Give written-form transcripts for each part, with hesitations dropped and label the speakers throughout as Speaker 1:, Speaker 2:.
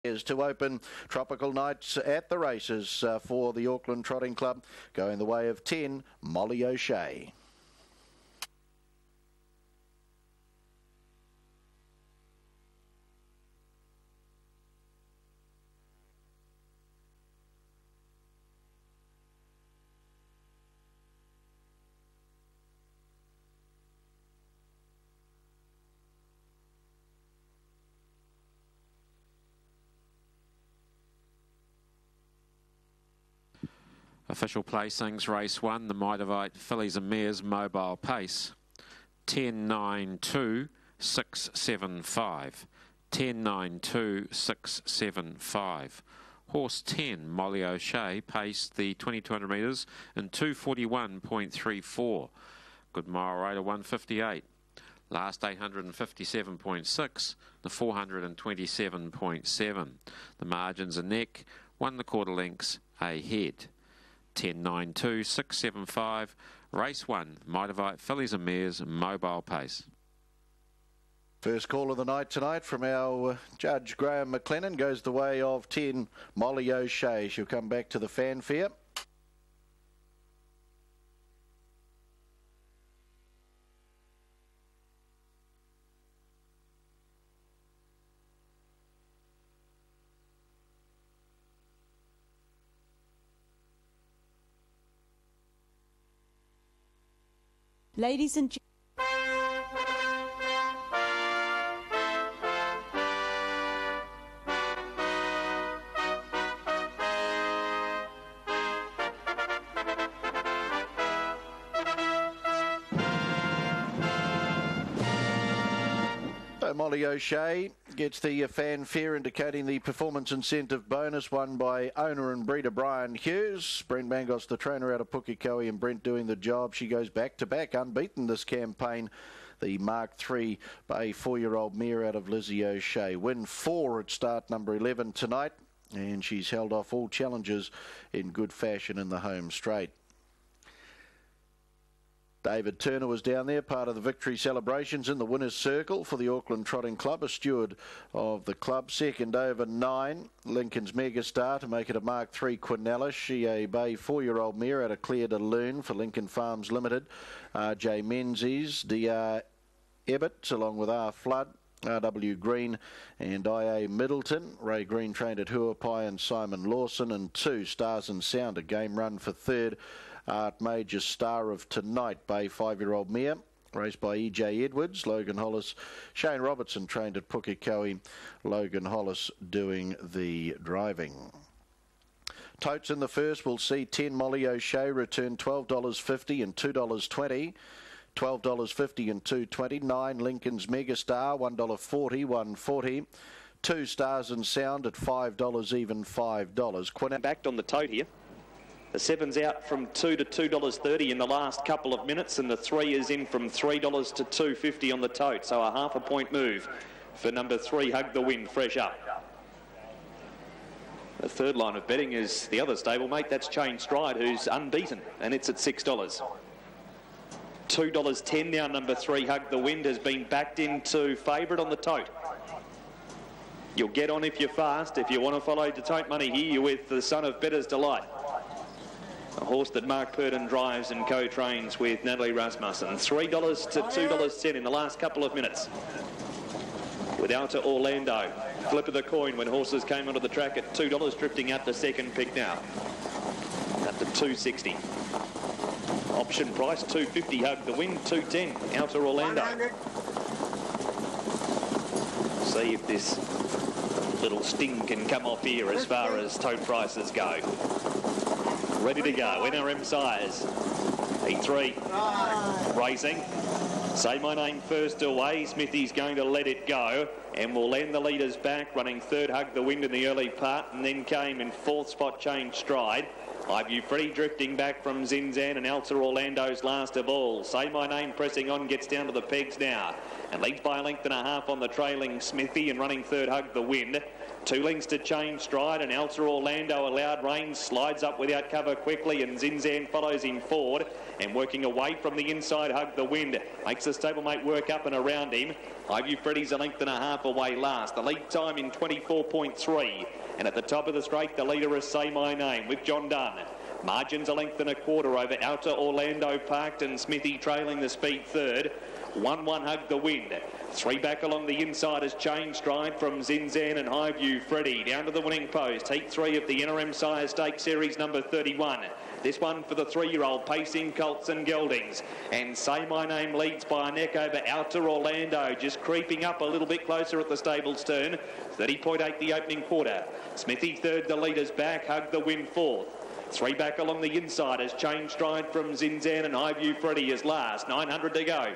Speaker 1: Is to open tropical nights at the races for the Auckland Trotting Club, going the way of 10, Molly O'Shea.
Speaker 2: Official placings, race 1, the Mitavite Fillies and Mares mobile pace, 10-9-2-6-7-5, 10-9-2-6-7-5. Horse 10, Molly O'Shea, paced the 2200 metres in 241.34. Good mile rate of 158. Last 857.6, the 427.7. The margins are neck, 1 1/4 lengths ahead. 10-9-2-6-7-5, race 1, Mitavite Fillies and Mares mobile pace.
Speaker 1: First call of the night tonight from our judge Graham McLennan goes the way of 10, Molly O'Shea. She'll come back to the fanfare.
Speaker 3: Ladies and gentlemen,
Speaker 1: Molly O'Shea gets the fanfare indicating the performance incentive bonus won by owner and breeder Brian Hughes. Brent Mangos, the trainer out of Pukekohe, and Brent doing the job. She goes back-to-back, unbeaten this campaign. The Mark III Bay 4-year-old mare out of Lizzie O'Shea. Win 4 at start number 11 tonight, and she's held off all challenges in good fashion in the home straight. David Turner was down there, part of the victory celebrations in the winner's circle for the Auckland Trotting Club, a steward of the club. Second over 9, Lincoln's Megastar to make it a Mark III Quinella. She a Bay 4-year-old mare out of Claire de Lune for Lincoln Farms Limited. R.J. Menzies, D.R. Ebbett along with R. Flood, R.W. Green and I.A. Middleton. Ray Green trained at Huapai and Simon Lawson. And 2, Stars and Sound, a game run for third. Art Major Star of Tonight, Bay 5-year-old mare, raced by E.J. Edwards. Logan Hollis, Shane Robertson trained at Pukekohe. Logan Hollis doing the driving. Totes in the first will see 10, Molly O'Shea return $12.50 and $2.20. $12.50 and $2.20. 9, Lincoln's Megastar, $1.40, $1.40. 2, Stars and Sound at $5 even, $5.
Speaker 4: Backed on the tote here. The 7's out from $2 to $2.30 in the last couple of minutes, and the 3 is in from $3 to $2.50 on the tote. So a half a point move for number 3, Hug the Wind, fresh up. The third line of betting is the other stablemate. That's Chain Stride, who's unbeaten, and it's at $6. $2.10 now. Number 3, Hug the Wind, has been backed into favourite on the tote. You'll get on if you're fast. If you want to follow the tote money here, you're with the son of Better's Delight, a horse that Mark Purdon drives and co-trains with Natalie Rasmussen. $3 to $2.10 in the last couple of minutes. With Outer Orlando, flip of the coin when horses came onto the track at $2, drifting out the second pick now. Up to $2.60. Option price $2.50. Hug the Wind, $2.10. Outer Orlando. See if this little sting can come off here as far as tote prices go. Ready to go. NRM Sires. E3 racing. Say My Name first away. Smithy's going to let it go and will lend the leaders back. Running third, Hug the Wind in the early part, and then came in fourth spot, Chain Stride. Ivy Free drifting back from Zinzan, and Alter Orlando's last of all. Say My Name pressing on, gets down to the pegs now and leads by a length and a half on the trailing Smithy, and running third, Hug the Wind. 2 lengths to Change Stride, and Alta Orlando allowed reins, slides up without cover quickly, and Zinzan follows him forward and working away from the inside. Hug the Wind makes the stablemate work up and around him. Highview Freddy's a length and a half away last. The lead time in 24.3, and at the top of the straight the leader is Say My Name with John Dunn. Margins a length and a quarter over Outer Orlando Parked, and Smithy trailing the speed third. 1-1 Hug the Wind. 3 back along the inside as Change Stride from Zinzan and Highview Freddy. Down to the winning post. Heat 3 of the NRM Sire Stakes Series number 31. This one for the 3-year-old pacing colts and geldings. And Say My Name leads by a neck over Outer Orlando, just creeping up a little bit closer at the stable's turn. 30.8 the opening quarter. Smithy third, the leader's back. Hug the Wind fourth. 3 back along the inside as Change Stride from Zinzan and Highview Freddy is last. 900 to go.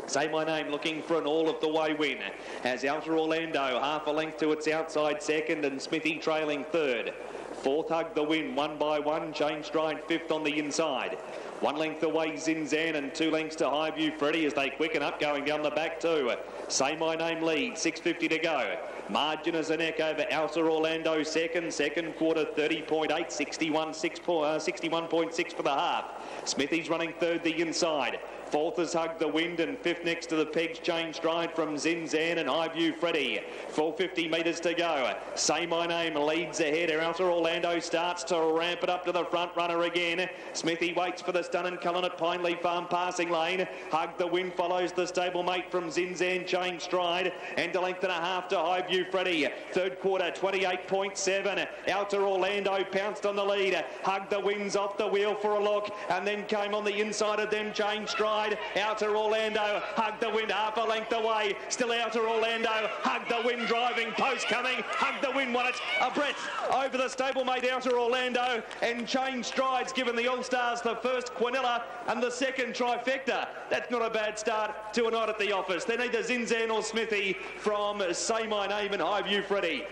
Speaker 4: Say My Name looking for an all-of-the-way win as Outer Orlando half a length to its outside second, and Smithy trailing third. Fourth Hug the Wind, 1 by 1. Change Stride fifth on the inside. 1 length away Zinzan, and 2 lengths to Highview Freddy as they quicken up going down the back too. Say My Name lead, 6.50 to go. Margin as a neck over Outer Orlando second quarter 30.8, 61.6 for the half. Smithy's running third the inside. Fourth is Hug the Wind, and fifth next to the pegs Change Stride from Zinzan and Highview Freddy. 450 metres to go. Say My Name leads ahead. Outer Orlando starts to ramp it up to the front runner again. Smithy waits for the stun and Cullen at Pineley Farm passing lane. Hug the Wind follows the stablemate from Zinzan, Change Stride, and a length and a half to Highview Freddy. Third quarter 28.7. Outer Orlando pounced on the lead. Hug the Wind's off the wheel for a look, and then came on the inside of them Change Stride. Outer Orlando, Hug the Wind half a length away. Still Outer Orlando, Hug the Wind driving, post coming. Hug the Wind won it a breadth over the stablemate Outer Orlando, and Change Stride's given the All-Stars the first quinella and the second trifecta. That's not a bad start to a night at the office. They're neither Zinzan or Smithy from Say My Name and Highview Freddy.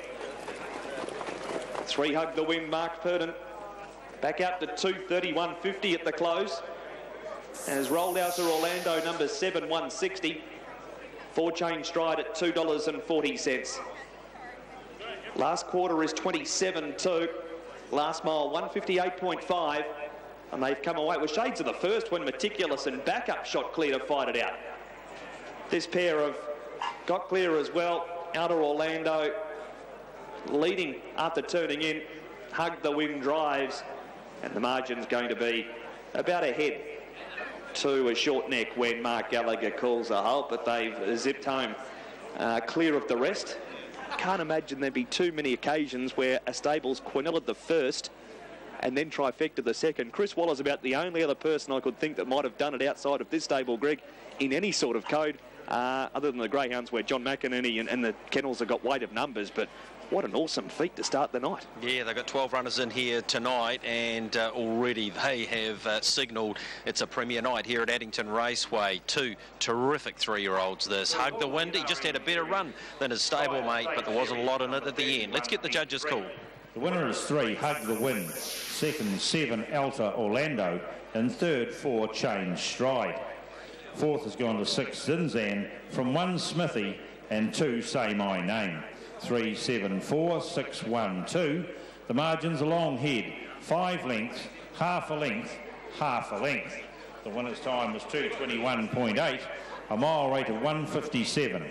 Speaker 4: 3 Hug the Wind, Mark Purdon back out to 2:31.50 at the close. And has rolled out to Orlando number 7, 160. 4 Change Stride at $2.40. Last quarter is 27.2. Last mile 158.5. And they've come away with shades of the first when Meticulous and Backup shot clear to fight it out. This pair have got clear as well. Outer Orlando leading after turning in. Hug the Wind drives, and the margin's going to be about a head to a short neck when Mark Gallagher calls a halt, but they've zipped home clear of the rest. Can't imagine there'd be too many occasions where a stable's quinella the first and then trifecta the second. Chris Waller's about the only other person I could think that might have done it outside of this stable, Greg, in any sort of code, other than the Greyhounds where John McInerney and the kennels have got weight of numbers. But what an awesome feat to start the night.
Speaker 5: Yeah, they've got 12 runners in here tonight, and already they have signalled it's a premier night here at Addington Raceway. 2 terrific 3-year-olds this. Hug the Wind, he just had a better run than his stablemate, but there wasn't a lot in it at the end. Let's get the judges' call.
Speaker 6: The winner is 3, Hug the Wind. Second, 7, Alta Orlando. And third, 4, Change Stride. Fourth has gone to 6, Zinzan. From 1, Smithy. And 2, Say My Name. 3, 7, 4, 6, 1, 2. The margin's a long head. 5 lengths, half a length, half a length. The winner's time was 2:21.8, a mile rate of 1:57.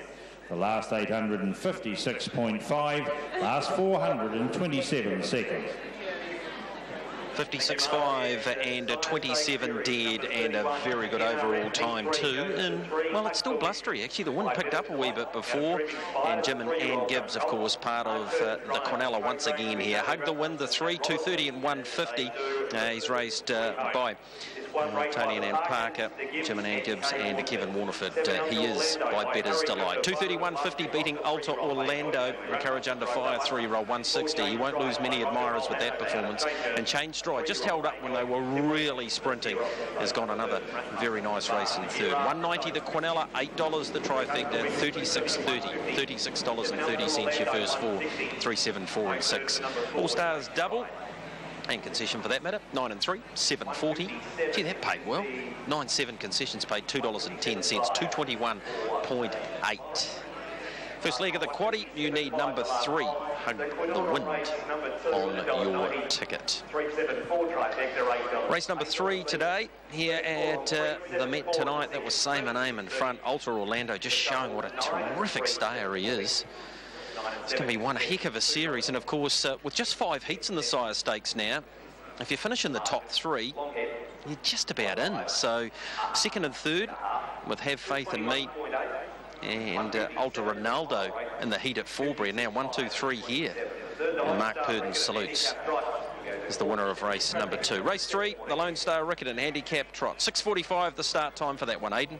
Speaker 6: The last 856.5, last 427 seconds.
Speaker 5: 56.5 and a 27 dead, and a very good overall time too. And well, it's still blustery actually. The wind picked up a wee bit before, and Jim and Ann Gibbs, of course, part of the Quinella once again here. Hug the Wind, the 3, 2:30 and 1:50. He's raced by Tony and Ann Parker, Jim and Ann Gibbs, and Kevin Warnerford. He is by Better's Delight. 2:30.150 beating Alta Orlando. Encourage Under Fire 3-year-old 160. He won't lose many admirers with that performance. And Change Stride just held up when they were really sprinting. Has gone another very nice race in third. 190 the Quinella, $8 the trifecta, 36.30, $36.30 your first 4, 3, 7, 4 and 6. All Stars double. And concession for that matter, 9 and 3, 7.40. Gee, that paid well. 9-7 concessions paid $2.10, 221.8. First leg of the quaddie, you need number 3, Hug the Wind, on your ticket. Race number 3 today here at the Met tonight. That was Same a Name in front. Ultra Orlando just showing what a terrific stayer he is. It's going to be one heck of a series, and of course with just 5 heats in the Sire Stakes now, if you finish in the top 3, you're just about in. So second and third with Have Faith in Me and Ultra Ronaldo in the heat at Forbury. Now 1, 2, 3 here, and Mark Purdon salutes is the winner of race number 2. Race 3, the Lone Star Riccarton handicap trot. 6:45 the start time for that one, Aidan.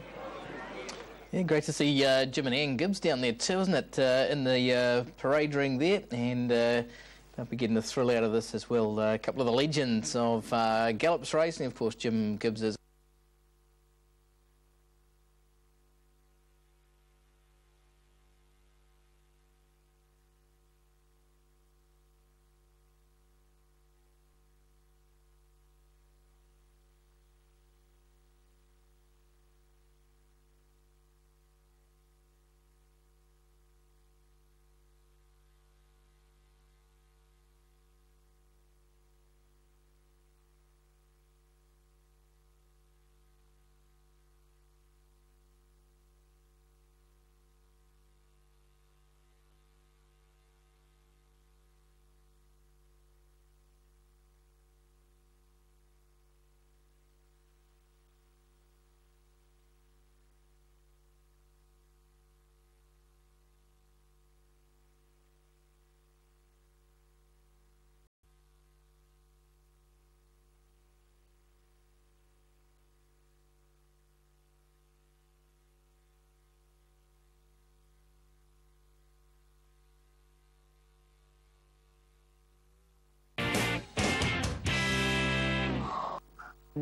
Speaker 7: Yeah, great to see Jim and Ann Gibbs down there too, isn't it, in the parade ring there, and they'll be getting a thrill out of this as well. A couple of the legends of Gallops racing, of course, Jim Gibbs is.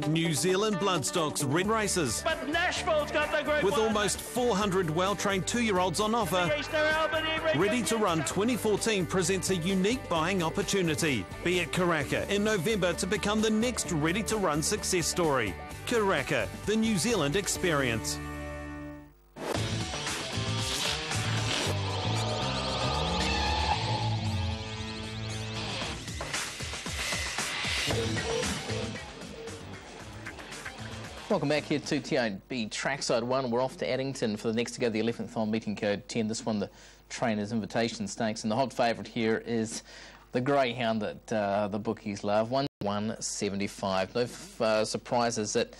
Speaker 8: New Zealand Bloodstock's Red Races.
Speaker 9: But Nashville's got the group
Speaker 8: with almost 400 well-trained 2-year-olds on offer. Ready to Run 2014 presents a unique buying opportunity. Be at Karaka in November to become the next Ready to Run success story. Karaka, the New Zealand experience.
Speaker 7: Welcome back here to TIB Trackside 1. We're off to Addington for the next to go, the 11th on meeting code 10. This one, the Trainers Invitation Stakes. And the hot favourite here is the greyhound that the bookies love, 175. No surprises that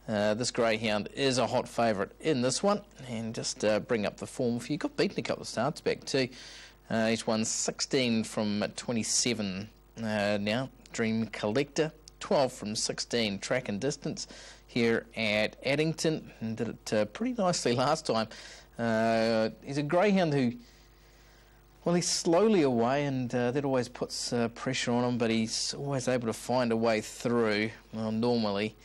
Speaker 7: this greyhound is a hot favourite in this one. And just bring up the form for you. Got beaten a couple of starts back too. He's won 16 from 27 now. Dream Collector, 12 from 16 track and distance here at Addington, and did it pretty nicely last time. He's a greyhound who, well, he's slowly away, and that always puts pressure on him, but he's always able to find a way through, well, normally,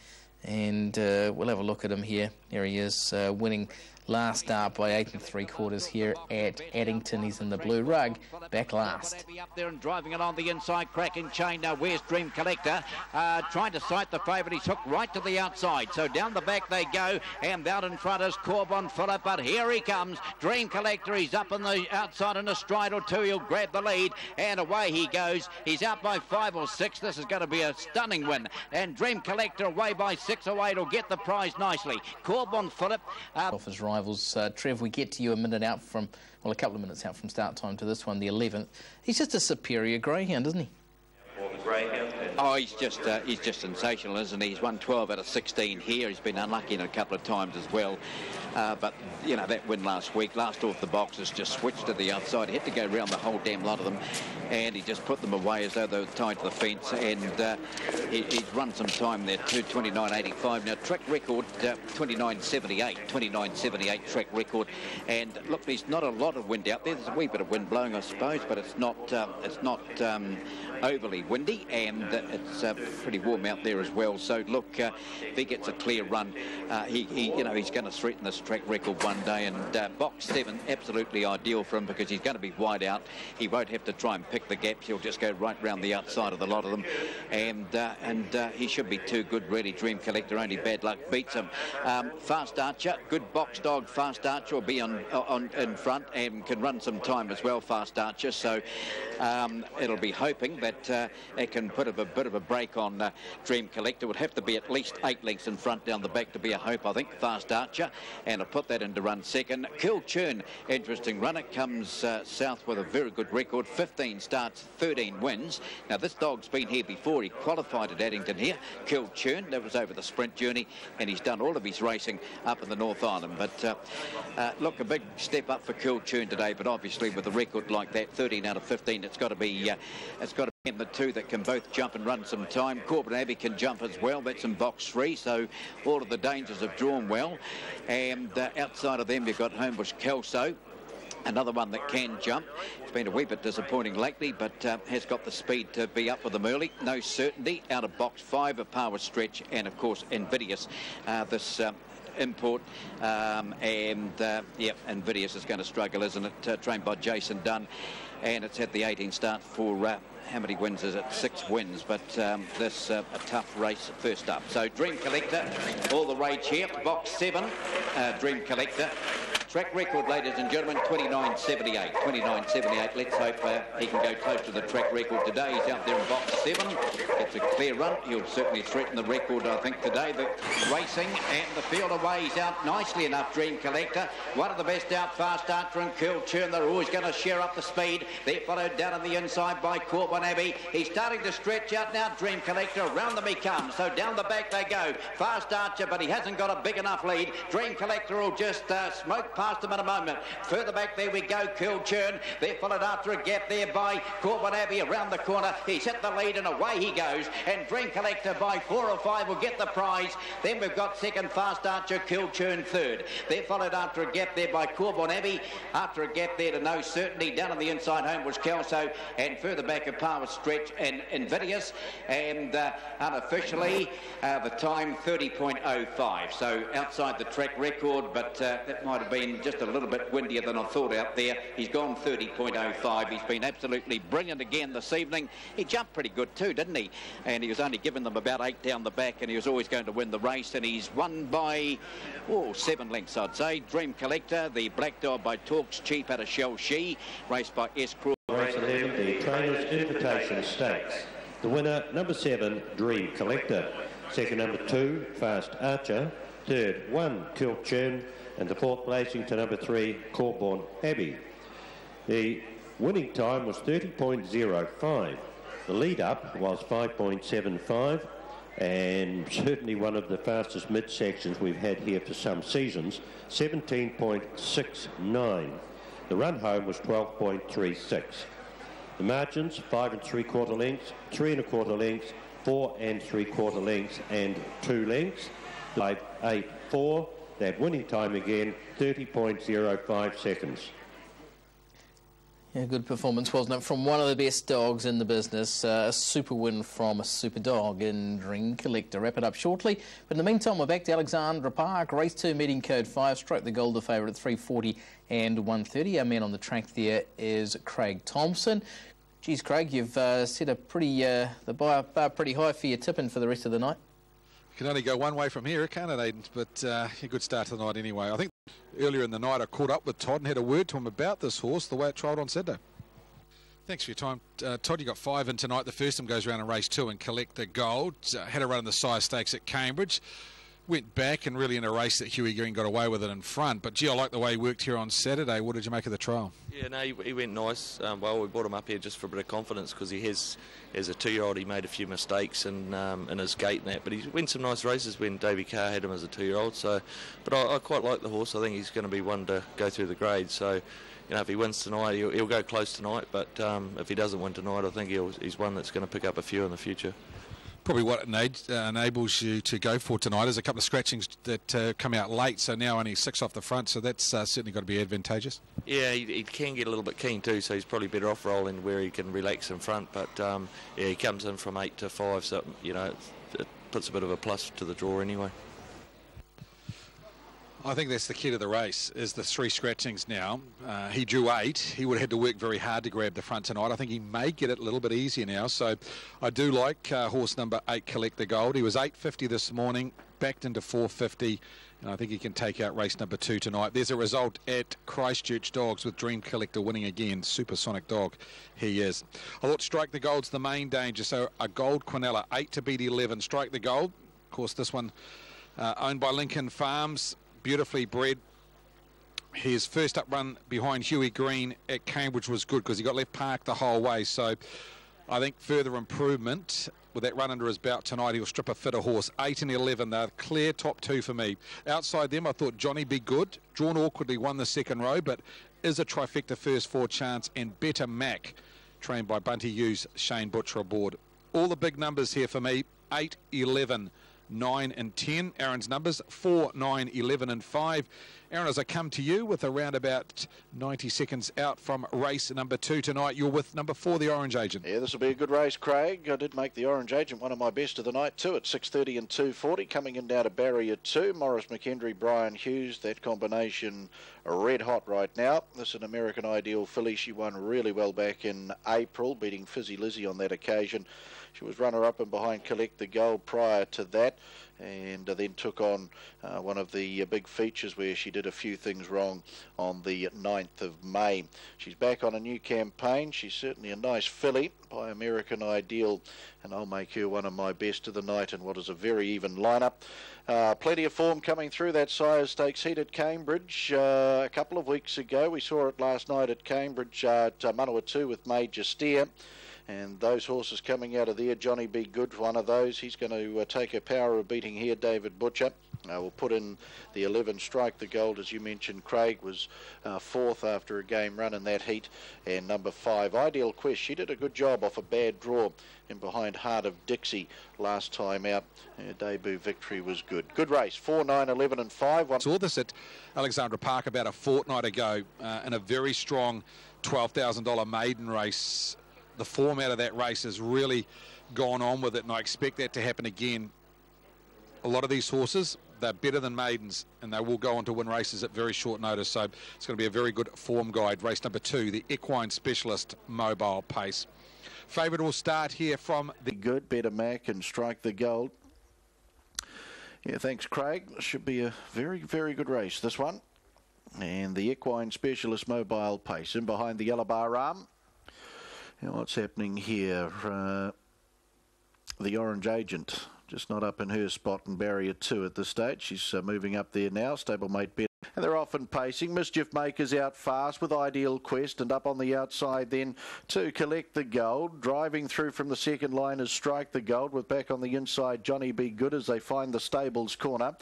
Speaker 7: and we'll have a look at him here. Here he is, winning last start by 8 3/4 here at Addington. He's in the blue rug, back last.
Speaker 9: Up there and driving it on the inside, cracking chain. Now where's Dream Collector? Trying to sight the favourite. He's hooked right to the outside. So down the back they go, and out in front is Corbon Phillip. But here he comes, Dream Collector. He's up on the outside in a stride or two. He'll grab the lead, and away he goes. He's out by 5 or 6. This is going to be a stunning win. And Dream Collector away by 6 or 8 will get the prize nicely. Corbon Phillip.
Speaker 7: Off his rivals. Trev, we get to you a minute out from, well, a couple of minutes out from start time to this one, the 11th. He's just a superior greyhound, isn't he?
Speaker 9: Oh, he's just sensational, isn't he? He's won 12 out of 16 here. He's been unlucky in a couple of times as well. But, you know, that win last week, last off the boxes, just switched to the outside. He had to go around the whole damn lot of them, and he just put them away as though they were tied to the fence. And he's run some time there too, 29.85. Now, track record, 29.78 track record. And look, there's not a lot of wind out there. There's a wee bit of wind blowing, I suppose, but it's not overly windy, and it's pretty warm out there as well. So look, if he gets a clear run, he's going to threaten this track record one day, and box 7 absolutely ideal for him because he's going to be wide out. He won't have to try and pick the gaps. He'll just go right round the outside of the lot of them, and he should be too good really. Dream Collector, only bad luck beats him. Fast Archer, good box dog. Fast Archer will be in front and can run some time as well, Fast Archer, so it'll be hoping that it can put a bit of a break on Dream Collector. Would have to be at least 8 lengths in front down the back to be a hope, I think, Fast Archer, and I'll put that into run second. Kill Churn, interesting runner, comes south with a very good record, 15 starts, 13 wins. Now this dog's been here before. He qualified at Addington here. Kill Churn, that was over the sprint journey, and he's done all of his racing up in the North Island. But look, a big step up for Kill Churn today, but obviously with a record like that, 13 out of 15, it's got to be in the 2 that can both jump and run some time. Corbin Abbey can jump as well. That's in box 3, so all of the dangers have drawn well. And outside of them, you've got Homebush Kelso, another one that can jump. It's been a wee bit disappointing lately, but has got the speed to be up with them early. No Certainty out of box 5, a power stretch, and of course Invidious. This import, Invidious is going to struggle, isn't it? Trained by Jason Dunn, and it's had the 18 start for how many wins is it? 6 wins, but this a tough race first up. So Dream Collector, all the rage here. Box 7, Dream Collector. Track record, ladies and gentlemen, 29.78. 29.78. Let's hope he can go close to the track record today. He's out there in box 7. Gets a clear run. He'll certainly threaten the record, I think, today. The racing and the field away. He's out nicely enough, Dream Collector. One of the best out, Fast Archer and Kill Churn. They're always going to share up the speed. They're followed down on the inside by Corbin Abbey. He's starting to stretch out now, Dream Collector. Around them he comes. So down the back they go. Fast Archer, but he hasn't got a big enough lead. Dream Collector will just smoke past him in a moment. Further back there we go, Kill Churn. They're followed after a gap there by Corbin Abbey around the corner. He's hit the lead and away he goes. And Dream Collector by 4 or 5 will get the prize. Then we've got second, Fast Archer, Kill Churn third. They're followed after a gap there by Corbin Abbey. After a gap there to No Certainty. Down on the inside home was Kelso. And further back a power stretch and Invidious. And unofficially the time 30.05. So outside the track record, but that might have been just a little bit windier than I thought out there. He's gone 30.05. He's been absolutely brilliant again this evening. He jumped pretty good too, didn't he? And he was only giving them about 8 down the back, and he was always going to win the race, and he's won by 7 lengths, I'd say. Dream Collector, the black dog by Talks Cheap out of Shell She, raced by S. Craw.
Speaker 6: Race 11, the Trainers Invitation Stakes. The winner, number 7, Dream Collector. Second, number 2, Fast Archer. Third, 1, Kill Churn. And the 4th placing to number 3, Corbin Abbey. The winning time was 30.05. The lead up was 5.75, and certainly one of the fastest mid-sections we've had here for some seasons, 17.69. The run home was 12.36. The margins, 5 3/4 lengths, 3 1/4 lengths, 4 3/4 lengths, and 2 lengths. 5.84. That winning time again, 30.05 seconds.
Speaker 7: Yeah, good performance, wasn't it, from one of the best dogs in the business. A super win from a super dog in Dream Collector. Wrap it up shortly. But in the meantime, we're back to Alexandra Park. Race 2, meeting code 5. Stroke the Golden favourite at 3:40 and 1:30. Our man on the track there is Craig Thompson. Geez, Craig, you've set a pretty the bar pretty high for your tipping for the rest of the night.
Speaker 10: Can only go one way from here, can't it, Aidan? But a good start to the night anyway. I think earlier in the night I caught up with Todd and had a word to him about this horse, the way it trialled on Saturday. Thanks for your time. Todd, you got 5 in tonight. The first time goes around in race 2 and collect the gold. Had a run in the Sire Stakes at Cambridge. Went back and really in a race that Huey Green got away with it in front. But, gee, I like the way he worked here on Saturday. What did you make of the trial?
Speaker 11: Yeah, no, he went nice. Well, we brought him up here just for a bit of confidence because he has, as a 2-year-old, he made a few mistakes in his gait and that. But he's won some nice races when Davey Carr had him as a 2-year-old. So, but I quite like the horse. I think he's going to be one to go through the grades. So, you know, if he wins tonight, he'll go close tonight. But if he doesn't win tonight, I think he's one that's going to pick up a few in the future.
Speaker 10: Probably what enables you to go for tonight is a couple of scratchings that come out late, so now only 6 off the front, so that's certainly got to be advantageous.
Speaker 11: Yeah, he can get a little bit keen too, so he's probably better off rolling where he can relax in front, but yeah, he comes in from 8 to 5, so, you know, it puts a bit of a plus to the draw anyway.
Speaker 10: I think that's the key to the race, is the 3 scratchings now. He drew 8. He would have had to work very hard to grab the front tonight. I think he may get it a little bit easier now. So I do like horse number 8, Collect the Gold. He was 8.50 this morning, backed into 4.50. And I think he can take out race number 2 tonight. There's a result at Christchurch Dogs with Dream Collector winning again. Supersonic dog he is. I thought Strike the Gold's the main danger. So a Gold Quinella, 8 to beat 11. Strike the Gold. Of course, this one owned by Lincoln Farms. Beautifully bred. His first up run behind Huey Green at Cambridge was good because he got left parked the whole way. So I think further improvement with that run under his belt tonight. He'll strip a fitter horse. 8 and 11, they're clear top 2 for me. Outside them, I thought Johnny Be Good. Drawn awkwardly, won the second row, but is a trifecta first 4 chance. And Better Mac, trained by Bunty Hughes, Shane Butcher aboard. All the big numbers here for me. 8, 11, 9 and 10. Aaron's numbers 4, 9, 11 and 5. Aaron, as I come to you with around about 90 seconds out from race number 2 tonight, you're with number 4, the Orange Agent.
Speaker 1: Yeah, this will be a good race, Craig. I did make the Orange Agent one of my best of the night too at 6.30 and 2.40. Coming in down to barrier 2, Morris McHenry, Brian Hughes. That combination red hot right now. This is an American Ideal filly. She won really well back in April, beating Fizzy Lizzie on that occasion. She was runner-up and behind Collect the Gold prior to that, and then took on one of the big features where she did a few things wrong on the 9th of May. She's back on a new campaign. She's certainly a nice filly by American Ideal, and I'll make her one of my best of the night in what is a very even lineup. Plenty of form coming through that Sire Stakes heat at Cambridge a couple of weeks ago. We saw it last night at Cambridge at Manawatu with Major Steer. And those horses coming out of there, Johnny Be Good, one of those. He's going to take a power of beating here, David Butcher. We'll put in the 11, Strike the Gold, as you mentioned. Craig was 4th after a game run in that heat. And number 5, Ideal Quest. She did a good job off a bad draw in behind Heart of Dixie last time out. Her debut victory was good. Good race, 4, 9, 11 and 5.
Speaker 10: Saw this at Alexandra Park about a fortnight ago in a very strong $12,000 maiden race. The form out of that race has really gone on with it, and I expect that to happen again. A lot of these horses, they're better than maidens, and they will go on to win races at very short notice. So it's going to be a very good form guide. Race number 2, the Equine Specialist Mobile Pace. Favourite will start here from the
Speaker 1: good Better Mac and Strike the Gold. Yeah, thanks, Craig. Should be a very, very good race, this one. And the Equine Specialist Mobile Pace in behind the Yellow Bar Arm. What's happening here? The Orange Agent just not up in her spot in barrier 2 at this stage. She's moving up there now. Stablemate Bet. And they're often pacing. Mischief Maker's out fast with Ideal Quest, and up on the outside then to Collect the Gold. Driving through from the second line is Strike the Gold, with back on the inside Johnny Be Good as they find the stables corner.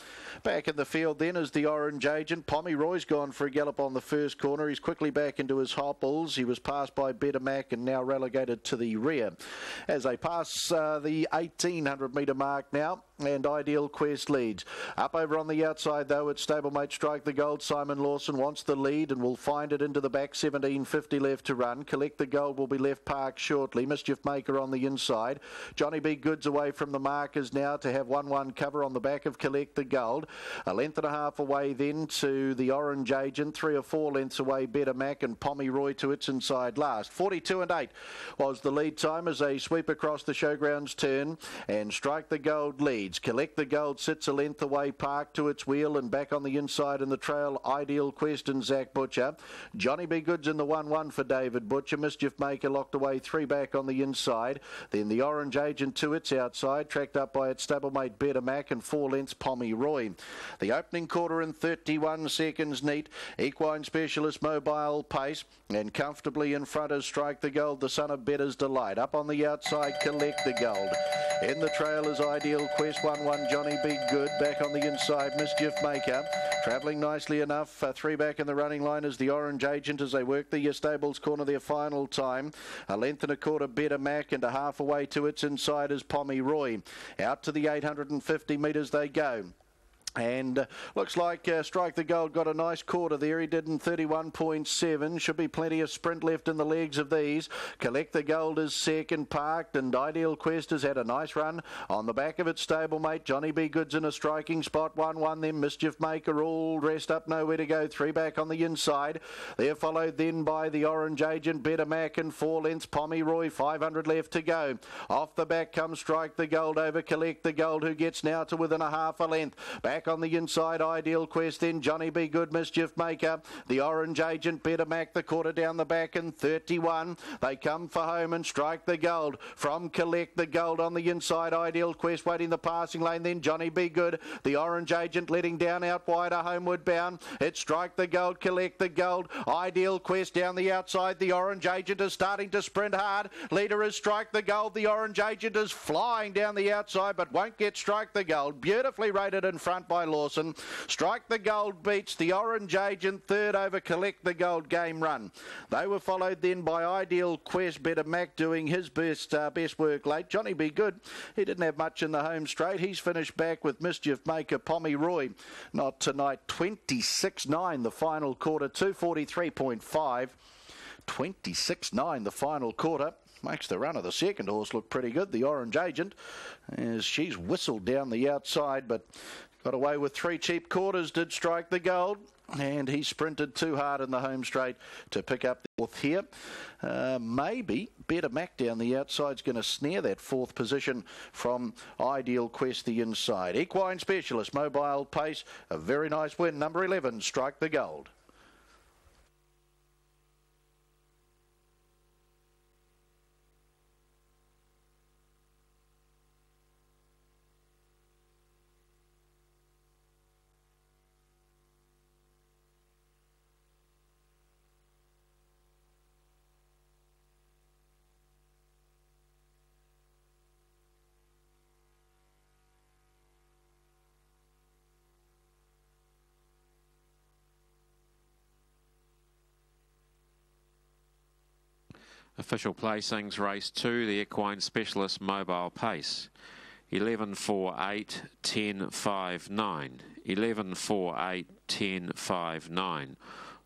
Speaker 1: Back in the field then is the Orange Agent. Pommy Roy's gone for a gallop on the first corner. He's quickly back into his hobbles. He was passed by Better Mac and now relegated to the rear. As they pass the 1,800 metre mark now, and Ideal Quest leads. Up over on the outside though, it's stablemate Strike the Gold. Simon Lawson wants the lead and will find it into the back. 17.50 left to run. Collect the Gold will be left parked shortly. Mischief Maker on the inside. Johnny Be Good's away from the markers now to have 1-1 cover on the back of Collect the Gold. A length and a half away then to the Orange Agent. 3 or 4 lengths away Better Mac, and Pommy Roy to its inside last. 42 and 8 was the lead time as they sweep across the showgrounds turn, and Strike the Gold leads. Collect the Gold sits a length away, parked to its wheel, and back on the inside in the trail, Ideal Quest and Zach Butcher. Johnny Be Good's in the 1-1 for David Butcher. Mischief Maker locked away, 3 back on the inside. Then the Orange Agent to its outside, tracked up by its stablemate Better Mac, and 4 lengths Pommy Roy. The opening quarter in 31 seconds neat. Equine Specialist Mobile Pace, and comfortably in front is Strike the Gold, the son of Better's Delight. Up on the outside, Collect the Gold. In the trail is Ideal Quest, 1-1 Johnny Be Good. Back on the inside, Mischief Maker. Travelling nicely enough. 3 back in the running line is the Orange Agent as they work the stables corner their final time. A length and a quarter Better Mac, and a half away to its inside is Pommy Roy. Out to the 850 metres they go. And looks like Strike the Gold got a nice quarter there. He did in 31.7. Should be plenty of sprint left in the legs of these. Collect the Gold is second, parked, and Ideal Quest has had a nice run on the back of its stablemate. Johnny B. Good's in a striking spot. 1-1 then. Mischief Maker all dressed up, nowhere to go. 3 back on the inside. They're followed then by the Orange Agent, Better Mac, and 4 lengths. Pomeroy, 500 left to go. Off the back comes Strike the Gold over Collect the Gold, who gets now to within a half a length. Back on the inside, Ideal Quest, then Johnny B. Good, Mischief Maker, the Orange Agent, Better Mac, the quarter down the back, and 31. They come for home and Strike the Gold. From Collect the Gold on the inside, Ideal Quest waiting the passing lane, then Johnny B. Good, the Orange Agent letting down out wider, homeward bound. It's Strike the Gold, Collect the Gold, Ideal Quest down the outside. The Orange Agent is starting to sprint hard. Leader is Strike the Gold. The Orange Agent is flying down the outside but won't get Strike the Gold. Beautifully rated in front by Lawson. Strike the Gold beats the Orange Agent, third over Collect the Gold game run. They were followed then by Ideal Quest, Better Mac doing his best work late. Johnny B. Good, he didn't have much in the home straight. He's finished back with Mischief Maker, Pomeroy. Not tonight. 26.9 the final quarter, 243.5. 26.9 the final quarter. Makes the run of the second horse look pretty good, the Orange Agent, as she's whistled down the outside, but got away with 3 cheap quarters, did Strike the Gold, and he sprinted too hard in the home straight to pick up the fourth here. Maybe Better Mac down the outside's going to snare that fourth position from Ideal Quest the inside. Equine Specialist, Mobile Pace, a very nice win. Number 11, Strike the Gold.
Speaker 2: Official placings, race 2, the Equine Specialist Mobile Pace. 11, 4, 8, 10, 5, 9. 11, 4, 8, 10, 5, 9.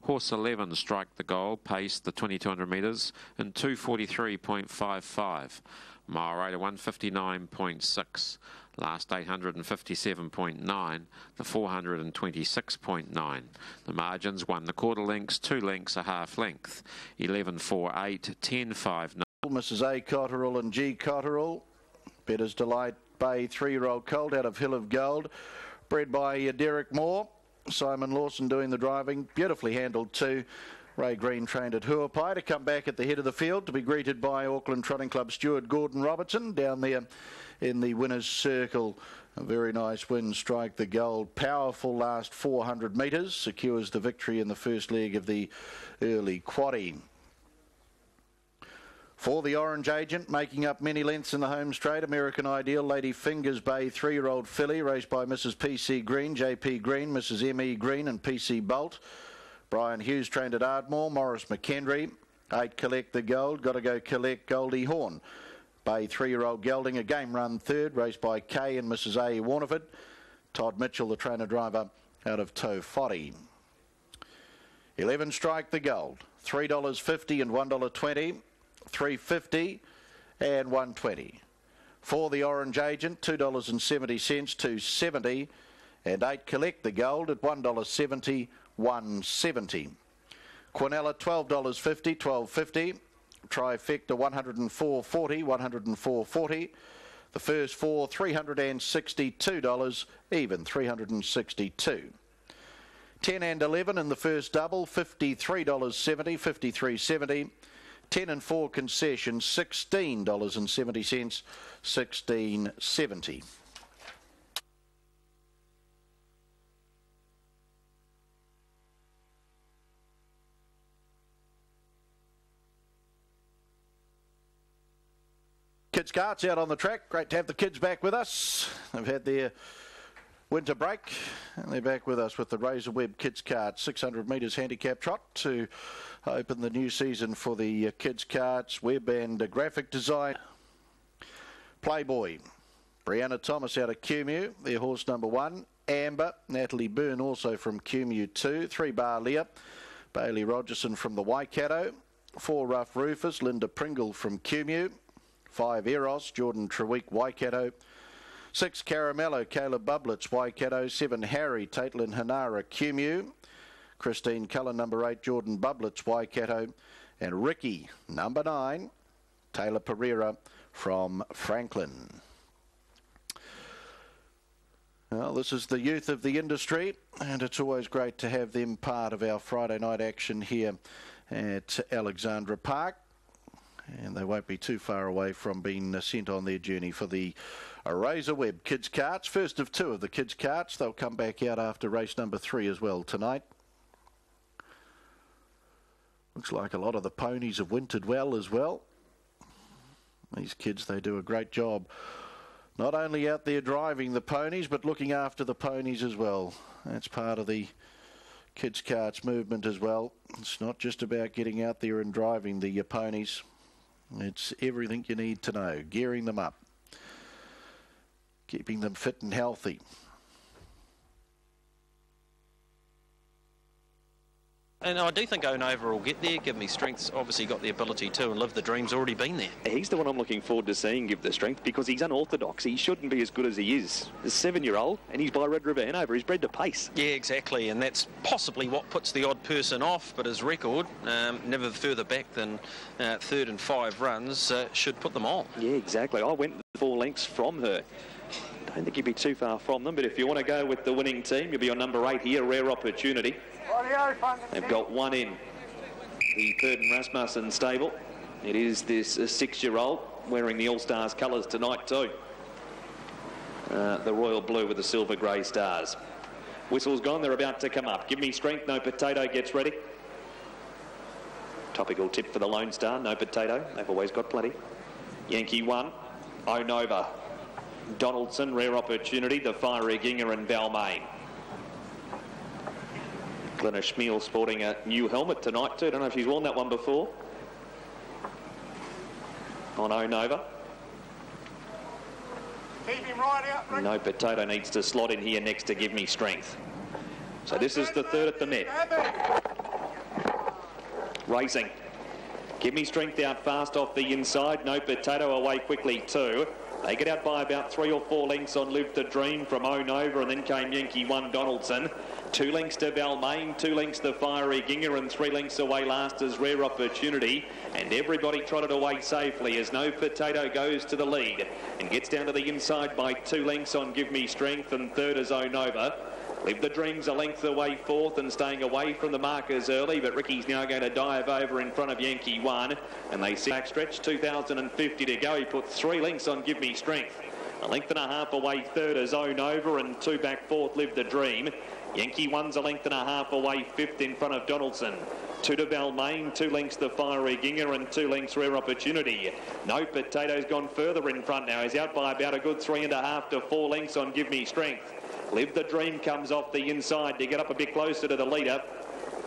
Speaker 2: Horse 11, Strike the Gold, paced the 2200 metres in 243.55. Mile rate of 159.6. Last 857.9, the 426.9. The margins, 1 1/4 lengths, 2 lengths, a half length. 11, 4, 8, 10, 5, 9.
Speaker 1: Mrs. A. Cotterill and G. Cotterill. Better's Delight Bay 3-year-old colt out of Hill of Gold. Bred by Derek Moore. Simon Lawson doing the driving. Beautifully handled too. Ray Green trained at Huapai to come back at the head of the field to be greeted by Auckland Trotting Club steward Gordon Robertson down there in the winner's circle. A very nice win, Strike the Gold. Powerful last 400 metres. Secures the victory in the first leg of the early quaddie. For the Orange Agent, making up many lengths in the home straight, American Ideal, Lady Fingers Bay 3-year-old filly, raced by Mrs. P.C. Green, J.P. Green, Mrs. M.E. Green and P.C. Bolt. Brian Hughes trained at Ardmore, Morris McHenry. 8, Collect the Gold, got to go Collect Goldie Horn. Bay 3-year-old Gelding, a game run third, raced by Kay and Mrs. A. Warneford. Todd Mitchell, the trainer-driver out of Tofoti. 11, Strike the Gold, $3.50 and $1.20, $3.50 and $1.20. For the Orange Agent, $2.70, $2.70, and 8, Collect the Gold at $1.70, $1.70. Quinella, $12.50, $12.50. Trifecta, $104.40, $104.40. The first 4, $362, even $362. 10 and 11 in the first double, $53.70, $53.70. 10 and 4 concession, $16.70, $16.70. Kids' carts out on the track. Great to have the kids back with us. They've had their winter break and they're back with us with the Razor Web Kids' Cart 600 metres handicap trot to open the new season for the kids' carts. Web and graphic design. Playboy. Brianna Thomas out of QMU, their horse number 1. Amber. Natalie Byrne also from QMU 2. 3 Bar Leah. Bailey Rogerson from the Waikato. 4 Rough Rufus. Linda Pringle from QMU. 5 Eros. Jordan Treweek, Waikato. 6 Caramello. Caleb Bublitz, Waikato. 7 Harry. Taitlin Hanara, QMU. Christine Cullen, number 8. Jordan Bublitz, Waikato. And Ricky, number 9. Taylor Pereira from Franklin. Well, this is the youth of the industry, and it's always great to have them part of our Friday night action here at Alexandra Park. And they won't be too far away from being sent on their journey for the Razor Web Kids Carts. First of 2 of the Kids Carts. They'll come back out after race number 3 as well tonight. Looks like a lot of the ponies have wintered well as well. These kids, they do a great job. Not only out there driving the ponies, but looking after the ponies as well. That's part of the Kids Carts movement as well. It's not just about getting out there and driving the ponies. It's everything you need to know. Gearing them up. Keeping them fit and healthy.
Speaker 5: And I do think Onova will get there. Give Me Strength's obviously got the ability to, and Live the Dream's already been there.
Speaker 4: He's the one I'm looking forward to seeing give the strength, because he's unorthodox. He shouldn't be as good as he is. He's a 7-year-old, and he's by Red River Hanover. He's bred to pace.
Speaker 5: Yeah, exactly, and that's possibly what puts the odd person off, but his record, never further back than 3rd and 5 runs, should put them on.
Speaker 4: Yeah, exactly. I went 4 lengths from her. I don't think you'd be too far from them, but if you want to go with the winning team, you'll be on number 8 here, Rare Opportunity. They've got 1 in the Purden Rasmussen stable. It is this 6-year-old wearing the All-Stars colours tonight too. The royal blue with the silver grey stars. Whistle's gone, they're about to come up. Give Me Strength, No Potato gets ready. Topical tip for the Lone Star, No Potato, they've always got plenty. Yankee 1, Onova. Donaldson, Rare Opportunity, the Fiery Ginger and Balmain. Glenna Schmiel sporting a new helmet tonight too. I don't know if she's worn that one before. On Onova.
Speaker 12: Keep him right out, Rick.
Speaker 4: No Potato needs to slot in here next to Give Me Strength. So this is the 3rd at the Met. Racing. Give Me Strength out fast off the inside. No Potato away quickly too. They get out by about 3 or 4 lengths on Live the Dream from Onova, and then came Yankee 1 Donaldson. 2 lengths to Balmain, 2 lengths to Fiery Ginger, and 3 lengths away last is Rare Opportunity. And everybody trotted away safely as No Potato goes to the lead and gets down to the inside by 2 lengths on Give Me Strength, and 3rd is Onova. Live the Dream's a length away 4th and staying away from the markers early, but Ricky's now going to dive over in front of Yankee 1, and they see back stretch, 2,050 to go. He put 3 lengths on Give Me Strength. A length and a half away 3rd is Onova, and 2 back 4th Live the Dream. Yankee 1's a length and a half away 5th in front of Donaldson. 2 to Balmain, 2 lengths to Fiery Ginger, and 2 lengths Rare Opportunity. No Potato's gone further in front now. He's out by about a good 3.5 to 4 lengths on Give Me Strength. Live the Dream comes off the inside to get up a bit closer to the leader.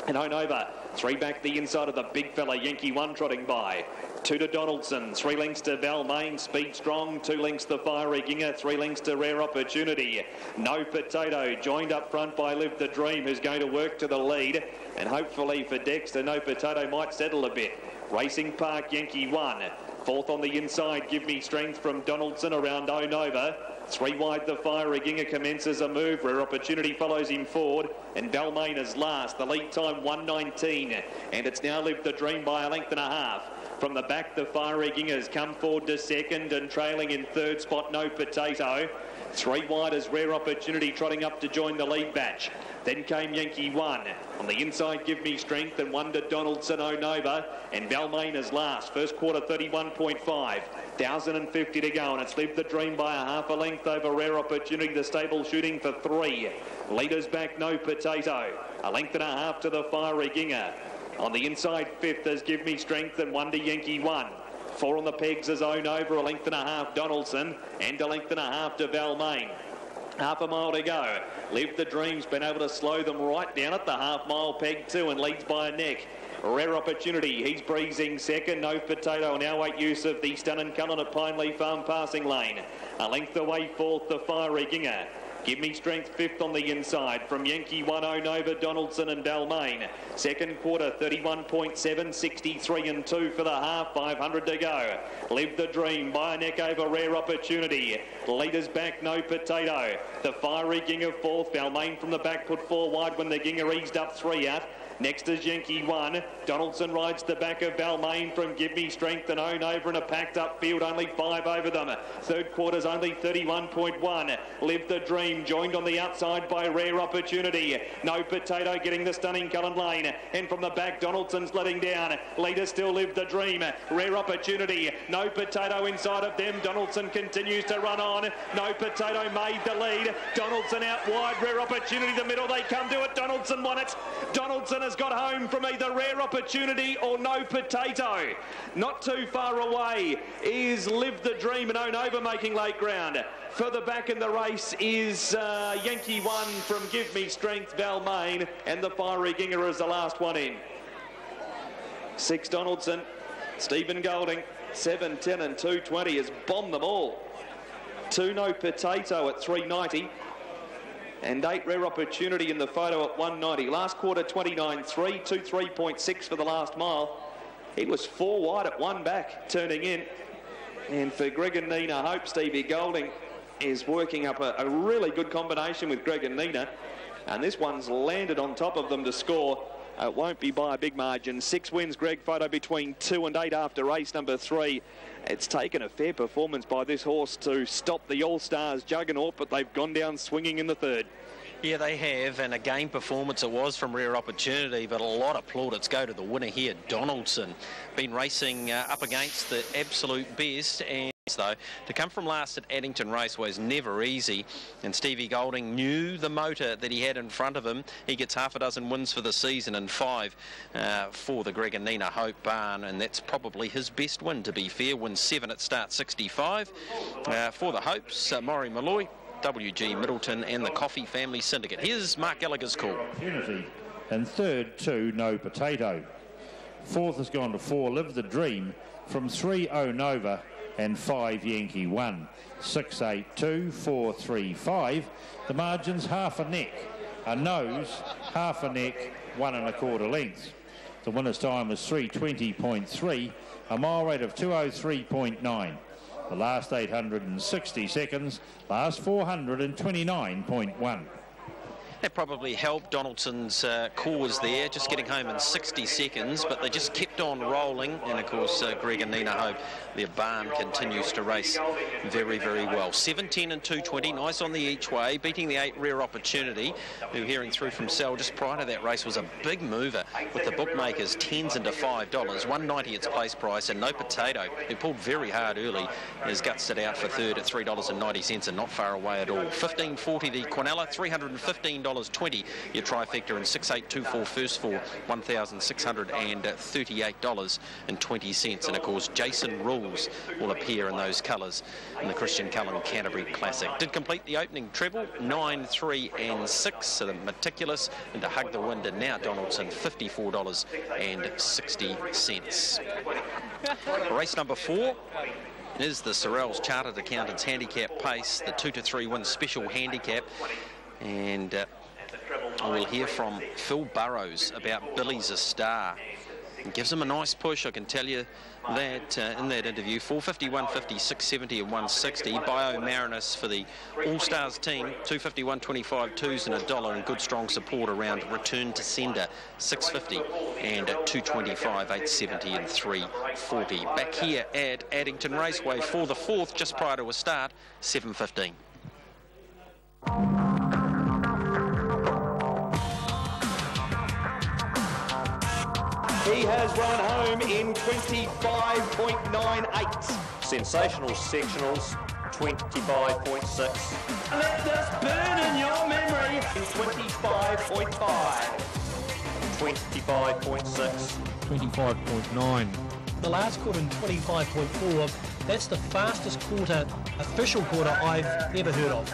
Speaker 4: And Onova, 3 back the inside of the big fella, Yankee 1 trotting by. 2 to Donaldson, 3 lengths to Balmain, Speed Strong, 2 lengths to Fiery Ginger, 3 lengths to Rare Opportunity. No Potato, joined up front by Live the Dream, who's going to work to the lead. And hopefully for Dexter, No Potato might settle a bit. Racing Park, Yankee 1. 4th on the inside, Give Me Strength from Donaldson around Onova. 3 wide, the Fiery Ginger commences a move. Rare Opportunity follows him forward, and Balmain is last. The lead time 1:19, and it's now Live the Dream by a length and a half. From the back, the Fiery Gingers come forward to 2nd, and trailing in 3rd spot, No Potato. 3 wide as Rare Opportunity trotting up to join the lead batch. Then came Yankee 1. On the inside, Give Me Strength, and 1 to Donaldson, Onova, and Balmain is last. First quarter, 31.5. 1,050 to go, and it's Live the Dream by a half a length over Rare Opportunity. The stable shooting for 3. Leaders back, No Potato. A length and a half to the Fiery Ginger. On the inside, 5th is Give Me Strength, and 1 to Yankee 1. 4 on the pegs is Onova, a length and a half Donaldson, and a length and a half to Balmain. Half a mile to go. Live the Dream's been able to slow them right down at the half-mile peg too, and leads by a neck. Rare Opportunity, he's breezing 2nd. No Potato now 8 use of the Stun and Cullen at Pineleaf Farm passing lane. A length away 4th, the Fiery Ginger. Give Me Strength fifth on the inside from Yankee 1 Nova, Donaldson and Balmain. Second quarter 31.7, 63 and 2 for the half, 500 to go. Live the Dream by a neck over Rare Opportunity. Leaders back, No Potato. The Fiery Ginger fourth. Balmain from the back put 4 wide when the Ginger eased up 3 out. Next is Yankee 1. Donaldson rides the back of Balmain from Give Me Strength and Own Over in a packed up field, only 5 over them. Third quarter's only 31.1. Live the Dream joined on the outside by Rare Opportunity. No Potato getting the stunning Cullen Lane. And from the back, Donaldson's letting down. Leader still Live the Dream. Rare Opportunity. No Potato inside of them. Donaldson continues to run on. No Potato made the lead. Donaldson out wide. Rare Opportunity the middle. They come to it. Donaldson won it. Donaldson has got home from either Rare Opportunity or No Potato. Not too far away is Live the Dream and Own Over making late ground. Further back in the race is Yankee 1 from Give Me Strength, Balmain, and the Fiery Ginger is the last one in. 6 Donaldson, Stephen Golding, 7, 10 and 220 has bombed them all. 2 No Potato at 390. And 8 Rare Opportunity in the photo at 190. Last quarter 29.3, 2.3.6 for the last mile. He was 4 wide at 1 back, turning in. And for Greg and Nina Hope, Stevie Golding is working up a really good combination with Greg and Nina. And this one's landed on top of them to score. It won't be by a big margin. 6 wins, Greg, photo between 2 and 8 after race number 3. It's taken a fair performance by this horse to stop the All-Stars juggernaut, but they've gone down swinging in the third.
Speaker 5: Yeah, they have, and a game performance it was from Rare Opportunity, but a lot of plaudits go to the winner here, Donaldson. Been racing up against the absolute best, and though to come from last at Addington Raceway is never easy, and Stevie Golding knew the motor that he had in front of him. He gets half a dozen wins for the season and 5 for the Greg and Nina Hope barn, and that's probably his best win, to be fair. Wins 7 at start 65 for the Hopes, Maury Malloy, WG Middleton and the Coffee Family Syndicate. Here's Mark Gallagher's call.
Speaker 6: And third 2 No Potato. Fourth has gone to 4 Live the Dream from 3 0 Nova and 5 Yankee 1. 6, 8, 2, 4, 3, 5. The margin's half a neck. A nose, half a neck, 1 1/4 lengths. The winner's time was 3:20.3, a mile rate of 2:03.9. The last 860 seconds, last 429.1.
Speaker 5: That probably helped Donaldson's cause there, just getting home in 60 seconds, but they just kept on rolling. And, of course, Greg and Nina Hope, their barn continues to race very, very well. 7, 10 and 220, nice on the each way, beating the 8 Rare Opportunity, who, hearing through from Sal just prior to that race, was a big mover with the bookmakers 10s into $5, 190 its place price, and No Potato, who pulled very hard early, has gutsed it out for third at $3.90 and not far away at all. 15.40 the Quinella, $315.20 your trifecta, and 6.824 first for $1,638.20. And of course Jason Rules will appear in those colours in the Christian Cullen Canterbury Classic. Did complete the opening treble, 9, 3 and 6, so the Meticulous and To Hug the Wind, and now Donaldson $54.60. Race number 4 is the Sorrells Chartered Accountants Handicap Pace, the 2 to 3 win special handicap. And we'll hear from Phil Burrows about Billy's a Star. It gives him a nice push, I can tell you that in that interview. 450, 150, 670 and 160. Bio Marinus for the All-Stars team, 250, 125, 2s and $1, and good strong support around Return to Sender, 650 and 225, 870 and 340. Back here at Addington Raceway for the 4th, just prior to a start, 7:15.
Speaker 4: He has run home in 25.98.
Speaker 13: Sensational sectionals, 25.6.
Speaker 4: Let this burn in your memory in 25.5.
Speaker 13: 25.6.
Speaker 14: 25.9. The last quarter in 25.4. That's the fastest quarter, official quarter, I've ever heard of.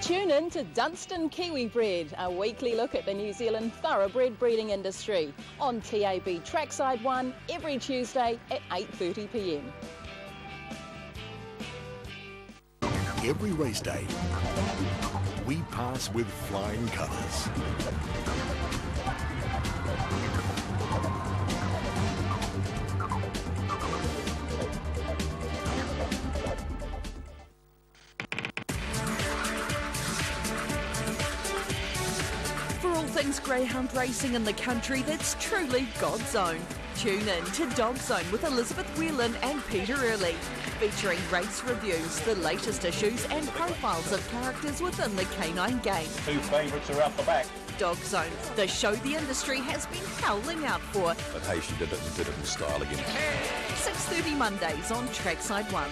Speaker 15: Tune in to Dunstan Kiwi Bred, a weekly look at the New Zealand thoroughbred breeding industry on TAB Trackside 1 every Tuesday at 8:30 p.m.
Speaker 16: every race day, we pass with flying colours.
Speaker 17: For all things greyhound racing in the country that's truly God's own, tune in to Dog Zone with Elizabeth Whelan and Peter Early, featuring race reviews, the latest issues and profiles of characters within the canine game.
Speaker 13: Two favourites are out the back.
Speaker 17: Dog Zone, the show the industry has been howling out for.
Speaker 18: But hey, she did it in style again.
Speaker 17: 6:30 Mondays on Trackside 1.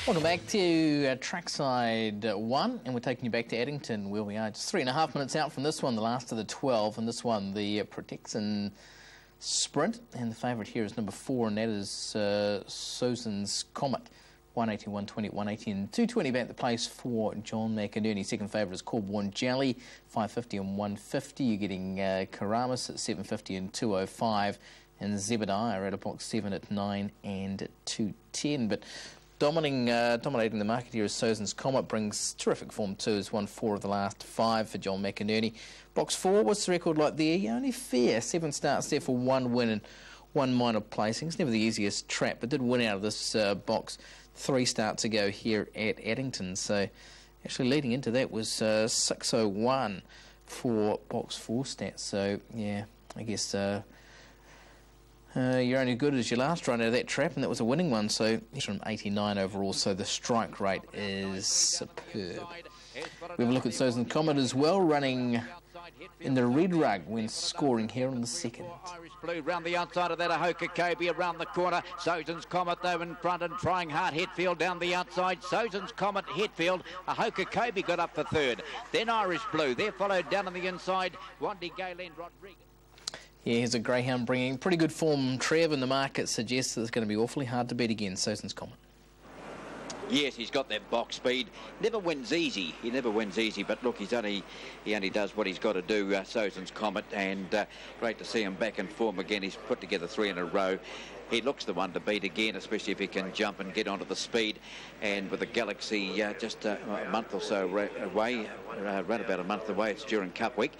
Speaker 7: Welcome back to Trackside 1, and we're taking you back to Addington, where we are just 3.5 minutes out from this one, the last of the 12, and this one, the Protection Sprint, and the favourite here is number 4, and that is Susan's Comet. 180, 120, 180 and 220 back the place for John McInerney. Second favourite is Corborn Jelly, 550 and 150. You're getting Karamis at 750 and 205, and Zebediah at a box 7 at 9 and 210. But dominating the market here is Susan's Comet, brings terrific form too, has won 4 of the last 5 for John McInerney. Box 4, what's the record like there? Only fair, 7 starts there for 1 win and 1 minor placing. It's never the easiest trap, but did win out of this box 3 starts ago here at Addington. So actually leading into that was 601 for box 4 stats. So yeah, I guess you're only good as your last run out of that trap, and that was a winning one. So it's from 89 overall, so the strike rate is superb. We have a look at Susan Comet as well, running in the red rug when scoring here on the second.
Speaker 9: Irish Blue round the outside of that, Ahoka Kobe around the corner. Susan's Comet though in front and trying hard. Hetfield down the outside. Susan's Comet, Hetfield. Ahoka Kobe got up for third. Then Irish Blue. They're followed down on the inside. Wandy Galen Rodriguez.
Speaker 7: Yeah, here's a greyhound bringing pretty good form. Trev in the market suggests that it's going to be awfully hard to beat again. Susan's Comet.
Speaker 9: Yes, he's got that box speed. Never wins easy. He never wins easy. But look, he only does what he's got to do. Susan's Comet, and great to see him back in form again. He's put together 3 in a row. He looks the one to beat again, especially if he can jump and get onto the speed. And with the Galaxy just a month or so away, right about a month away, it's during Cup Week,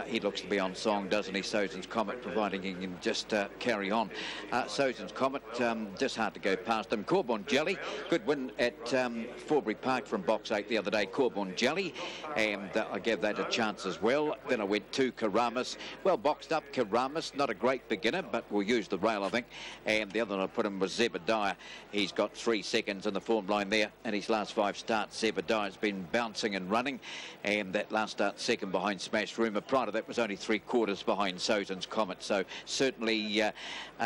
Speaker 9: he looks to be on song, doesn't he? Susan's Comet, providing he can just carry on. Susan's Comet, just hard to go past him. Corborn Jelly, good win at Forbury Park from box 8 the other day. Corborn Jelly, and I gave that a chance as well. Then I went to Karamis. Well boxed up, Karamis, not a great beginner, but we'll use the rail, I think. And the other one I put him was Zebediah. He's got 3 seconds in the form line there, and his last 5 starts, Zebediah's been bouncing and running, and that last start second behind Smash Rumour. Prior to that was only 3/4 behind Susan's Comet, so certainly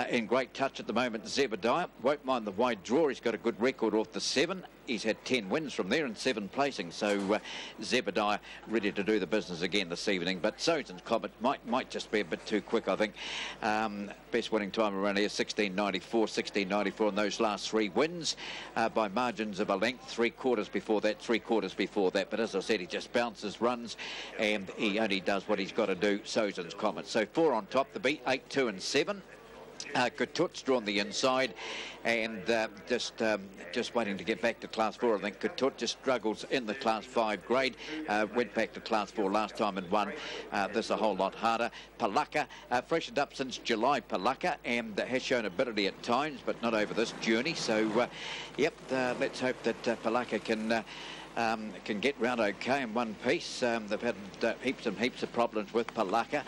Speaker 9: in great touch at the moment. Zebediah won't mind the wide draw. He's got a good record off the 7. He's had 10 wins from there and 7 placings, so Zebediah ready to do the business again this evening. But Susan's Comet might just be a bit too quick, I think. Best winning time around here, 16.94, 16.94 in those last 3 wins by margins of a length. 3/4 before that, 3/4 before that. But as I said, he just bounces, runs, and he only does what he's got to do, Susan's Comet. So 4 on top, the beat, 8, 2 and 7. Katut's drawn the inside, and just waiting to get back to Class 4. I think Katut just struggles in the Class 5 grade. Went back to Class 4 last time and won. This a whole lot harder. Palaka, freshened up since July, Palaka, and has shown ability at times, but not over this journey. So, yep, let's hope that Palaka can get round okay in one piece. They've had heaps and heaps of problems with Palaka.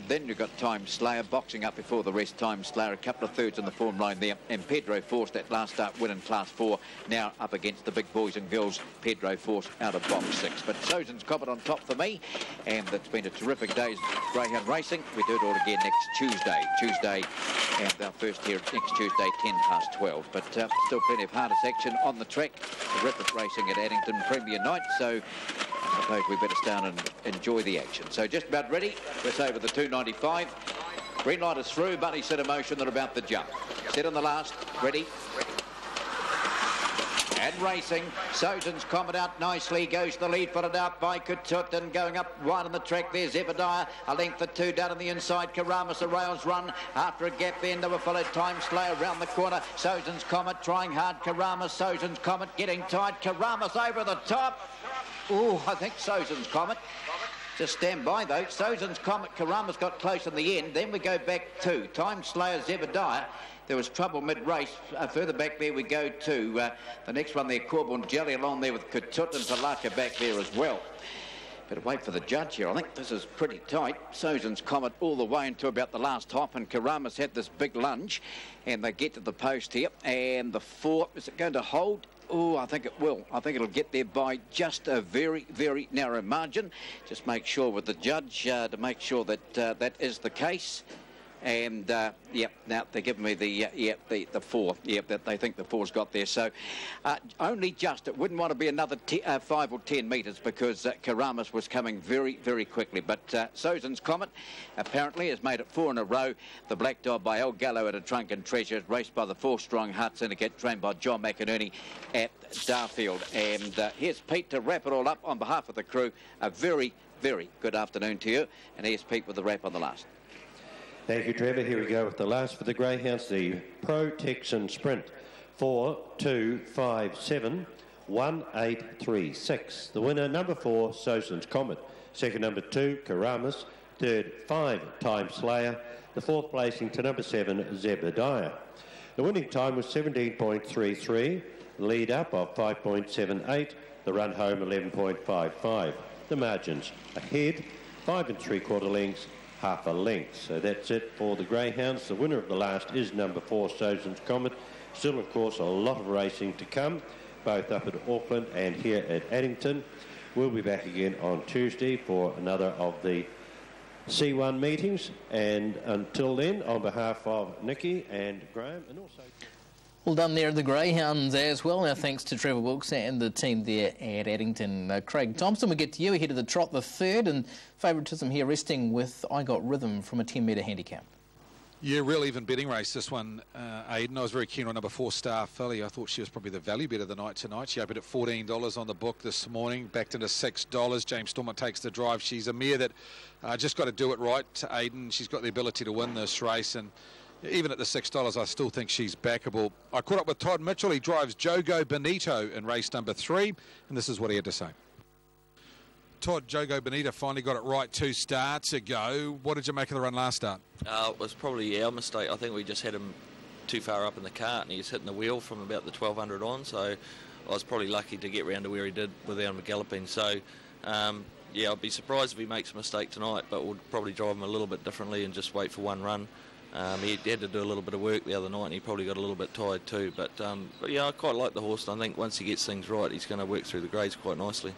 Speaker 9: Then you've got Time Slayer boxing up before the rest. Time Slayer, a couple of thirds in the form line there. And Pedro Force, that last start win in Class 4, now up against the big boys and girls. Pedro Force out of box 6. But Susan's Comet on top for me. And it's been a terrific day's greyhound racing. We do it all again next Tuesday. And our first here next Tuesday, 12:10. But still plenty of hardest action on the track. Terrific racing at Addington Premier Night. So I suppose we better start and enjoy the action. So just about ready. Let's over the 295. Green light is through. Bunny set a motion. They're about to jump. Set on the last. Ready. And racing, Sozen's Comet out nicely, goes the lead, footed out by Kutut, and going up wide on the track there's Zebediah, a length or two down on the inside. Karamas, a rails run after a gap there, number followed Time Slayer around the corner. Sozen's Comet trying hard, Karamas, Sozen's Comet getting tight, Karamas over the top. Oh, I think Sozen's Comet. Just stand by though. Sozen's Comet, Karamas got close in the end. Then we go back to Time Slayer, Zebediah. There was trouble mid-race. Further back there we go to the next one there, Corbin Jelly along there with Kutut and Talaka back there as well. Better wait for the judge here. I think this is pretty tight. Sozen's Comet all the way into about the last hop, and Karamas had this big lunge, and they get to the post here. And the 4, is it going to hold? Oh, I think it will. I think it'll get there by just a very, very narrow margin. Just make sure with the judge to make sure that that is the case. And yep, now they're giving me the 4. Yep, that they think the 4's got there. So only just. It wouldn't want to be another 5 or 10 metres because Karamas was coming very, very quickly. But Sozen's Comet apparently has made it 4 in a row. The Black Dog by El Gallo at a Drunken Treasure, raced by the 4-strong Heart Syndicate, trained by John McInerney at Darfield. And here's Pete to wrap it all up on behalf of the crew. A very, very good afternoon to you. And here's Pete with the wrap on the last.
Speaker 19: Thank you, Trevor. Here we go with the last for the Greyhounds, the Pro Texan Sprint. 4, 2, 5, 7, 1, 8, 3, 6. The winner, number 4, Sozen's Comet. Second, number 2, Karamas. Third, 5, Time Slayer. The fourth placing to number 7, Zebediah. The winning time was 17.33. Lead up of 5.78. The run home 11.55. The margins ahead 5 3/4 lengths. Half a length. So that's it for the Greyhounds. The winner of the last is number 4, Sozen's Comet. Still, of course, a lot of racing to come, both up at Auckland and here at Addington. We'll be back again on Tuesday for another of the C1 meetings. And until then, on behalf of Nikki and Graham, and also...
Speaker 7: Well done there, the Greyhounds as well. Now, thanks to Trevor Wilkes and the team there at Addington. Craig Thompson, we get to you ahead of the trot, the third, and favouritism here resting with I Got Rhythm from a 10-metre handicap.
Speaker 10: Yeah, real even betting race, this one, Aidan. I was very keen on number 4, Star Philly. I thought she was probably the value bet of the night tonight. She opened at $14 on the book this morning, backed into $6. James Stormont takes the drive. She's a mare that just got to do it right, Aidan. She's got the ability to win this race, and even at the $6, I still think she's backable. I caught up with Todd Mitchell. He drives Jogo Bonito in race number 3, and this is what he had to say. Todd, Jogo Bonito finally got it right 2 starts ago. What did you make of the run last start?
Speaker 11: It was probably our mistake. I think we just had him too far up in the cart, and he was hitting the wheel from about the 1200 on, so I was probably lucky to get round to where he did without him galloping. So, yeah, I'd be surprised if he makes a mistake tonight, but we'll probably drive him a little bit differently and just wait for one run. He had to do a little bit of work the other night, and he probably got a little bit tired too. But yeah, I quite like the horse, and I think once he gets things right, he's going to work through the grades quite nicely.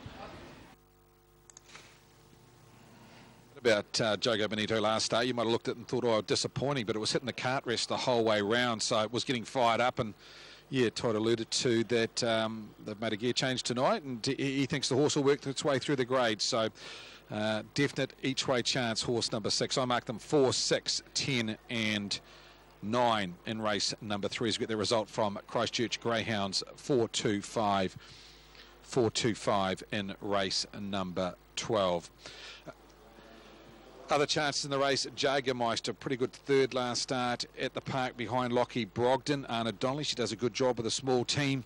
Speaker 10: About Jogo Bonito last start, you might have looked at it and thought, oh, disappointing, but it was hitting the cart rest the whole way round, so it was getting fired up. And yeah, Todd alluded to that they've made a gear change tonight, and he thinks the horse will work its way through the grades. So definite each way chance, horse number 6. I marked them 4, 6, 10 and 9 in race number 3 as we get the result from Christchurch Greyhounds. 4-2-5 in race number 12. Other chances in the race, Jagermeister, pretty good third last start at the park behind Lockie Brogden. Anna Donnelly, she does a good job with a small team.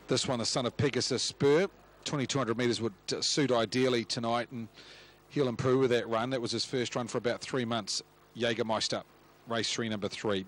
Speaker 10: This one, the son of Pegasus Spur. 2200 metres would suit ideally tonight, and he'll improve with that run. That was his first run for about 3 months. Jagermeister, race 3, number 3.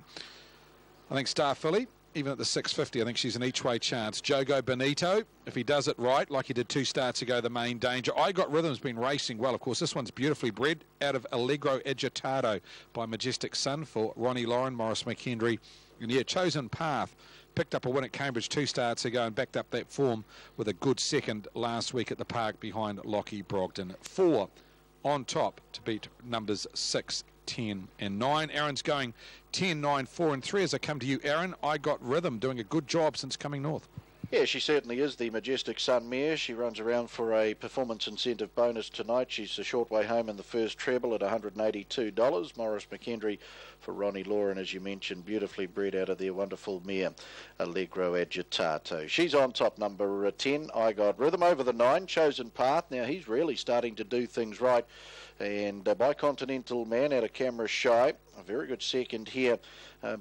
Speaker 10: I think Star Philly, even at the 650, I think she's an each-way chance. Jogo Bonito, if he does it right, like he did 2 starts ago, the main danger. I Got Rhythm's been racing well. Of course, this one's beautifully bred out of Allegro Agitado by Majestic Sun for Ronnie Lauren, Morris McHenry. And yeah, Chosen Path picked up a win at Cambridge 2 starts ago and backed up that form with a good second last week at the park behind Lockie Brogden. 4 on top to beat numbers 6, 10 and 9. Aaron's going 10, 9, 4 and 3 as I come to you, Aaron. I Got Rhythm doing a good job since coming north.
Speaker 1: Yeah, she certainly is the Majestic Sun mare. She runs around for a performance incentive bonus tonight. She's a short way home in the first treble at $182. Maurice McKendry for Ronnie Lauren, as you mentioned, beautifully bred out of their wonderful mare, Allegro Agitato. She's on top, number 10, I Got Rhythm. Over the 9, Chosen Path. Now, he's really starting to do things right. And Bicontinental Man out of Camera Shy. A very good second here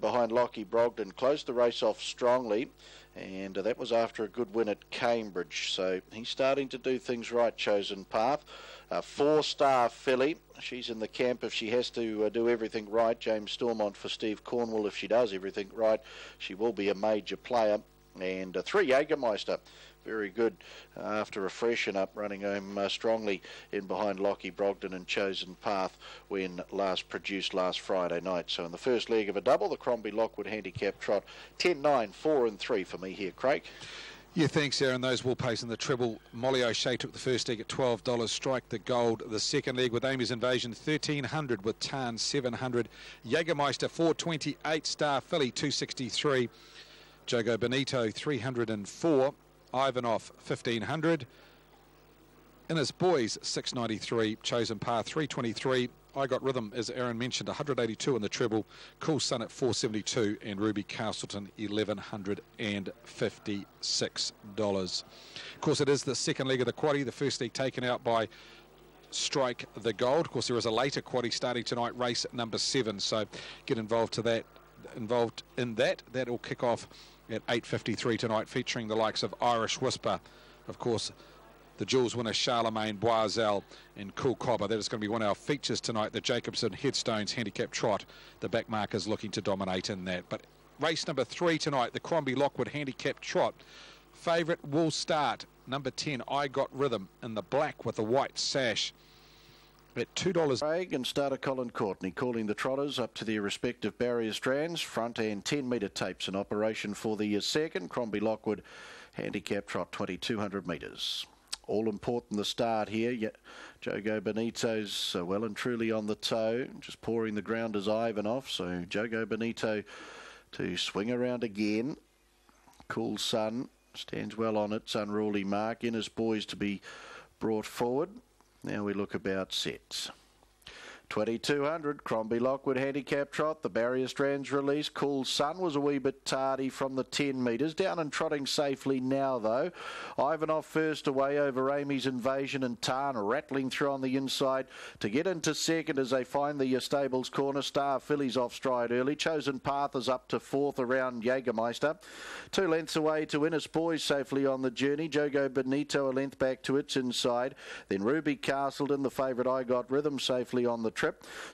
Speaker 1: behind Lockie Brogden. Closed the race off strongly. And that was after a good win at Cambridge. So he's starting to do things right, Chosen Path. 4-star filly. She's in the camp if she has to do everything right. James Stormont for Steve Cornwall. If she does everything right, she will be a major player. And 3, Jägermeister. Very good after a freshen up, running home strongly in behind Lockie Brogden and Chosen Path when last produced last Friday night. So in the first leg of a double, the Crombie Lockwood handicap trot, 10, 9, 4 and 3 for me here, Craig.
Speaker 10: Yeah, thanks, Aaron. Those will pace in the treble. Molly O'Shea took the first leg at $12. Strike the Gold. The second leg with Amy's Invasion, 1,300 with Tarn, 700. Jägermeister, 428. Star Filly, 263. Jogo Bonito, 304. Ivanov, 1,500. Innes Boys, 693. Chosen Path, 323. I Got Rhythm, as Aaron mentioned, 182 in the treble. Cool Sun at 472. And Ruby Castleton, $1,156. Of course, it is the second leg of the quaddie. The first leg taken out by Strike the Gold. Of course, there is a later quaddie starting tonight, race number 7. So get involved in that. That will kick off at 8:53 tonight, featuring the likes of Irish Whisper, of course, the Jules winner Charlemagne Boisel and Cool Cobber. That is going to be one of our features tonight. The Jacobson Headstones handicap trot. The back markers looking to dominate in that. But race number 3 tonight, the Crombie Lockwood handicap trot. Favourite will start, number 10, I Got Rhythm, in the black with the white sash. At $2.
Speaker 1: Craig and starter Colin Courtney calling the trotters up to their respective barrier strands. Front and 10-metre tapes in operation for the second. Crombie Lockwood handicap trot, 2,200 metres. All important the start here. Jogo Bonito's well and truly on the toe. Just pouring the ground as Ivanov. So Jogo Bonito to swing around again. Cool Sun stands well on its unruly mark. Innes Boys to be brought forward. Now we look about sets. 2,200, Crombie Lockwood handicap trot. The barrier strands release. Cool Sun was a wee bit tardy from the 10 metres. Down and trotting safely now, though. Ivanov first away over Amy's Invasion, and Tarn rattling through on the inside to get into second as they find the stables corner. Star Filly's off stride early. Chosen Path is up to 4th around Jägermeister. 2 lengths away to Innes Boys safely on the journey. Jogo Bonito a length back to its inside. Then Ruby Castleton, the favourite I Got Rhythm, safely on the trip.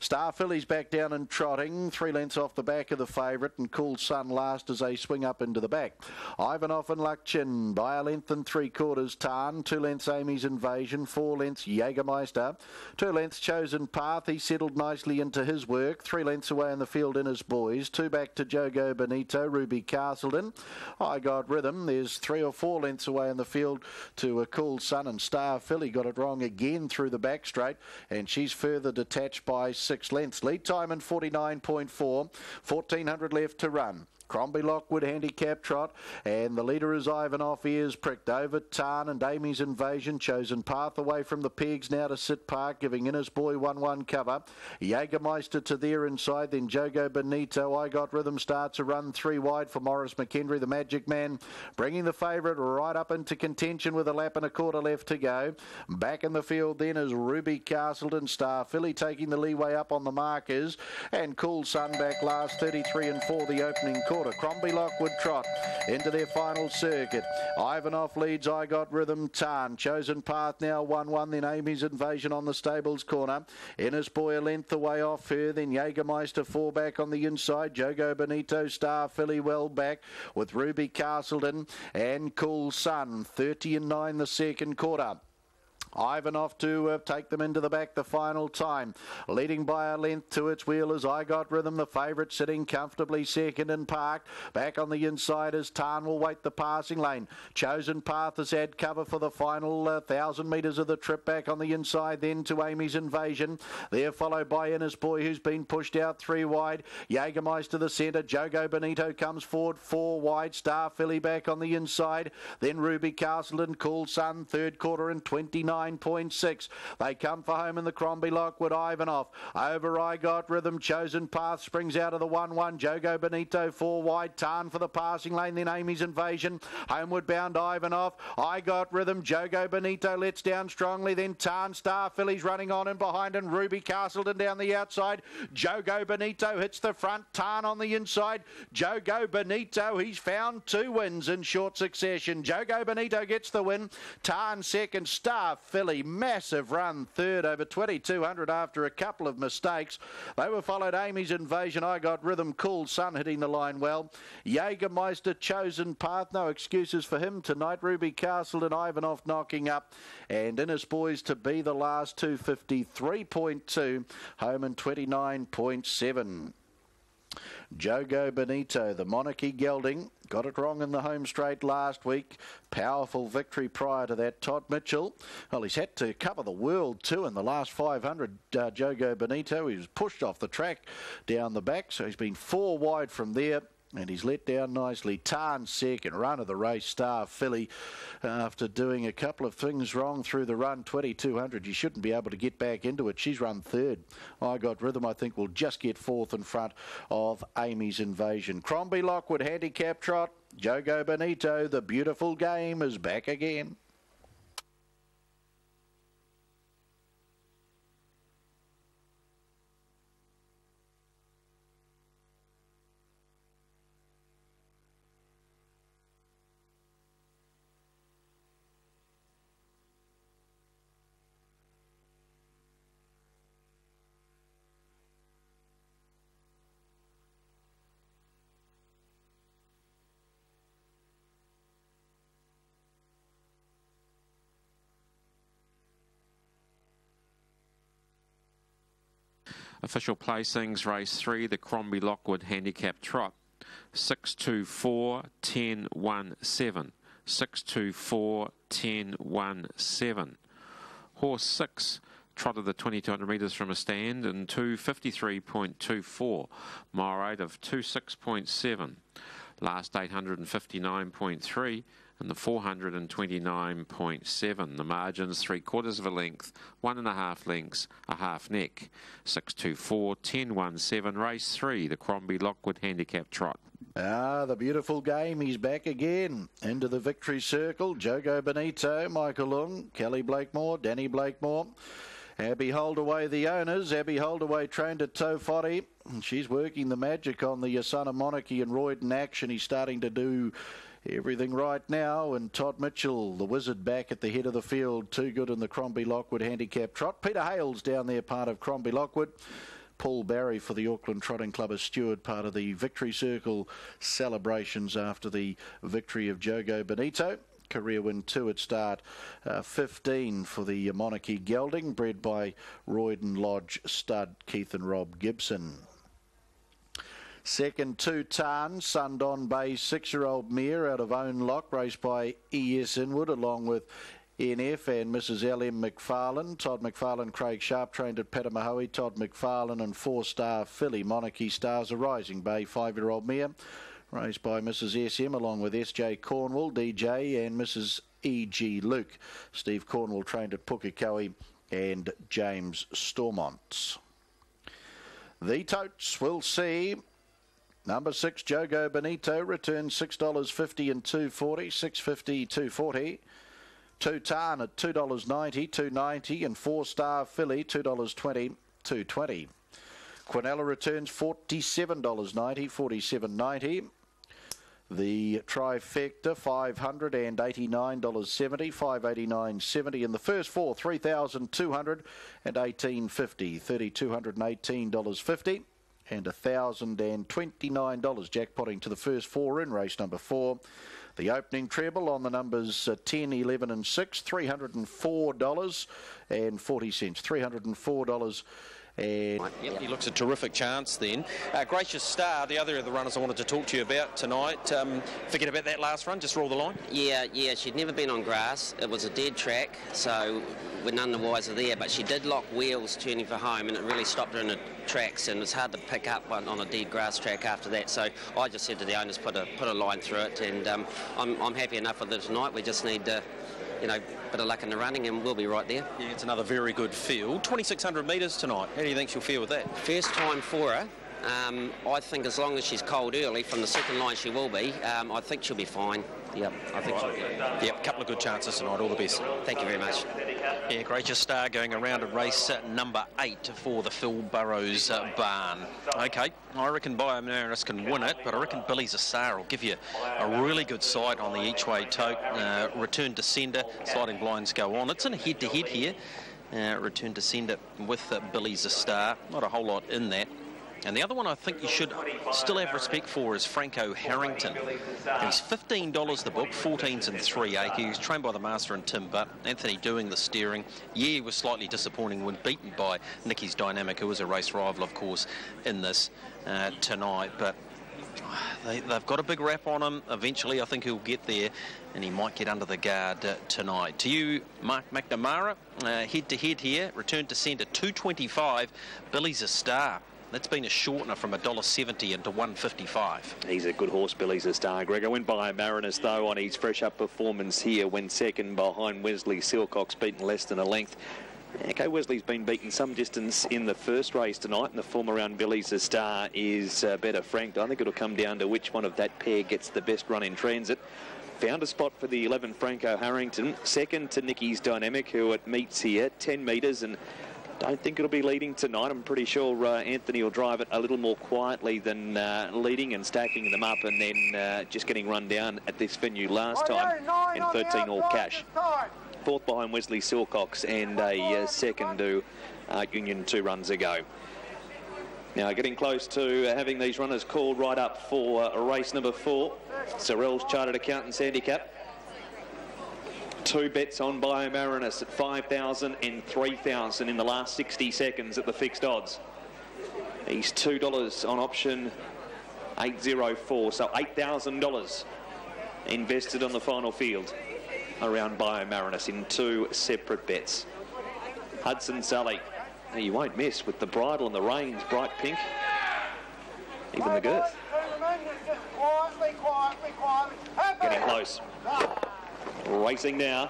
Speaker 1: Star Filly's back down and trotting, 3 lengths off the back of the favourite, and Cool Sun last as they swing up into the back. Ivanov and Luckchin by a length and 3/4 Tarn, 2 lengths Amy's Invasion, 4 lengths Jägermeister, 2 lengths Chosen Path. He settled nicely into his work, 3 lengths away in the field Innes Boys, 2 back to Jogo Bonito, Ruby Castleton. I Got Rhythm, there's 3 or 4 lengths away in the field to a Cool Sun, and Star Filly got it wrong again through the back straight, and she's further detached by 6 lengths. Lead time in 49.4, 1,400 left to run. Crombie Lockwood handicap trot, and the leader is Ivanov, ears pricked over Tarn and Amy's Invasion. Chosen Path away from the pegs now to Sit Park, giving Innes Boy 1-1 cover. Jägermeister to their inside, then Jogo Bonito. I Got Rhythm starts a run 3 wide for Maurice McKendry, the Magic Man, bringing the favourite right up into contention with a lap and a quarter left to go. Back in the field then is Ruby Castleton. Star Filly taking the leeway up on the markers, and Cool Sun back last, 33 and 4 the opening quarter. Crombie Lockwood trot into their final circuit. Ivanov leads I Got Rhythm. Tarn, Chosen Path now 1-1, then Amy's Invasion on the stables corner. Innes Boy a length away off her, then Jägermeister 4 back on the inside. Jogo Bonito, Star Filly well back with Ruby Castleton and Cool Sun. 30 and 9 the second quarter. Ivanov to take them into the back the final time. Leading by a length to its wheel is I Got Rhythm, the favourite, sitting comfortably second and parked. Back on the inside as Tarn will wait the passing lane. Chosen Path has had cover for the final 1,000 metres of the trip. Back on the inside then to Amy's Invasion. There followed by Innes Boy, who's been pushed out 3 wide. Jägermeister to the centre. Jogo Bonito comes forward 4 wide. Star Philly back on the inside. Then Ruby Castleton, Cool Sun, third quarter and 29.6. They come for home in the Crombie Lockwood. Ivanov over I Got Rhythm. Chosen Path springs out of the 1-1. Jogo Bonito 4 wide. Tarn for the passing lane. Then Amy's Invasion. Homeward bound Ivanov. I Got Rhythm. Jogo Bonito lets down strongly. Then Tarn. Star Philly's running on and behind, and Ruby Castleton down the outside. Jogo Bonito hits the front. Tarn on the inside. Jogo Bonito, he's found 2 wins in short succession. Jogo Bonito gets the win. Tarn second. Star Philly, massive run third over 2,200 after a couple of mistakes. They were followed Amy's Invasion. I Got Rhythm, Cool Sun hitting the line well. Jägermeister, Chosen Path, no excuses for him tonight. Ruby Castle and Ivanov knocking up, and Innes Boys to be the last 253.2, home in 29.7. Jogo Bonito, the Monarchy gelding, got it wrong in the home straight last week. Powerful victory prior to that. Todd Mitchell, well, he's had to cover the world too in the last 500. Jogo Bonito, he was pushed off the track down the back, so he's been 4 wide from there. And he's let down nicely. Tarn second, run of the race. Star Philly, after doing a couple of things wrong through the run, 2,200, you shouldn't be able to get back into it. She's run third. I Got Rhythm, I think, will just get fourth in front of Amy's Invasion. Crombie Lockwood handicap trot. Jogo Bonito, the beautiful game, is back again.
Speaker 2: Official placings, race 3, the Crombie Lockwood handicap trot. 624 10 17. 624 10 17. Horse 6 trotted the 2,200 metres from a stand in 253.24. Mile rate of 26.7. Last 859.3. and the 429.7. The margins 3/4 of a length, 1.5 lengths, a half neck. 624 10 17, race 3, the Crombie Lockwood handicap trot.
Speaker 1: The beautiful game, he's back again. Into the victory circle, Jogo Bonito, Michael Lung, Kelly Blakemore, Danny Blakemore. Abby Holdaway, the owners. Abby Holdaway trained at Tofoti. She's working the magic on the son of Monarchy and Royden action. He's starting to do everything right now. And Todd Mitchell, the wizard, back at the head of the field. Too good in the Crombie Lockwood handicap trot. Peter Hale's down there, part of Crombie Lockwood. Paul Barry for the Auckland Trotting Club as steward, part of the Victory Circle celebrations after the victory of Jogo Bonito. Career win 2 at start 15 for the Monarchy gelding, bred by Royden Lodge stud Keith and Rob Gibson. Second, 2 Tarn, Sundon Bay 6-year-old mare out of Own Lock, raced by E.S. Inwood along with NF and Mrs. L.M. McFarlane. Todd McFarlane, Craig Sharp trained at Petamahoe. Todd McFarlane and 4-star filly Monarchy Stars, a Rising Bay 5-year-old mare, raised by Mrs. S.M. along with S.J. Cornwall, DJ and Mrs. E.G. Luke. Steve Cornwall trained at Pukekohe and James Stormont. The totes will see number 6, Jogo Bonito, returns $6.50 and $2.40, $6.50, $2.40. 2 Tarn at $2.90, $2.90, and 4-star filly $2.20, $2.20. Quinella returns $47.90, $47.90. The trifecta $589.70, $589.70. In the first 4, $3,218.50, $3,218.50. and $1,029 jackpotting to the first 4 in race number 4. The opening treble on the numbers 10, 11 and 6, $304.40. $304.
Speaker 20: Yep, he looks a terrific chance then. Gracious Star, the other of the runners I wanted to talk to you about tonight. Forget about that last run, just roll the line.
Speaker 21: Yeah, she'd never been on grass. It was a dead track, so we're none the wiser there, but she did lock wheels turning for home, and it really stopped her in the tracks, and it's hard to pick up one on a dead grass track after that. So I just said to the owners, put a line through it, and I'm happy enough with it tonight. We just need bit of luck in the running and we'll be right there.
Speaker 20: Yeah, it's another very good field. 2,600 metres tonight. How do you think she'll feel with that?
Speaker 21: First time for her. I think as long as she's cold early, from the second line she will be, I think she'll be fine. Yep, I think she'll be.
Speaker 20: Yep, a couple of good chances tonight. All the best.
Speaker 21: Thank you very much.
Speaker 5: Yeah, Gracious Star going around at race number 8 for the Phil Burrows barn. Okay, I reckon Marinus can win it, but I reckon Billy's a Star will give you a really good sight on the each-way tote. Return to sender, sliding blinds go on. It's in a head-to-head here. Return to sender with Billy's a Star. Not a whole lot in that. And the other one I think you should still have respect for is Franco Harrington. He's $15 the book, 14s and 3/8. He was trained by the master and Tim Butt. Anthony doing the steering. Yeah, he was slightly disappointing when beaten by Nicky's Dynamic, who was a race rival, of course, in this tonight. But they've got a big rap on him. Eventually, I think he'll get there, and he might get under the guard tonight. To you, Mark McNamara, head-to-head here. Return to centre, 225. Billy's a Star. That's been a shortener from $1.70 into $1.55.
Speaker 4: He's a good horse, Billy's a Star, Greg. I went by Marinus, though, on his fresh-up performance here, went second behind Wesley Silcox, beaten less than a length. Okay, Wesley's been beaten some distance in the first race tonight, and the form around Billy's a Star is better franked. I think it'll come down to which one of that pair gets the best run in transit. Found a spot for the 11 Franco Harrington, second to Nicky's Dynamic, who it meets here, 10 metres, and don't think it'll be leading tonight. I'm pretty sure Anthony will drive it a little more quietly than leading and stacking them up and then just getting run down at this venue last time in 13 all cash. Fourth behind Wesley Silcox and a second to Union 2 runs ago. Now getting close to having these runners called right up for race number 4. Sorrell's Chartered Accountants Handicap. 2 bets on by Marinus at 5,000 and 3,000 in the last 60 seconds at the fixed odds. He's $2 on option 804, so $8,000 invested on the final field around by Marinus in 2 separate bets. Hudson Sully, now you won't miss with the bridle and the reins bright pink, even the girth. Getting close. Racing now,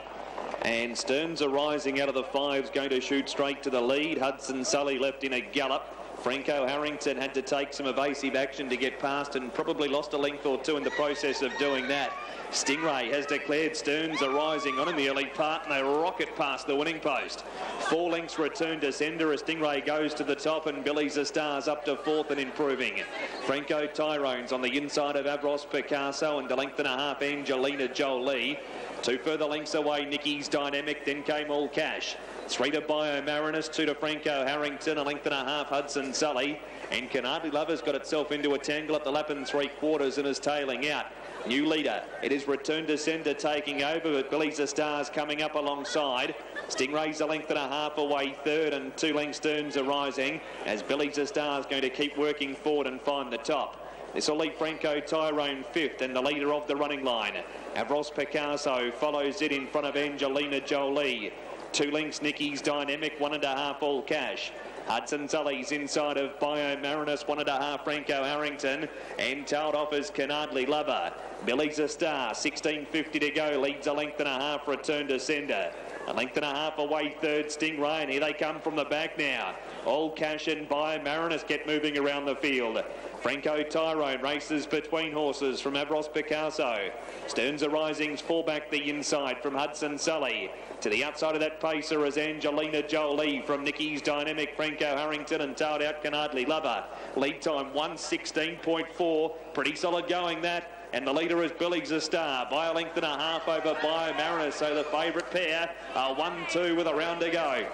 Speaker 4: and Stearns are rising out of the 5s, going to shoot straight to the lead. Hudson Sully left in a gallop. Franco Harrington had to take some evasive action to get past and probably lost a length or 2 in the process of doing that. Stingray has declared Stearns are rising on in the early part, and they rocket past the winning post. 4 lengths return to sender as Stingray goes to the top, and Billy's a Star's up to 4th and improving. Franco Tyrone's on the inside of Avros Picasso, and a length and a half Angelina Jolie. 2 further lengths away, Nicky's Dynamic, then came All Cash. 3 to Bio Marinus, 2 to Franco Harrington, a length and a half Hudson Sully, and Canterbury Lover's got itself into a tangle at the lap and 3/4 and is tailing out. New leader, it is Return to Sender taking over, but Billy's a Star's coming up alongside. Stingray's a length and a half away 3rd, and 2 lengths Stearns are rising as Billy's a Star's going to keep working forward and find the top. This will leave Franco Tyrone 5th and the leader of the running line. Avros Picasso follows it in front of Angelina Jolie. 2 lengths Nicky's Dynamic, 1.5 All Cash. Hudson Sully's inside of Bio Marinus, 1.5 Franco Harrington, and tailed off is Canardly Lover. Billy's a Star, 16.50 to go, leads a length and a half, Return to Sender. A length and a half away 3rd, Stingray, and here they come from the back now. All Cash and Bio Marinus get moving around the field. Franco Tyrone races between horses from Avros Picasso. Stearns are Rising's fall back the inside from Hudson Sully. To the outside of that pacer is Angelina Jolie from Nicky's Dynamic, Franco Harrington, and tailed out Canardly Lover. Lead time 1:16.4. Pretty solid going that. And the leader is Billy's a Star by a length and a half over Bio Marinus. So the favourite pair are 1-2 with a round to go.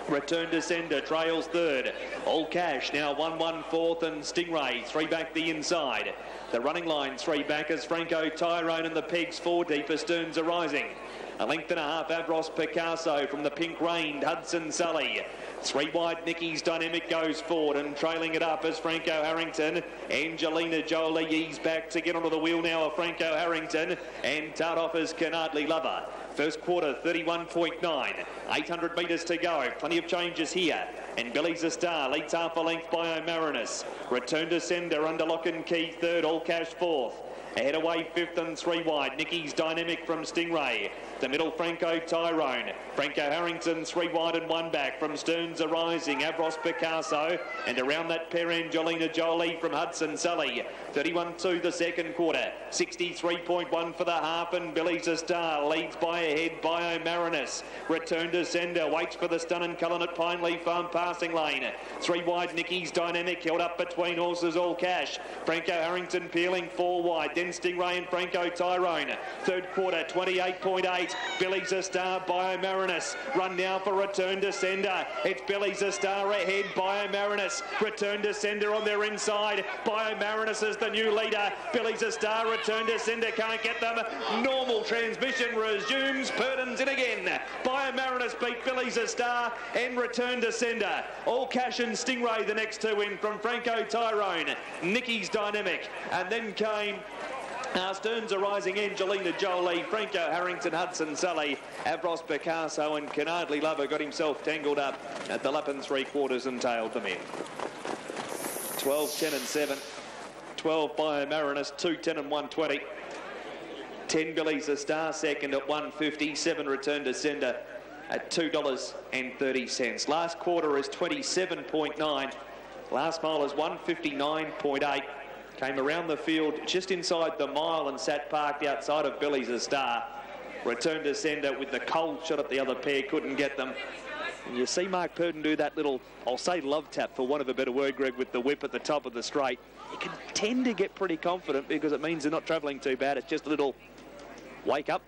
Speaker 4: Return to Sender trails third. All Cash now 1-1 fourth, and Stingray 3 back the inside. The running line 3 back as Franco Tyrone and the Pegs 4 deep. Asterns are rising. A length and a half, Avros Picasso from the pink reined Hudson Sully. 3 wide, Nicky's Dynamic goes forward, and trailing it up as Franco Harrington. Angelina Jolie ease back to get onto the wheel now of Franco Harrington, and tart off as Canardly Lover. First quarter 31.9, 800 metres to go, plenty of changes here. And Billy's a Star leads half a length by Marinus. Return to Sender under lock and key third, All Cash fourth. Ahead away fifth and 3 wide, Nicky's Dynamic from Stingray. The middle, Franco Tyrone. Franco Harrington 3 wide and 1 back from Stearns are rising. Avros Picasso, and around that pair, Angelina Jolie from Hudson Sully. 31.2 the second quarter, 63.1 for the half, and Billy's a Star leads by a head by Marinus. Return to Sender waits for the stun and Cullen at Pineleaf Farm passing lane. 3 wide, Nicky's Dynamic held up between horses, All Cash. Franco Harrington peeling 4 wide, then Stingray and Franco Tyrone. Third quarter 28.8. Billy's a Star by Marinus. Run now for Return to Sender. It's Billy's a Star ahead by Marinus. Return to Sender on their inside. Bio Marinus is the new leader. Billy's a Star, Return to Sender can't get them. Normal transmission resumes. Purdon's in again. Bio Marinus beat Billy's a Star and Return to Sender. All Cash and Stingray the next 2 in from Franco Tyrone. Nicky's Dynamic, and then came Stearns are rising, Angelina Jolie, Franco Harrington, Hudson Sully, Avros Picasso, and Canardly Lover got himself tangled up at the lap and 3/4 and tailed them in. 12, 10 and 7. 12 by Marinus, 2, 10 and 120. 10 Billy's a Star second at 150. 7 Return to Sender at $2.30. Last quarter is 27.9. Last mile is 159.8. Came around the field just inside the mile and sat parked outside of Billy's a Star. Return to Sender with the cold shot at the other pair, couldn't get them. And you see Mark Purdon do that little, I'll say love tap for want of a better word, Greg, with the whip at the top of the straight. You can tend to get pretty confident because it means they're not travelling too bad. It's just a little wake up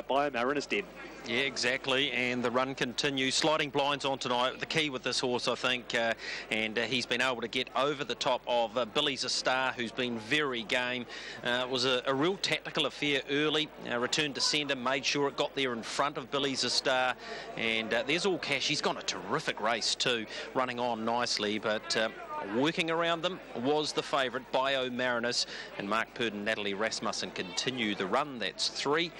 Speaker 4: by Marinus did.
Speaker 5: Yeah, exactly, and the run continues. Sliding blinds on tonight. The key with this horse, I think, and he's been able to get over the top of Billy's a Star, who's been very game. It was a real tactical affair early. Return to Sender, made sure it got there in front of Billy's a Star, and there's All Cash. He's gone a terrific race too, running on nicely, but working around them was the favourite, Bio Marinus, and Mark Purdon, Natalie Rasmussen continue the run. That's 3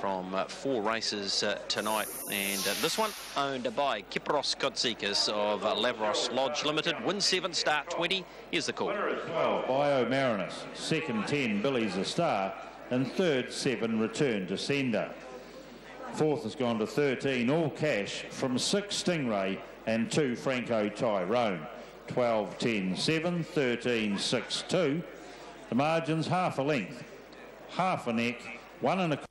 Speaker 5: from 4 races tonight, and this one owned by Kypros Kotsikas of Lavros Lodge Limited. Win 7, start 20. Here's the call.
Speaker 6: 12 Bio Marinus, second 10 Billy's a Star, and third 7 Return to Sender. Fourth has gone to 13 All Cash from 6 Stingray and 2 Franco Tyrone. 12, 10, 7, 13, 6, 2. The margin's half a length, half a neck, 1 1/4.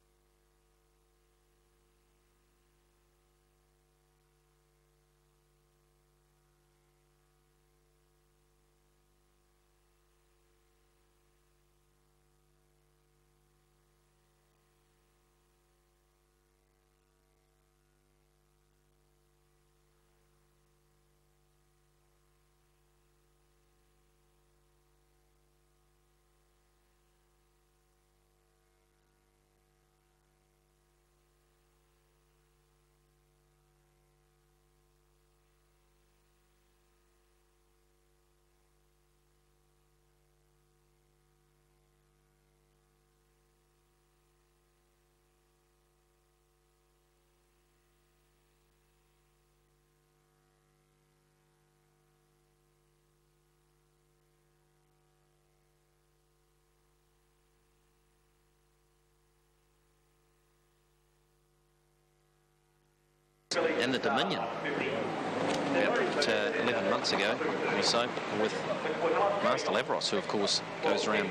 Speaker 5: And the Dominion, about 11 months ago or so, with Master Lavros, who of course goes around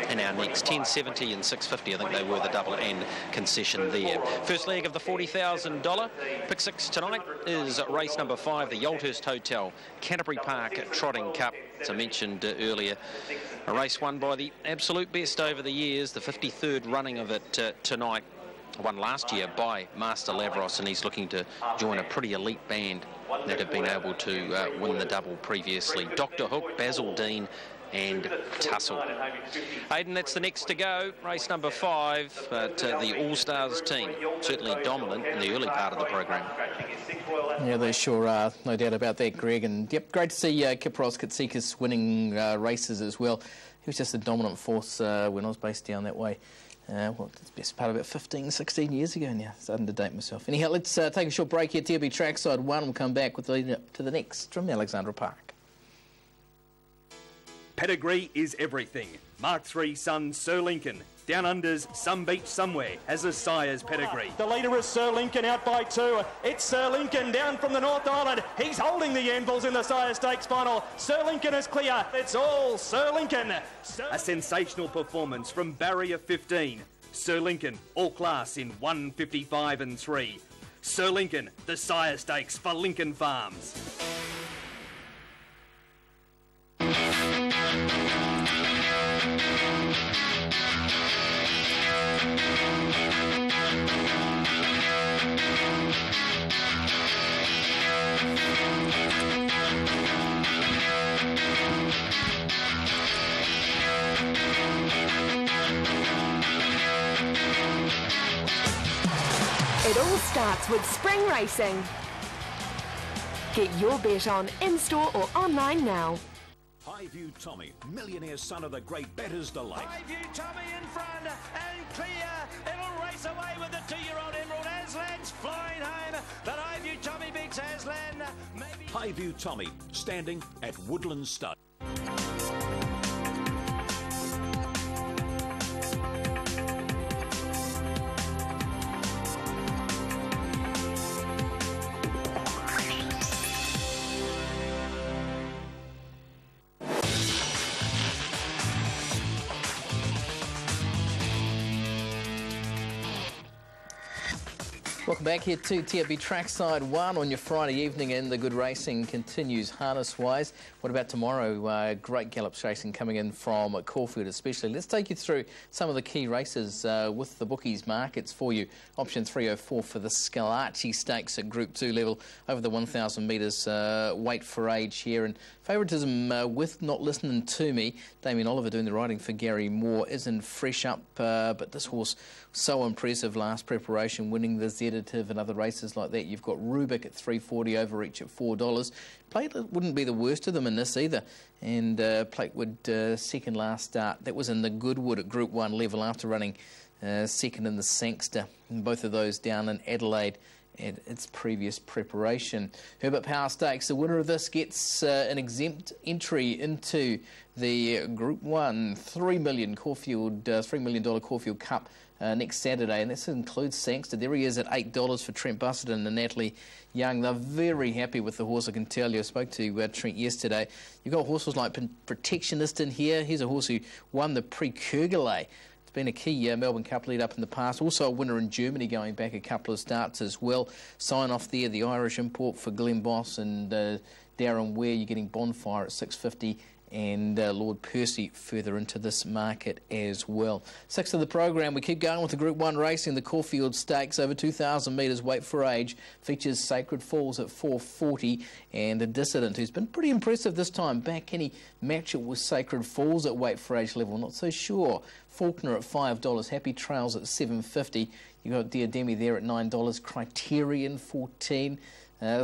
Speaker 5: in our next 1070 and 650. I think they were the double and concession there. First leg of the $40,000 pick 6 tonight is race number 5, the Yoldhurst Hotel Canterbury Park Trotting Cup. As I mentioned earlier, a race won by the absolute best over the years, the 53rd running of it tonight. won last year by Master Lavros, and he's looking to join a pretty elite band that have been able to win the double previously. Dr. Hook, Basil Dean and Tussle. Aidan, that's the next to go, race number 5, but the All-Stars team certainly dominant in the early part of the program.
Speaker 7: Yeah, they sure are, no doubt about that, Greg. And yep, great to see Kypros Katsikas winning races as well. He was just a dominant force when I was based down that way. Well, it's the best part about 15, 16 years ago now. Starting to date myself. Anyhow, let's take a short break here. TAB Trackside 1. We'll come back with the lead up to the next from Alexandra Park.
Speaker 3: Pedigree is everything. Mark III son Sir Lincoln. Down unders, some beach somewhere, has a sire's pedigree. The leader is Sir Lincoln out by 2. It's Sir Lincoln down from the North Island. He's holding the anvils in the Sire Stakes final. Sir Lincoln is clear. It's all Sir Lincoln. A sensational performance from barrier 15. Sir Lincoln, all class in 155 and 3. Sir Lincoln, the Sire Stakes for Lincoln Farms.
Speaker 22: It all starts with spring racing. Get your bet on in-store or online now.
Speaker 23: Highview Tommy, millionaire son of the great Bettor's Delight.
Speaker 24: Highview Tommy in front and clear. It'll race away with the 2-year-old Emerald. Aslan's flying home, but Highview Tommy beats Aslan.
Speaker 23: Highview Tommy, standing at Woodland Stud.
Speaker 7: Welcome back here to TAB Trackside 1 on your Friday evening, and the good racing continues harness-wise. What about tomorrow? Great gallops racing coming in from Corfield especially. Let's take you through some of the key races with the bookies markets for you. Option 304 for the Scalacci Stakes at Group 2 level over the 1,000 metres weight for age here. And favouritism with Not Listening To Me. Damien Oliver doing the riding for Gary Moore isn't fresh up, but this horse so impressive last preparation, winning the Zedative and other races like that. You've got Rubik at $3.40, Overreach at $4. Plate wouldn't be the worst of them in this either. And Platewood second last start. That was in the Goodwood at Group 1 level after running second in the Sangster. And both of those down in Adelaide at its previous preparation. Herbert Power Stakes, the winner of this gets an exempt entry into the Group 1 $3 million Corfield Cup next Saturday, and this includes Sangster. There he is at $8 for Trent Busselton and Natalie Young. They're very happy with the horse, I can tell you. I spoke to Trent yesterday. You've got horses like Protectionist in here. Here's a horse who won the Prix-Kergolay. It's been a key Melbourne Cup lead up in the past. Also a winner in Germany going back a couple of starts as well. Sign off there, the Irish import for Glenn Boss and Darren Ware. You're getting Bonfire at $6.50 and Lord Percy further into this market as well. Sixth of the program, we keep going with the Group 1 racing. The Corfield Stakes over 2,000 metres weight for age features Sacred Falls at $4.40 and a Dissident who's been pretty impressive this time back. Can he match it with Sacred Falls at weight for age level? Not so sure. Faulkner at $5, Happy Trails at $7.50. You've got Diademi there at $9, Criterion $14.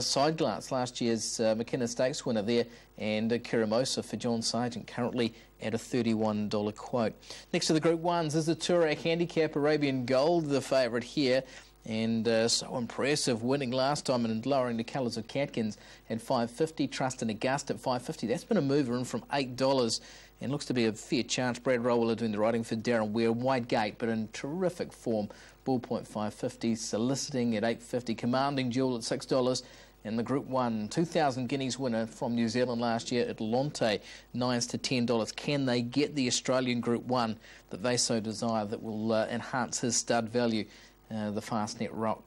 Speaker 7: Side Glance, last year's McKinnon Stakes winner there, and Kiramosa for John Sargent, currently at a $31 quote. Next to the Group 1s is the Turak Handicap, Arabian Gold, the favourite here, and so impressive, winning last time and lowering the colours of Catkins at $5.50. Trust and Augusta at $5.50. That's been a mover in from $8. And looks to be a fair chance. Brad Rowell doing the riding for Darren Ware. Wide gate, but in terrific form. Bullpoint $5.50. Soliciting at $8.50. Commanding Jewel at $6. And the Group 1 2,000 guineas winner from New Zealand last year at Lonte, $9 to $10. Can they get the Australian Group 1 that they so desire that will enhance his stud value? The Fastnet Rock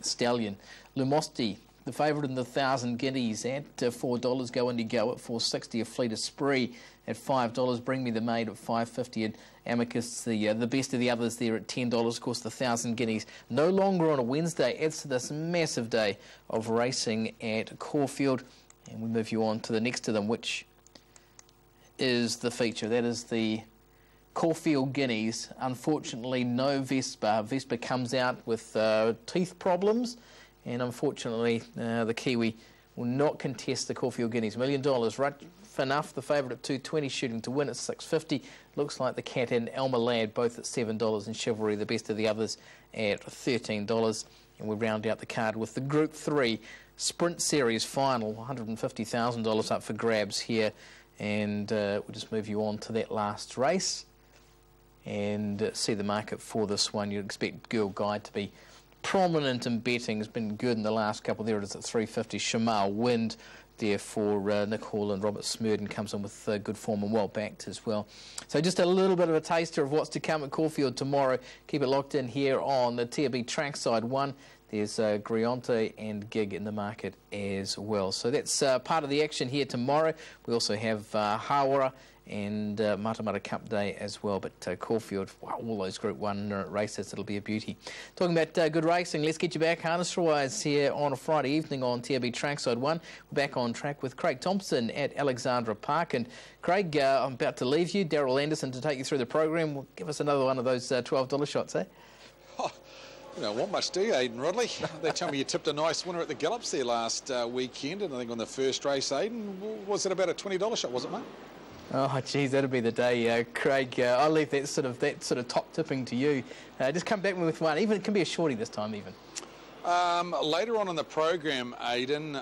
Speaker 7: Stallion. Lumosity The favourite in the 1,000 guineas at $4. Go Indy Go at $4.60. A Fleet of Spree at $5. Bring Me the Maid at $5.50. And Amicus, the best of the others there at $10. Of course, the 1,000 guineas no longer on a Wednesday. Adds to this massive day of racing at Corfield. And we move you on to the next to them, which is the feature. That is the Corfield Guineas. Unfortunately, no Vespa. Vespa comes out with teeth problems. And unfortunately, the Kiwi will not contest the Corfield Guineas. $1 million, right enough. The favourite at $2.20, shooting to win at $6.50. Looks like the Cat and Elmer Ladd both at $7, and Chivalry, the best of the others, at $13. And we round out the card with the Group 3 Sprint Series final, $150,000 up for grabs here. And we'll just move you on to that last race and see the market for this one. You'd expect Girl Guide to be prominent in betting. Has been good in the last couple. There it is at $3.50. Shamal Wind there for Nick Hall, and Robert Smurden comes in with good form and well backed as well. So just a little bit of a taster of what's to come at Corfield tomorrow. Keep it locked in here on the TRB Trackside 1. There's Grionte and Gig in the market as well. So that's part of the action here tomorrow. We also have Hawara and Matamata Cup Day as well. But Corfield, wow, all those Group 1 races, it'll be a beauty. Talking about good racing, let's get you back harness-wise here on a Friday evening on TRB Trackside 1. We're back on track with Craig Thompson at Alexandra Park. And Craig, I'm about to leave you. Daryl Anderson to take you through the program. Will give us another one of those $12 shots, eh?
Speaker 10: You don't want much, do you, Aidan Rodley? They tell me you tipped a nice winner at the Gallops there last weekend, and I think on the first race, Aidan. Was it about a $20 shot, was it, mate?
Speaker 7: Oh, geez, that'll be the day, Craig. I'll leave that sort of top tipping to you. Just come back with one. Even it can be a shorty this time, even.
Speaker 10: Later on in the program, Aidan,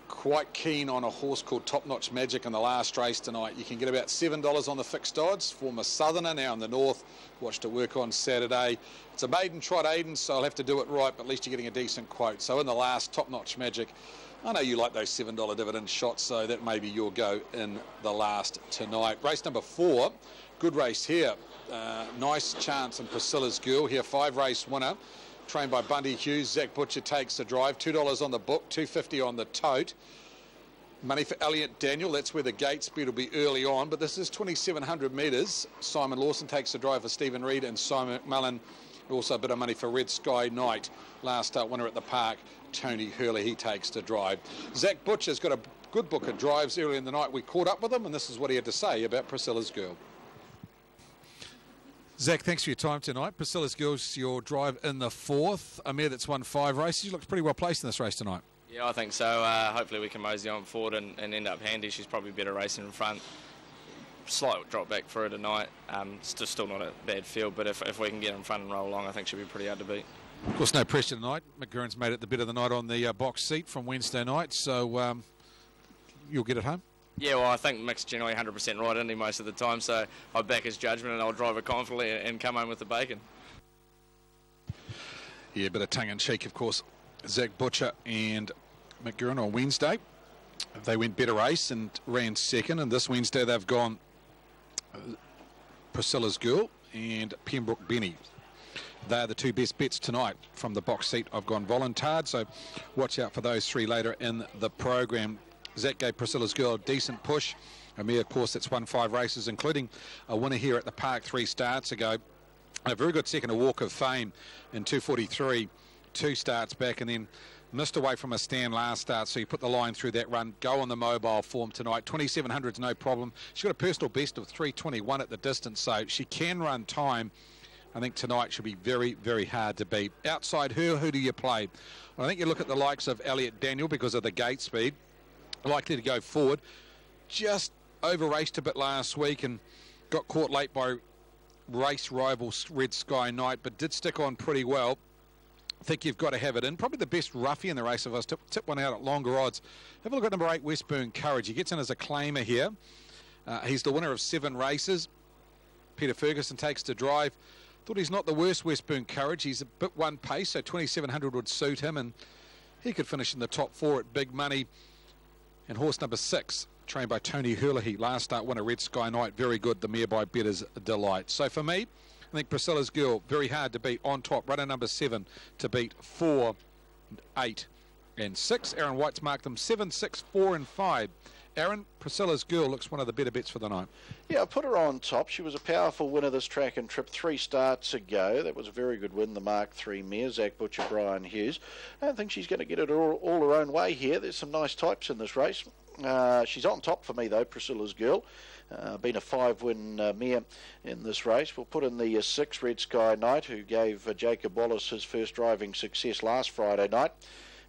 Speaker 10: quite keen on a horse called Top Notch Magic in the last race tonight. You can get about $7 on the fixed odds. Former Southerner, now in the north. Watched it work on Saturday. It's a maiden trot, Aidan, so I'll have to do it right, but at least you're getting a decent quote. So in the last, Top Notch Magic. I know you like those $7 dividend shots, so that may be your go in the last tonight. Race number 4, good race here. Nice chance in Priscilla's Girl here, 5-race winner. Trained by Bundy Hughes. Zach Butcher takes the drive. $2 on the book, $2.50 on the tote. Money for Elliot Daniel. That's where the gate speed will be early on, but this is 2,700 metres. Simon Lawson takes the drive for Stephen Reid, and Simon McMullen. Also a bit of money for Red Sky Knight. Last winner at the park, Tony Hurley, he takes the drive. Zach Butcher's got a good book of drives early in the night. We caught up with him, and this is what he had to say about Priscilla's Girl. Zach, thanks for your time tonight. Priscilla's Girl's your drive in the 4th. A mare that's won 5 races. She looks pretty well placed in this race tonight.
Speaker 8: Yeah, I think so. Hopefully we can mosey on forward and end up handy. She's probably better racing in front. Slight drop back for her tonight. Still not a bad field, but if we can get in front and roll along, I think she'll be pretty hard to beat.
Speaker 10: Of course, no pressure tonight. McGurran's made it the bit of the night on the box seat from Wednesday night, so you'll get it home.
Speaker 8: Yeah, well, I think Mick's generally 100% right, isn't he, most of the time, so I back his judgment and I'll drive it confidently and come home with the bacon.
Speaker 10: Yeah, a bit of tongue-in-cheek, of course. Zach Butcher and McGurran on Wednesday. They went better race and ran second, and this Wednesday they've gone Priscilla's Girl and Pembroke Benny. They are the 2 best bets tonight from the box seat. I've gone Voluntard, so watch out for those 3 later in the program. Zach gave Priscilla's Girl a decent push. A mare, of course, that's won 5 races, including a winner here at the park 3 starts ago. A very good second, a Walk of Fame in 2:43, 2 starts back, and then missed away from a stand last start, so you put the line through that run. Go on the mobile form tonight. 2,700 is no problem. She's got a personal best of 3:21 at the distance, so she can run time. I think tonight should be very, very hard to beat. Outside her, who do you play? Well, I think you look at the likes of Elliot Daniel because of the gate speed. Likely to go forward. Just over-raced a bit last week and got caught late by race rival Red Sky Knight, but did stick on pretty well. I think you've got to have it in. Probably the best roughie in the race of us. Tip one out at longer odds. Have a look at number 8, Westburn Courage. He gets in as a claimer here. He's the winner of 7 races. Peter Ferguson takes the drive. Thought he's not the worst, Westburn Courage. He's a bit one pace, so 2,700 would suit him, and he could finish in the top 4 at big money. And horse number 6, trained by Tony Hurley, last start winner, Red Sky Knight, very good, the mare by Better's Delight. So for me, I think Priscilla's Girl, very hard to beat on top. Runner number 7 to beat 4, 8 and 6. Aaron White's marked them 7, 6, 4 and 5. Aaron, Priscilla's Girl looks one of the better bets for the night.
Speaker 1: Yeah, I put her on top. She was a powerful winner this track and trip 3 starts ago. That was a very good win, the Mark III mare, Zach Butcher, Brian Hughes. I don't think she's going to get it all her own way here. There's some nice types in this race. She's on top for me, though, Priscilla's Girl. Been a 5-win mare in this race. We'll put in the 6, Red Sky Knight, who gave Jacob Wallace his first driving success last Friday night,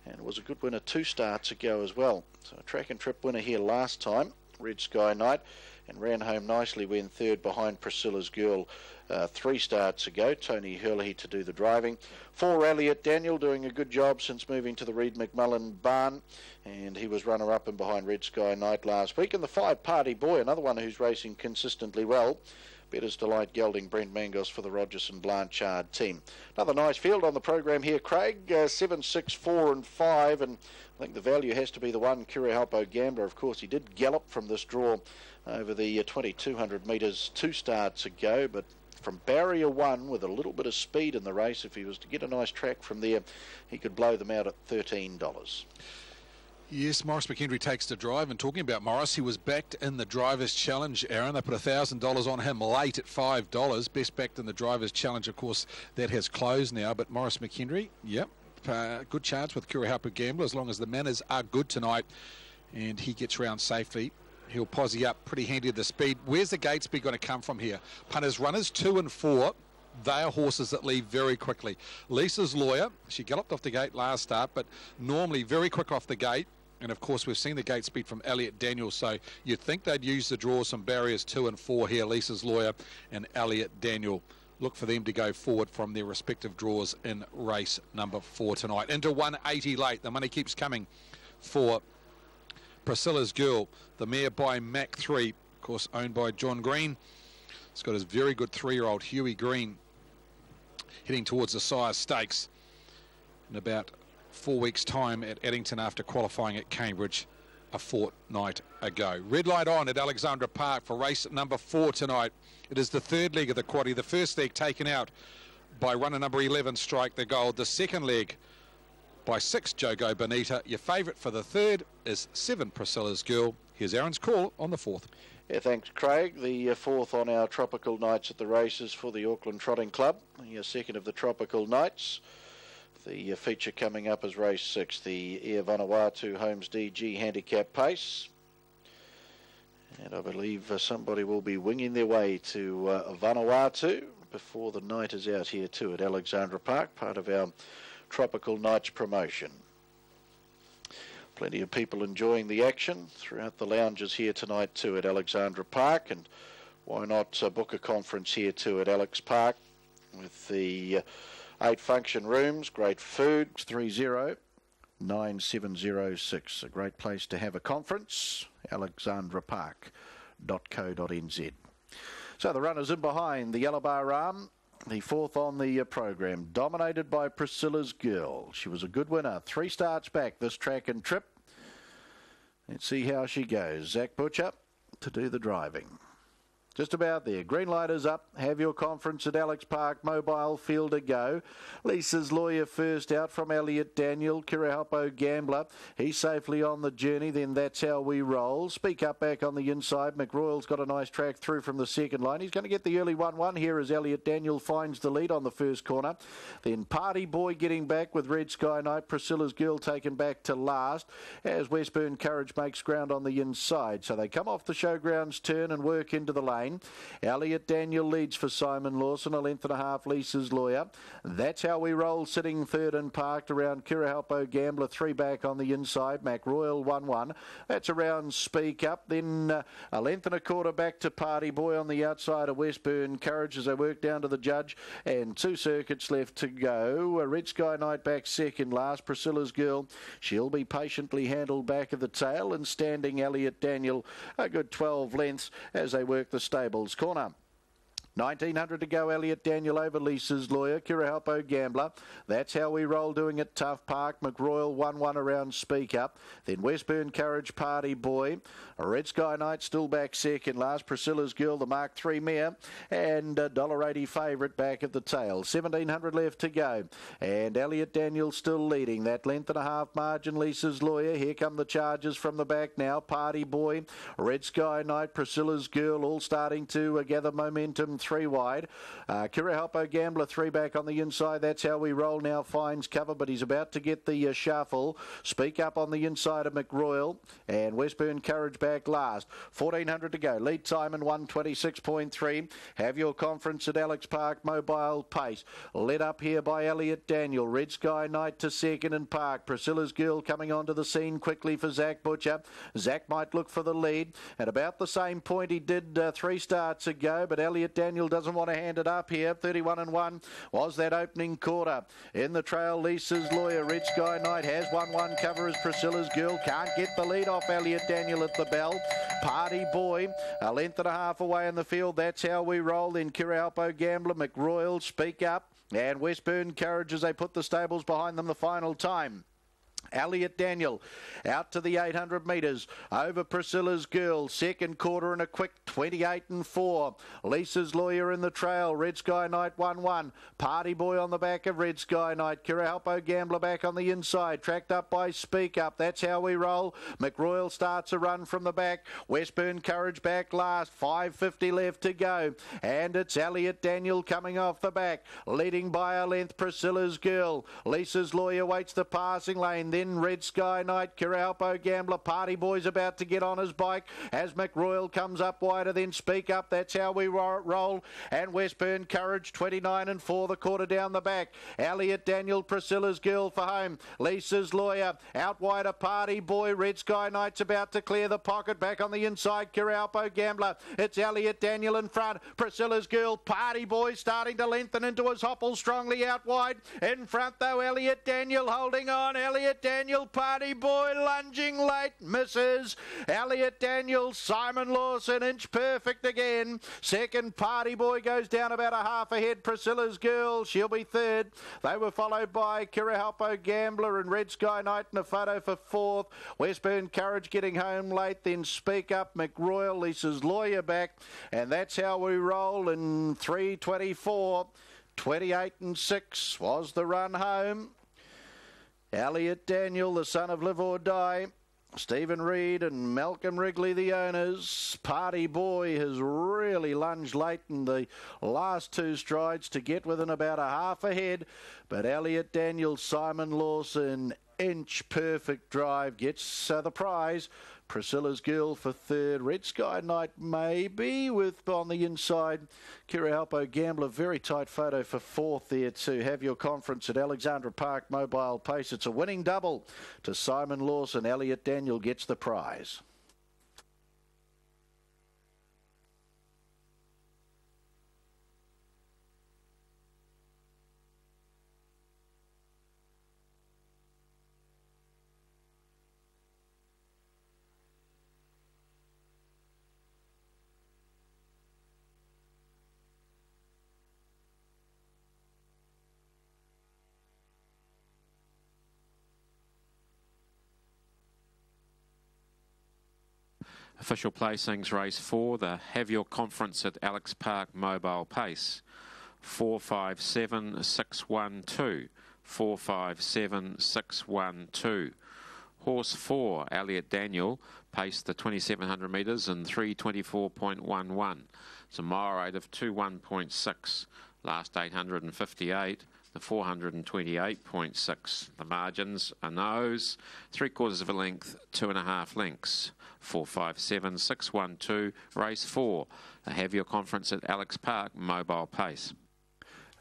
Speaker 1: and was a good winner 2 starts ago as well. So a track and trip winner here last time, Red Sky Knight, and ran home nicely when 3rd behind Priscilla's Girl 3 starts ago. Tony Hurley to do the driving. 4, Elliot Daniel, doing a good job since moving to the Reed McMullen barn, and he was runner-up and behind Red Sky Knight last week. And the 5, Party Boy, another one who's racing consistently well. Better's Delight gelding Brent Mangos for the Rogerson Blanchard team. Another nice field on the program here, Craig. 7, 6, 4 and 5, and I think the value has to be the 1, Curihalpo Gambler. Of course, he did gallop from this draw over the 2,200 metres 2 starts ago, but from barrier 1 with a little bit of speed in the race, if he was to get a nice track from there, he could blow them out at $13.
Speaker 10: Yes, Maurice McHenry takes the drive, and talking about Morris, he was backed in the Drivers' Challenge, Aaron. They put $1,000 on him late at $5. Best backed in the Drivers' Challenge, of course, that has closed now, but Maurice McHenry, yep, good chance with Curihalpo Gambler as long as the manners are good tonight and he gets round safely. He'll posse up pretty handy at the speed. Where's the gate speed going to come from here? Punters, runners 2 and 4. They are horses that leave very quickly. Lisa's Lawyer, she galloped off the gate last start, but normally very quick off the gate. And of course, we've seen the gate speed from Elliot Daniel, so you'd think they'd use the draws from barriers 2 and 4 here. Lisa's Lawyer and Elliot Daniel. Look for them to go forward from their respective draws in race number 4 tonight. Into 180 late. The money keeps coming for Priscilla's Girl, the mare by Mac 3, of course owned by John Green. It's got his very good 3-year-old Huey Green heading towards the Sire Stakes in about 4 weeks' time at Addington after qualifying at Cambridge a fortnight ago. Red light on at Alexandra Park for race number 4 tonight. It is the 3rd leg of the quaddie. The first leg taken out by runner number 11, Strike the Gold. The second leg by 6, Jogo Bonito. Your favourite for the 3rd is 7, Priscilla's Girl. Here's Aaron's call on the 4th.
Speaker 1: Yeah, thanks, Craig. The 4th on our Tropical Nights at the races for the Auckland Trotting Club. The 2nd of the Tropical Nights. The feature coming up is race 6, the Air Vanuatu Holmes DG handicap pace. And I believe somebody will be winging their way to Vanuatu before the night is out here too at Alexandra Park, part of our Tropical Nights promotion. Plenty of people enjoying the action throughout the lounges here tonight too at Alexandra Park, and why not book a conference here too at Alex Park with the 8 function rooms, great food. 309706, a great place to have a conference, alexandrapark.co.nz. So the runners in behind the yellow bar arm, the 4th on the program, dominated by Priscilla's Girl. She was a good winner, 3 starts back this track and trip. Let's see how she goes. Zach Butcher to do the driving. Just about there. Green light is up. Have your conference at Alex Park. Mobile field to go. Lisa's Lawyer first out from Elliot Daniel. Curihalpo Gambler. He's safely on the journey. Then That's How We Roll. Speak Up back on the inside. McRoyal's got a nice track through from the second line. He's going to get the early 1-1 here as Elliot Daniel finds the lead on the first corner. Then Party Boy getting back with Red Sky Knight. Priscilla's Girl taken back to last as Westburn Courage makes ground on the inside. So they come off the showgrounds turn and work into the lane. Elliot Daniel leads for Simon Lawson, a length and a half Lisa's Lawyer. That's How We Roll sitting 3rd and parked around Curihalpo Gambler, 3 back on the inside. Mac Royal 1-1. That's around Speak Up. Then a length and a quarter back to Party Boy on the outside of Westburn Courage as they work down to the judge, and 2 circuits left to go. Red Sky Knight back second last. Priscilla's Girl, she'll be patiently handled back of the tail, and standing Elliot Daniel a good 12 lengths as they work the stables corner. 1900 to go. Elliot Daniel over Lisa's Lawyer. Kirahalpo Gambler. That's How We Roll, doing it tough. Park McRoyal 1-1 around Speak Up. Then Westburn Courage, Party Boy. Red Sky Knight still back second. Last Priscilla's Girl, the Mark 3 mare. And $1.80 favourite back at the tail. 1700 left to go. And Elliot Daniel still leading. That length and a half margin. Lisa's Lawyer. Here come the charges from the back now. Party Boy, Red Sky Knight, Priscilla's Girl, all starting to gather momentum. 3 wide. Kirahalpo Gambler 3 back on the inside. That's How We Roll now finds cover, but he's about to get the shuffle. Speak Up on the inside of McRoyal, and Westburn Courage back last. 1400 to go. Lead time in 1:26.3. Have Your Conference at Alex Park Mobile Pace. Led up here by Elliot Daniel. Red Sky Knight to second and Park. Priscilla's Girl coming onto the scene quickly for Zach Butcher. Zach might look for the lead. At about the same point he did 3 starts ago, but Elliot Daniel doesn't want to hand it up here. 31-1 was that opening quarter. In the trail, Lisa's Lawyer. Red Sky Knight has 1-1 cover as Priscilla's Girl. Can't get the lead off Elliot Daniel at the bell. Party Boy, a length and a half away in the field. That's How We Roll. Then Kirahalpo Gambler, McRoyal, Speak Up, and Westburn Courage as they put the stables behind them the final time. Elliot Daniel out to the 800 metres over Priscilla's Girl. Second quarter and a quick 28-4. Lisa's Lawyer in the trail. Red Sky Knight 1-1. Party Boy on the back of Red Sky Knight. Kirahalpo Gambler back on the inside. Tracked up by Speak Up. That's How We Roll. McRoyal starts a run from the back. Westburn Courage back last. 5:50 left to go. And it's Elliot Daniel coming off the back. Leading by a length, Priscilla's Girl. Lisa's Lawyer waits the passing lane. Then Red Sky Knight, Kirahalpo Gambler, Party Boy's about to get on his bike as McRoyal comes up wider, then Speak Up, That's How We Roll, and Westburn Courage, 29-4, the quarter down the back. Elliot Daniel, Priscilla's Girl for home. Lisa's Lawyer, out wider, Party Boy, Red Sky Knight's about to clear the pocket, back on the inside, Kirahalpo Gambler. It's Elliot Daniel in front, Priscilla's Girl, Party Boy starting to lengthen into his hopple, strongly out wide. In front though, Elliot Daniel holding on, Elliot Daniel, Party Boy lunging late, misses. Elliot Daniel, Simon Lawson, inch perfect again. Second, Party Boy goes down about a half ahead. Priscilla's Girl, she'll be third. They were followed by Kirahalpo Gambler and Red Sky Knight in a photo for fourth. Westburn Courage getting home late, then Speak Up, McRoyal, Lisa's Lawyer back, and That's How We Roll in 3:24. 28-6 was the run home. Elliot Daniel, the son of Live or Die. Stephen Reid and Malcolm Wrigley, the owners. Party Boy has really lunged late in the last 2 strides to get within about a half ahead. But Elliot Daniel, Simon Lawson, inch perfect drive gets the prize. Priscilla's Girl for third. Red Sky Knight maybe with on the inside. Kirahalpo Gambler, very tight photo for fourth there too. Have Your Conference at Alexandra Park Mobile Pace. It's a winning double to Simon Lawson. Elliot Daniel gets the prize.
Speaker 2: Official placings, race 4, the Have Your Conference at Alex Park Mobile Pace. 457-612. 457-612. Horse 4, Elliot Daniel, paced the 2700 metres in 3:24.11. It's a mile rate of 21.6. Last 858. The 428.6. The margins are nose, 3/4 of a length, 2.5 lengths. 457-612, race 4. Have Your Conference at Alex Park Mobile Pace.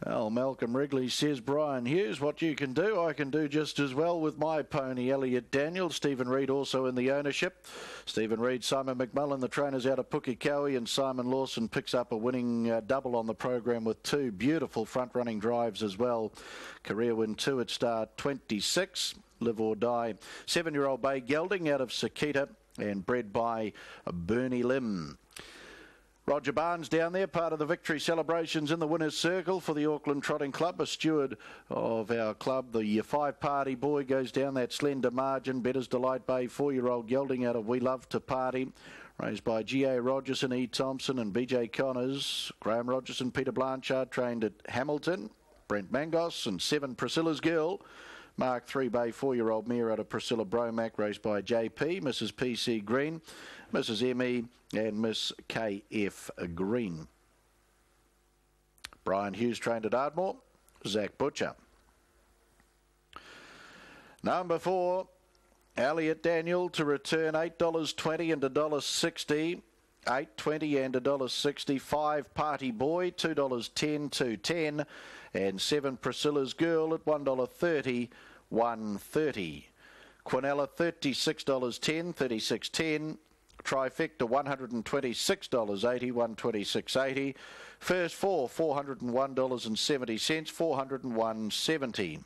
Speaker 1: Well, Malcolm Wrigley says, Brian, here's what you can do. I can do just as well with my pony, Elliot Daniel. Stephen Reid also in the ownership. Stephen Reid, Simon McMullen, the trainers out of Pukekohe, and Simon Lawson picks up a winning double on the program with 2 beautiful front-running drives as well. Career win 2 at start 26, Live or Die. 7-year-old Bay Gelding out of Sakita and bred by Bernie Lim. Roger Barnes down there, part of the victory celebrations in the winner's circle for the Auckland Trotting Club. A steward of our club, the 5-party boy, goes down that slender margin. Better's Delight Bay, 4-year-old gelding out of We Love to Party. Raised by G.A. Rogerson, E. Thompson and B.J. Connors. Graham Rogerson, Peter Blanchard, trained at Hamilton. Brent Mangos and 7 Priscilla's Girl. Mark 3 Bay, 4-year-old mare out of Priscilla Bromack, raised by J.P., Mrs. P.C. Green, Mrs. M.E. and Miss K.F. Green. Brian Hughes trained at Ardmore. Zach Butcher. Number 4, Elliot Daniel to return $8.20 and $1.60. $8.20 and $1.60. 5-party boy, $2.10 to $10. And 7 Priscilla's Girl at $1.30, $1.30. Quinella, $36.10, $36.10. Trifecta, $126.80, $126.80. First 4, $401.70, $401.70.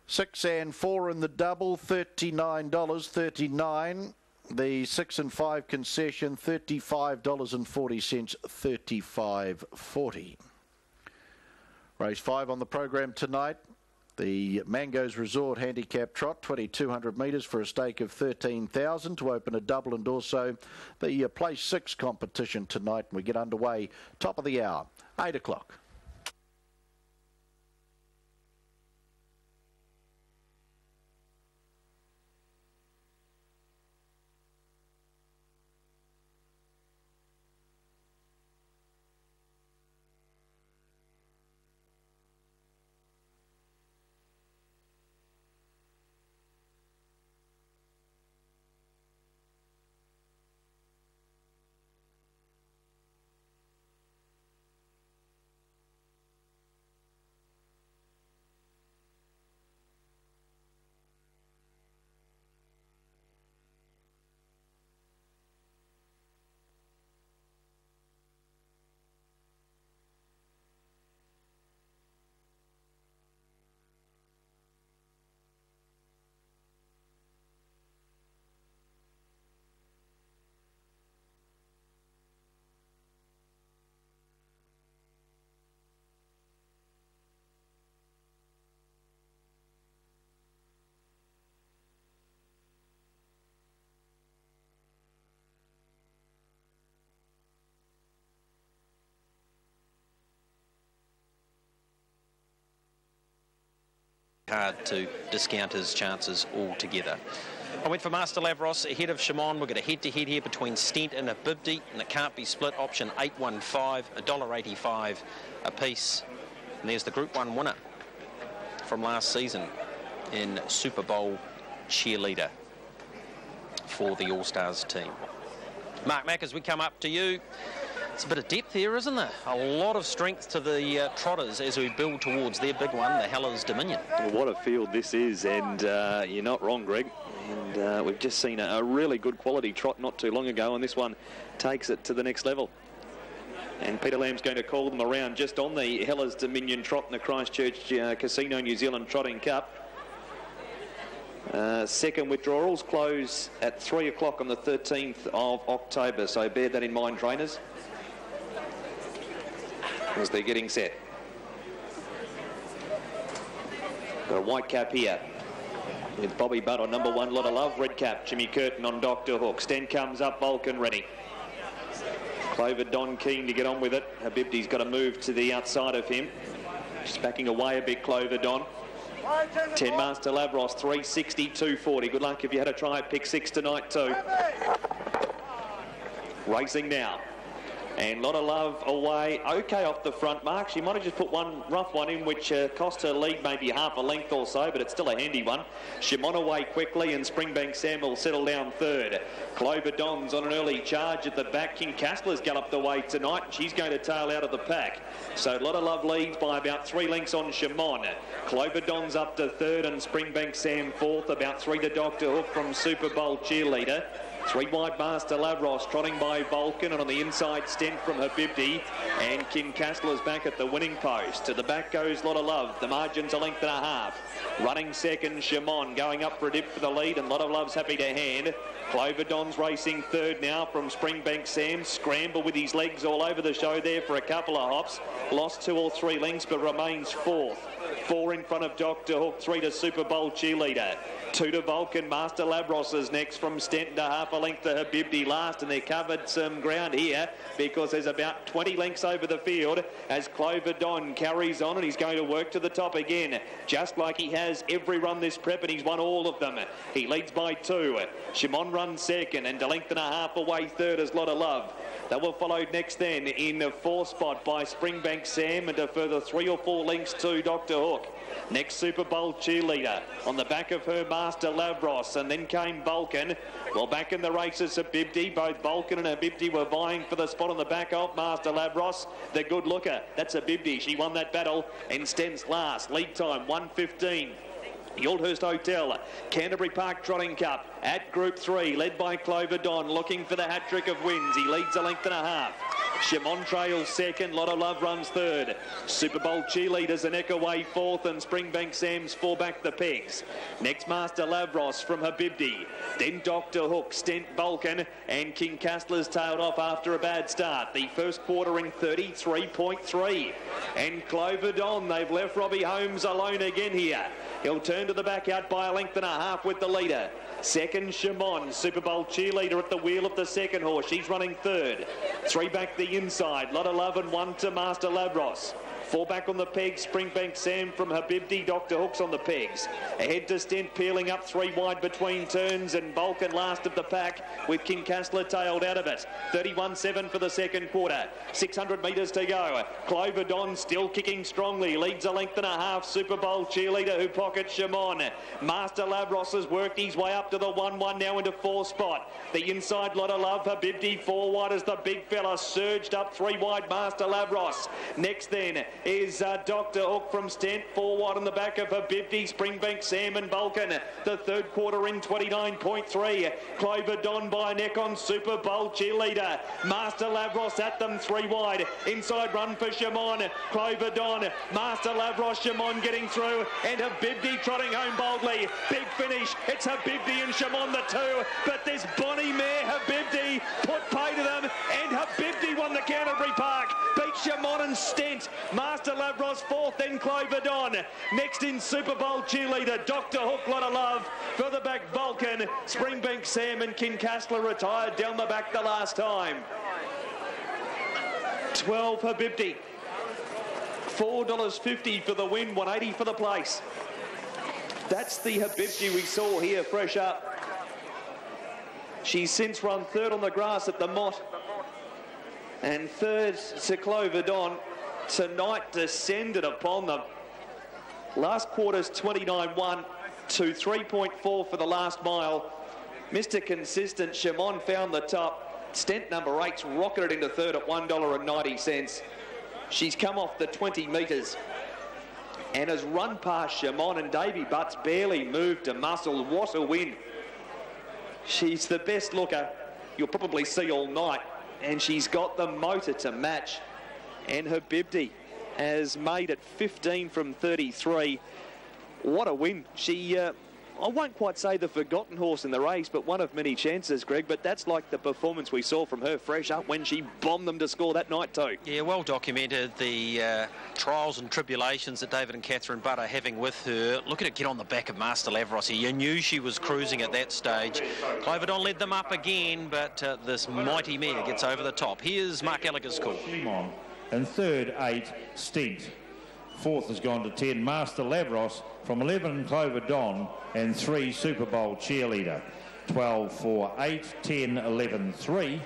Speaker 1: 6 and 4 in the double, $39.39. The 6 and 5 concession, $35.40, $35.40. Race 5 on the program tonight. The Mangoes Resort Handicap Trot, 2,200 metres for a stake of $13,000 to open a double, and also the Place 6 competition tonight. We get underway top of the hour, 8 o'clock.
Speaker 20: Hard to discount his chances altogether. I went for Master Lavros ahead of Shimon. We've got a head-to-head here between Stent and Habibi, and it can't be split. Option 815, $1.85 a piece. And there's the Group 1 winner from last season in Super Bowl cheerleader for the All-Stars team. Mark Mack, as we come up to you, it's a bit of depth here, isn't there? A lot of strength to the trotters as we build towards their big one, the Hellas Dominion.
Speaker 4: Well, what a field this is, and you're not wrong, Greg. And we've just seen a really good quality trot not too long ago, and this one takes it to the next level. And Peter Lamb's going to call them around just on the Hellas Dominion trot in the Christchurch Casino New Zealand Trotting Cup. Second withdrawals close at 3 o'clock on the 13th of October, so bear that in mind, trainers, as they're getting set. Got a white cap here with Bobby Butt on number 1, Lot of Love. Red cap, Jimmy Curtin on Dr. Hook. Stent comes up, Vulcan ready. Clover Don keen to get on with it. Habibi's got to move to the outside of him. Just backing away a bit, Clover Don. 10 Master Lavros, 360, 240. Good luck if you had a try at pick 6 tonight too. Racing now. And Lot of Love away, okay off the front mark. She might have just put one rough one in, which cost her lead maybe half a length or so, but it's still a handy one. Shimon away quickly, and Springbank Sam will settle down third. Clover Don's on an early charge at the back. King Castler's galloped away tonight, and she's going to tail out of the pack. So Lot of Love leads by about 3 lengths on Shimon. Clover Don's up to third, and Springbank Sam fourth, about 3 to Dr. Hook from Super Bowl cheerleader. 3 wide Master Lavros trotting by Vulcan, and on the inside Stent from Habibi, and Kincastler's back at the winning post. To the back goes Lot of Love. The margin's a length and a half. Running second, Shimon going up for a dip for the lead, and Lot of Love's happy to hand. Clover Don's racing third now from Springbank Sam. Scramble with his legs all over the show there for a couple of hops. Lost 2 or 3 lengths but remains fourth. 4 in front of Dr. Hook, 3 to Super Bowl Cheerleader. 2 to Vulcan. Master Lavros is next from Stent to half a length to Habibi last, and they've covered some ground here because there's about 20 lengths over the field as Clover Don carries on, and he's going to work to the top again, just like he has every run this prep, and he's won all of them. He leads by 2. Shimon runs second, and a length and a half away third is Lot of Love. They were followed next then in the 4th spot by Springbank Sam, and a further 3 or 4 lengths to Dr. Hook. Next Super Bowl Cheerleader on the back of her Master Lavros, and then came Vulcan. Well, back in the races, Habibi. Both Vulcan and Habibi were vying for the spot on the back of Master Lavros. The good looker, that's Habibi. She won that battle, and Stent's last. Lead time 1:15. Yoldhurst Hotel, Canterbury Park Trotting Cup at Group 3, led by Clover Don, looking for the hat-trick of wins. He leads a length and a half. Shimon trails second, Lot of Love runs third. Super Bowl Cheerleaders a neck away fourth, and Springbank Sam's 4 back the pegs. Next Master Lavros from Habibi, then Dr. Hook, Stent, Vulcan, and Kincastler's tailed off after a bad start. The first quarter in 33.3. And Clover Don, they've left Robbie Holmes alone again here. He'll turn to the back out by a length and a half with the leader. Second, Shimon, Super Bowl Cheerleader at the wheel of the second horse. She's running third. 3 back the inside. Lot of Love, and 1 to Master Lavros. 4 back on the pegs, Springbank Sam from Habibi. Dr. Hook's on the pegs. Ahead to Stent, peeling up 3 wide between turns, and Vulcan last of the pack with Kincastler tailed out of it. 31.7 for the second quarter. 600 metres to go. Clover Don still kicking strongly. Leads a length and a half. Super Bowl Cheerleader who pockets Shimon. Master Lavros has worked his way up to the 1-1 now into 4th spot. The inside Lot of Love. Habibi 4 wide as the big fella surged up 3 wide Master Lavros. Next then is Dr. Hook from Stent, 4 wide on the back of Habibi, Springbank Sam and Vulcan. The third quarter in 29.3. Clover Don by a neck on Super Bowl Cheerleader. Master Lavros at them 3 wide. Inside run for Shimon. Clover Don, Master Lavros, Shimon getting through, and Habibi trotting home boldly. Big finish. It's Habibi and Shimon the 2, but this bonny mare Habibi put pay to them, and Habibi won the Canterbury Park. Beat Shimon and Stent. Master Lavros 4th, then Clover Don. Next in Super Bowl Cheerleader, Dr. Hook, Lot of Love. Further back, Vulcan. Springbank Sam and Kincastler retired down the back the last time. 12 Habibi. $4.50 for the win, $1.80 for the place. That's the Habibi we saw here fresh up. She's since run third on the grass at the Mott, and third to Clover Don. Tonight descended upon them. Last quarter's 29.1 to 3.4 for the last mile. Mr. Consistent, Shimon found the top. Stent number 8's rocketed into third at $1.90. She's come off the 20 metres and has run past Shimon, and Davy Butts barely moved to muscle. What a win. She's the best looker you'll probably see all night, and she's got the motor to match. And Habibi has made it 15 from 33. What a win. She, I won't quite say the forgotten horse in the race, but one of many chances, Greg. But that's like the performance we saw from her fresh up when she bombed them to score that night too.
Speaker 20: Yeah, well documented, the trials and tribulations that David and Catherine Butt are having with her. Look at her get on the back of Master Lavros here. You knew she was cruising at that stage. Clover Don led them up again, but this mighty mare gets over the top. Here's Mark Gallagher's call.
Speaker 6: And third, 8, Stent. 4th has gone to 10, Master Lavros. From 11, Clover Don, and 3, Super Bowl Cheerleader. 12, 4, 8, 10, 11, 3.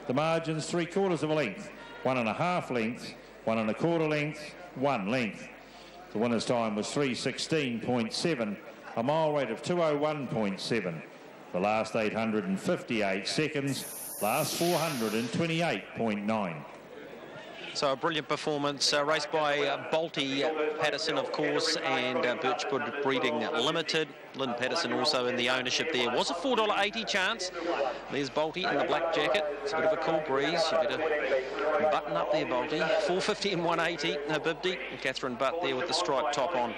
Speaker 6: The margins 3/4 of a length, 1.5 length, 1.25 length, 1 length. The winner's time was 3:16.7, a mile rate of 2:01.7. The last 858 seconds, last 428.9.
Speaker 20: So a brilliant performance, raced by Balti Patterson, of course, and Birchwood Breeding Limited. Lynn Patterson also in the ownership there. Was a $4.80 chance. There's Bolty in the black jacket. It's a bit of a cool breeze. You better button up there, Bolty. $4.50 and $1.80. Habibi and Catherine Butt there with the striped top on.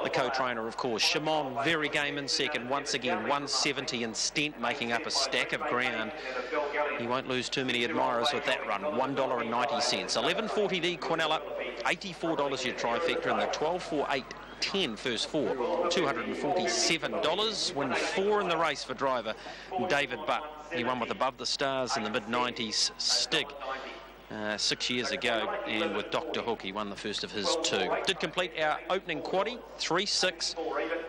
Speaker 20: The co-trainer, of course. Shimon, very game in second. Once again, $1.70 and Stent making up a stack of ground. He won't lose too many admirers with that run. $1.90. $11.40 the Quinella. $84 your trifecta, and the 12.48.10 first four. $247. Win 4 in the race for driver David Butt. He won with Above the Stars in the mid-90s Stig 6 years ago, and with Dr. Hook he won the first of his 2. Did complete our opening quaddie, 3, 6,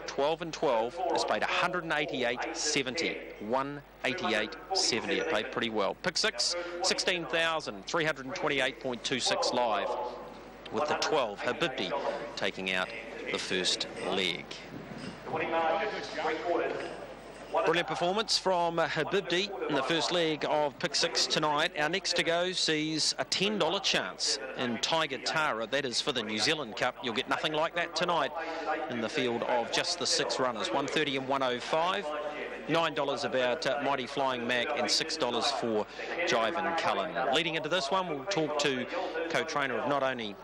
Speaker 20: 12 and 12. It's paid 188.70. 188.70. It paid pretty well. Pick 6, 16,328.26 live, with the 12 Habibi taking out the first leg. Brilliant performance from Habibi in the first leg of Pick 6 tonight. Our next to go sees a $10 chance in Tiger Tara. That is for the New Zealand Cup. You'll get nothing like that tonight in the field of just the 6 runners. $130 and $105. $9 about Mighty Flying Mac, and $6 for Jive and Cullen. Leading into this one, we'll talk to co-trainer of not only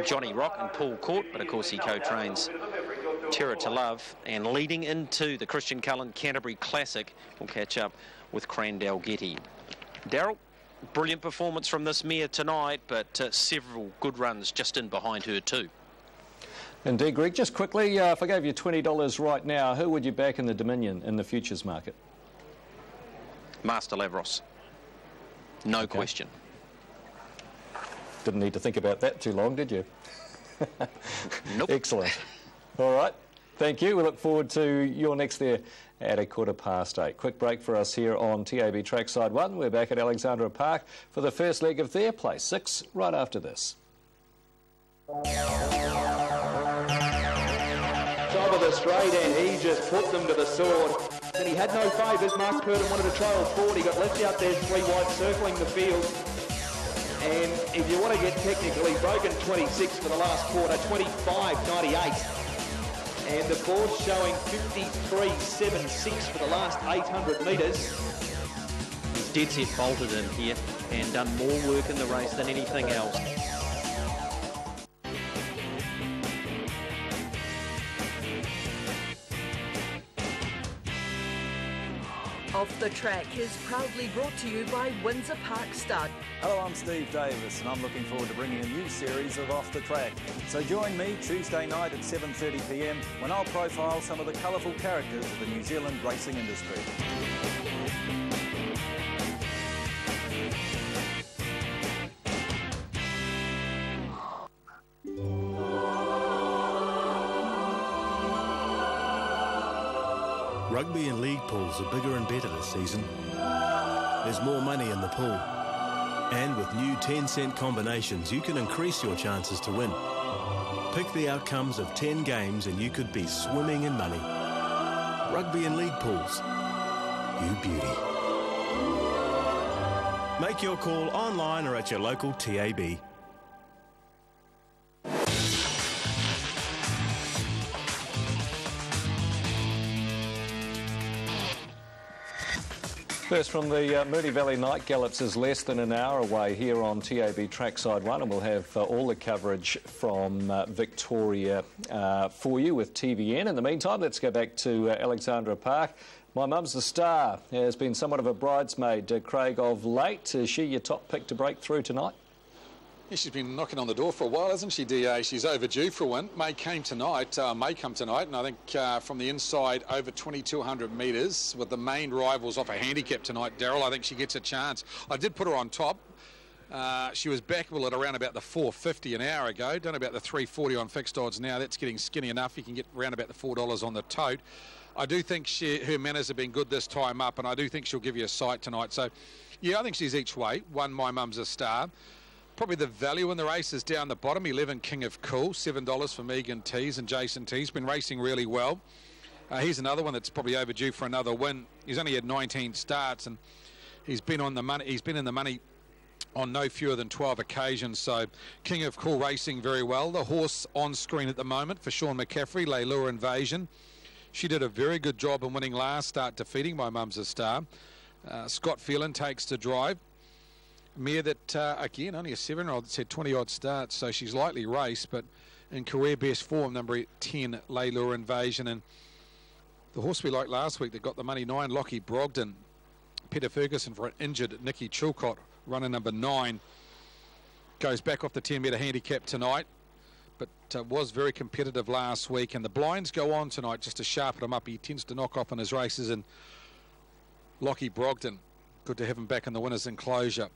Speaker 20: Johnny Rock and Paul Court, but of course he co-trains Terror to Love. And leading into the Christian Cullen Canterbury Classic, we'll catch up with Crandell Getty. Daryl, brilliant performance from this mare tonight, but several good runs just in behind her too.
Speaker 12: Indeed, Greg. Just quickly, if I gave you $20 right now, who would you back in the Dominion in the futures market?
Speaker 20: Master Lavros. No question.
Speaker 12: Didn't need to think about that too long, did you?
Speaker 20: Nope.
Speaker 12: Excellent. All right. Thank you. We look forward to your next there at 8:15. Quick break for us here on TAB Trackside 1. We're back at Alexandra Park for the first leg of their Place 6 right after this.
Speaker 14: Top of the straight, and he just put them to the sword. Then he had no favours. Mark Purdon wanted to trail forward. He got left out there, 3 wide circling the field. And if you want to get technical, he's broken 26 for the last quarter, 25.98. And the board's showing 53.76 for the last 800 metres.
Speaker 20: He's dead set bolted in here and done more work in the race than anything else.
Speaker 17: Off the Track is proudly brought to you by Windsor Park Stud.
Speaker 15: Hello, I'm Steve Davis and I'm looking forward to bringing a new series of Off the Track. So join me Tuesday night at 7:30 p.m. when I'll profile some of the colourful characters of the New Zealand racing industry.
Speaker 16: Rugby and league pools are bigger and better this season. There's more money in the pool. And with new 10-cent combinations, you can increase your chances to win. Pick the outcomes of 10 games and you could be swimming in money. Rugby and league pools. You beauty. Make your call online or at your local TAB.
Speaker 12: First from the Moonee Valley Night Gallops is less than an hour away here on TAB Trackside 1, and we'll have all the coverage from Victoria for you with TVN. In the meantime, let's go back to Alexandra Park. My Mum's the Star has been somewhat of a bridesmaid, Craig, of late. Is she your top pick to break through tonight?
Speaker 10: Yeah, she's been knocking on the door for a while, hasn't she, DA? She's overdue for a win. May come tonight, and I think from the inside over 2,200 metres with the main rivals off a handicap tonight, Daryl, I think she gets a chance. I did put her on top. She was backable at around about the 4.50 an hour ago, done about the 3.40 on fixed odds now. That's getting skinny enough. You can get around about the $4 on the tote. I do think her manners have been good this time up, and I do think she'll give you a sight tonight. So, yeah, I think she's each way. One, My Mum's a Star. Probably the value in the race is down the bottom. 11, King of Cool, $7 for Megan Tees and Jason Tees. Been racing really well. He's another one that's probably overdue for another win. He's only had 19 starts and he's been on the money. He's been in the money on no fewer than 12 occasions. So King of Cool racing very well. The horse on screen at the moment for Sean McCaffrey, Leilua Invasion. She did a very good job in winning last start, defeating My Mum's a Star. Scott Phelan takes to drive. Mare that, again, only a 7-year-old that's had 20-odd starts, so she's lightly raced, but in career best form, number 10, Laylure Invasion. And the horse we liked last week that got the money, 9, Lockie Brogden. Peter Ferguson for an injured Nikki Chilcott, runner number 9. Goes back off the 10-metre handicap tonight, but was very competitive last week. And the blinds go on tonight just to sharpen him up. He tends to knock off in his races. And Lockie Brogden, good to have him back in the winner's enclosure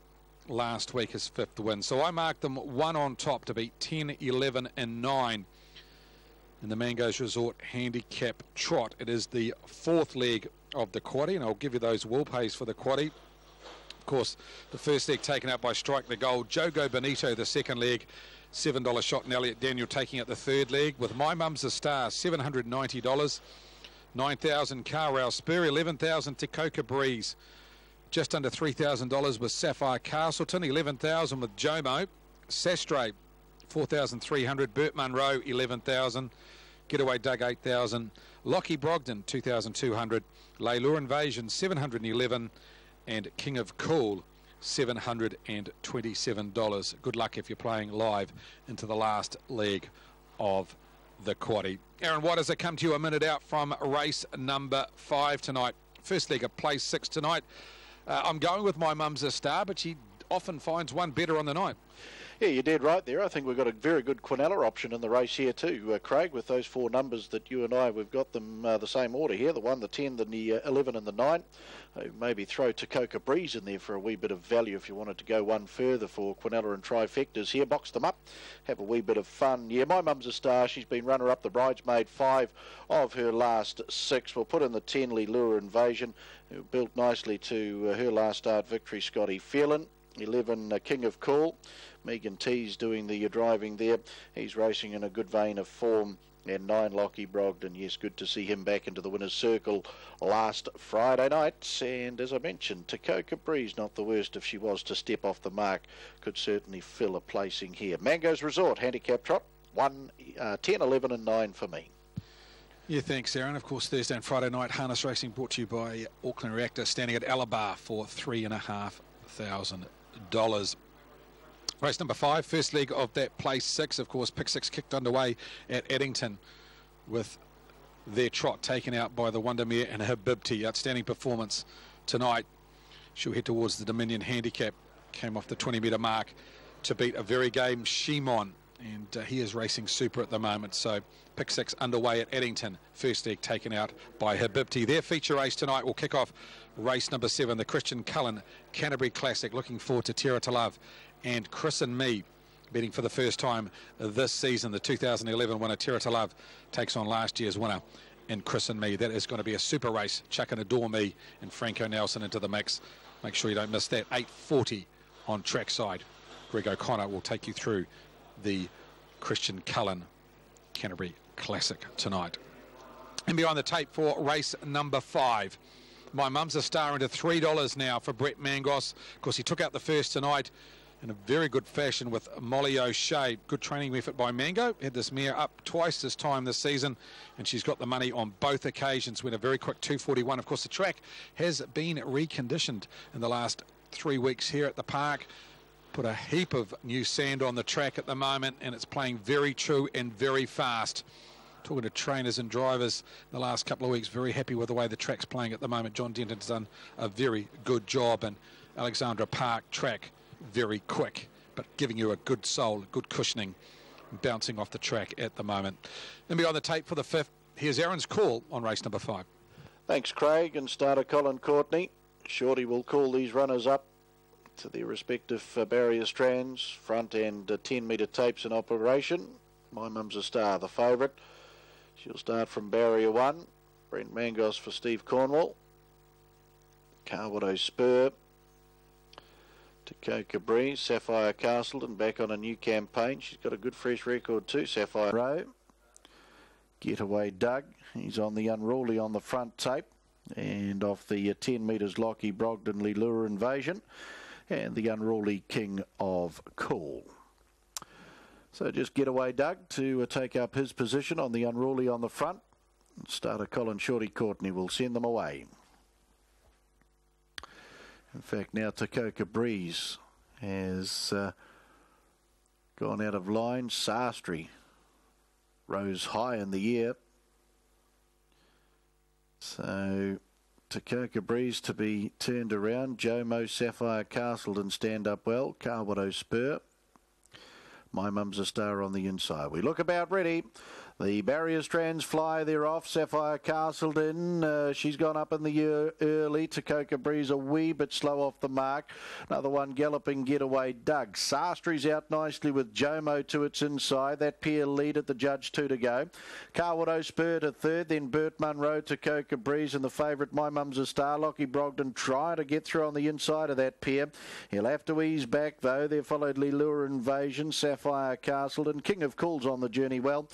Speaker 10: last week, his 5th win. So I marked them 1 on top to beat 10, 11 and 9 in the Mangoes Resort Handicap Trot. It is the 4th leg of the quaddie, and I'll give you those will pays for the quaddie. Of course, the first leg taken out by Strike the Gold. Jogo Bonito, the 2nd leg, $7 shot, and Elliot Daniel taking out the 3rd leg. With My Mum's a Star, $790. 9,000 Carwell Spur, 11,000 Tecoca Breeze. Just under $3,000 with Sapphire Castleton, 11,000 with Jomo. Sastre, 4,300. Burt Munro, 11,000. Getaway Doug, 8,000. Lockie Brogden, 2,200. Laylure Invasion, 711. And King of Cool, $727. Good luck if you're playing live into the last leg of the quaddie. Aaron, what does it come to you a minute out from race number 5 tonight? First leg of place 6 tonight. I'm going with My Mum's a Star, but she often finds one better on the night.
Speaker 1: Yeah, you did right there. I think we've got a very good Quinella option in the race here too, Craig, with those 4 numbers that you and I, we've got them the same order here, the 1, the 10, the 11 and the 9. Maybe throw Tecoca Breeze in there for a wee bit of value if you wanted to go one further for Quinella and trifectas here. Box them up, have a wee bit of fun. Yeah, My Mum's a Star. She's been runner-up, the bridesmaid, 5 of her last 6. We'll put in the 10, Lure Invasion, who built nicely to her last start victory, Scotty Phelan. 11, King of Cool. Megan T's doing the driving there. He's racing in a good vein of form. And 9, Lockie Brogden. Yes, good to see him back into the winner's circle last Friday night. And as I mentioned, Tecoca Breeze, not the worst if she was to step off the mark. Could certainly fill a placing here. Mangoes Resort Handicap Trot, 1, 10, 11 and 9 for me.
Speaker 10: Yeah, thanks, Aaron. Of course, Thursday and Friday night harness racing brought to you by Auckland Reactor, standing at Alabar for $3,500. Race number 5, first leg of that place 6. Of course, pick 6 kicked underway at Addington with their trot taken out by the Wondermere and Habibi. Outstanding performance tonight. She'll head towards the Dominion Handicap. Came off the 20-metre mark to beat a very game Shimon. And he is racing super at the moment. So pick 6 underway at Addington. First leg taken out by Habibi. Their feature race tonight will kick off race number 7, the Christian Cullen Canterbury Classic. Looking forward to Tara to Love and Chris and Me betting for the first time this season. The 2011 winner, Tara to Love, takes on last year's winner in Chris and Me. That is going to be a super race. Chuck and Adore Me and Franco Nelson into the mix. Make sure you don't miss that. 8:40 on trackside. Greg O'Connor will take you through the Christian Cullen Canterbury Classic tonight. And behind the tape for race number 5. My Mum's a Star into $3 now for Brett Mangos. Of course, he took out the first tonight in a very good fashion with Molly O'Shea. Good training effort by Mango. Had this mare up twice this time this season, and she's got the money on both occasions. Went a very quick 2:41. Of course, the track has been reconditioned in the last 3 weeks here at the park. Put a heap of new sand on the track at the moment, and it's playing very true and very fast. Talking to trainers and drivers in the last couple of weeks, very happy with the way the track's playing at the moment. John Denton's done a very good job, and Alexandra Park track very quick, but giving you a good soul, good cushioning, bouncing off the track at the moment. And beyond the tape for the 5th, here's Aaron's call on race number 5.
Speaker 1: Thanks, Craig, and starter Colin Courtney. Shorty will call these runners up to their respective barrier strands, front and 10-metre tapes in operation. My Mum's a Star, the favourite. She'll start from barrier 1. Brent Mangos for Steve Cornwall. Carwood Spur. Tecoca Breeze, Sapphire Castleton back on a new campaign. She's got a good fresh record too, Sapphire Row. Getaway Doug, he's on the Unruly on the front tape. And off the 10 metres, Lockie Brogden, Lure Invasion. And the Unruly King of Cool. So just Getaway Doug to take up his position on the Unruly on the front. Starter Colin Shorty Courtney will send them away. In fact, now Tacoka Breeze has gone out of line. Sastry rose high in the air. So Tacoka Breeze to be turned around. Jomo, Sapphire, Castleton stand up well. Carwado Spur. My Mum's a Star on the inside. We look about ready. The barrier strands fly, they're off. Sapphire Castleton, she's gone up in the air early. Tacoka Breeze a wee bit slow off the mark. Another one galloping Getaway Doug. Sastry's out nicely with Jomo to its inside. That pair lead at the judge, 2 to go. Carwado Spur to third, then Bert Munro, Tacoka Breeze and the favourite My Mum's a Star. Lockie Brogden trying to get through on the inside of that pair. He'll have to ease back though. There followed Lure Invasion, Sapphire Castleton. King of Cool's on the journey well.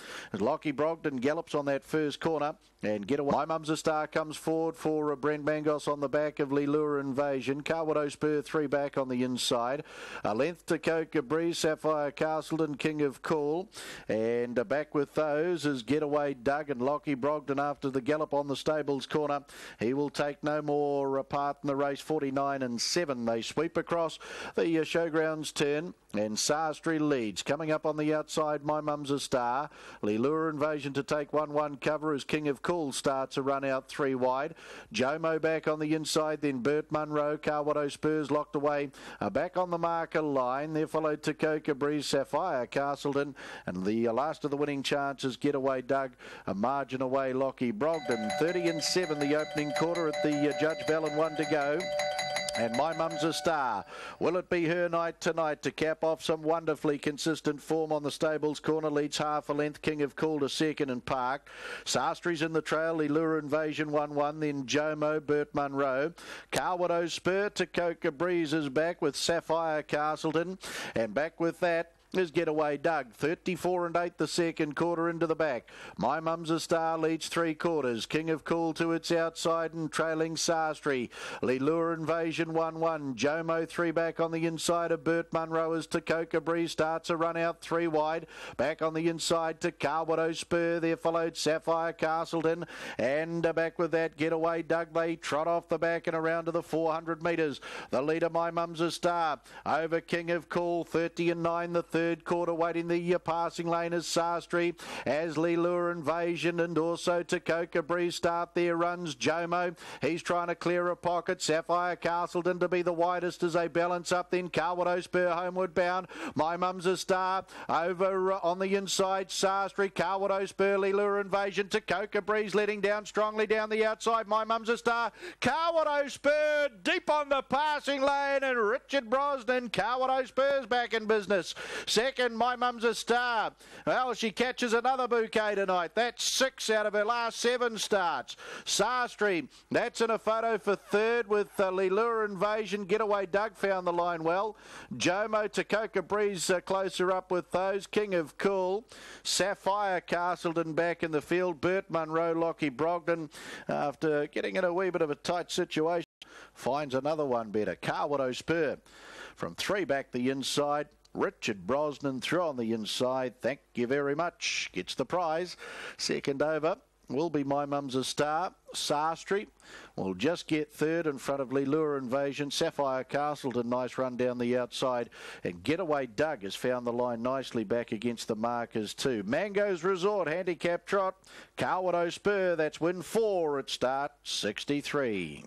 Speaker 1: Lockie Brogden gallops on that first corner and Getaway. My Mum's a Star comes forward for Brent Mangos on the back of Lure Invasion. Carwado Spur 3 back on the inside. A length to Tacoka Breeze, Sapphire Castleton, King of Cool. And back with those is Getaway Doug and Lockie Brogden after the gallop on the stables corner. He will take no more part in the race. 49 and 7. They sweep across the showgrounds turn. And Sastry leads. Coming up on the outside, My Mum's a Star. Lure Invasion to take 1-1 cover as King of Cool starts a run out 3 wide. Jomo back on the inside, then Bert Munro. Carwado Spurs locked away. Back on the marker line. There followed Tacoka Breeze, Sapphire Castleton. And the last of the winning chances, Getaway Doug. A margin away, Lockie Brogden. 30 and 7 the opening quarter at the Judge Bell and 1 to go. And My Mum's a Star. Will it be her night tonight to cap off some wonderfully consistent form on the stables corner? Leads half a length. King of Cool to second and Park. Sastry's in the trail. Lure Invasion 1-1. Then Jomo, Bert Munro. Carwado Spur. Tacoka Breeze is back with Sapphire Castleton. And back with that is Getaway Doug. 34 and 8 the second quarter into the back. My Mum's a Star leads 3 quarters. King of Cool to its outside and trailing Sastry. Lure Invasion 1-1. Jomo 3 back on the inside of Bert Munro as Tacoka Breeze starts a run out 3 wide. Back on the inside to Carwado Spur. There followed Sapphire Castleton. And back with that Getaway Doug. They trot off the back and around to the 400 metres. The leader My Mum's a Star over King of Cool. 30 and 9 the third quarter, waiting the passing lane is Sastry, as Lure Invasion and also Tacoka Breeze start their runs. Jomo, he's trying to clear a pocket. Sapphire Castleton to be the widest as they balance up. Then Carwado Spur homeward bound. My Mum's a Star over on the inside. Sastry, Carwado Spur, Lure Invasion. Tacoka Breeze letting down strongly down the outside. My Mum's a Star. Carwado Spur deep on the passing lane and Richard Brosnan. Carwado Spur's back in business. Second, My Mum's a Star. Well, she catches another bouquet tonight. That's 6 out of her last 7 starts. Sastry, that's in a photo for third with Lure Invasion. Getaway Doug found the line well. Jomo, Tacoka Breeze closer up with those. King of Cool. Sapphire Castleton back in the field. Bert Munro, Lockie Brogden, after getting in a wee bit of a tight situation, finds another one better. Carwado Spur from 3 back the inside. Richard Brosnan through on the inside. Thank you very much. Gets the prize. Second over will be My Mum's a Star. Sastry will just get third in front of Lure Invasion. Sapphire Castleton, nice run down the outside. And Getaway Doug has found the line nicely back against the markers too. Mango's Resort, handicap trot. Carwado Spur, that's win 4 at start 63.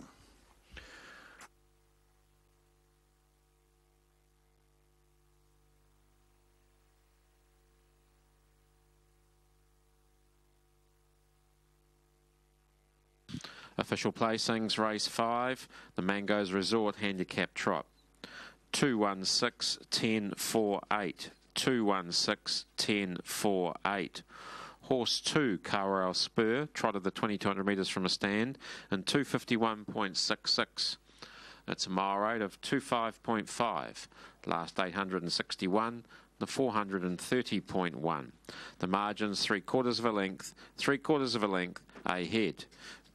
Speaker 2: Official placings, race 5, the Mango's Resort handicap trot. 216, 10, 4, 8. 216, 10, 4, 8. Horse 2, Carwado Spur, trotted the 2,200 metres from a stand in 251.66. It's a mile rate of 25.5. Last 861. The 430.1. The margins 3/4 of a length, 3/4 of a length ahead.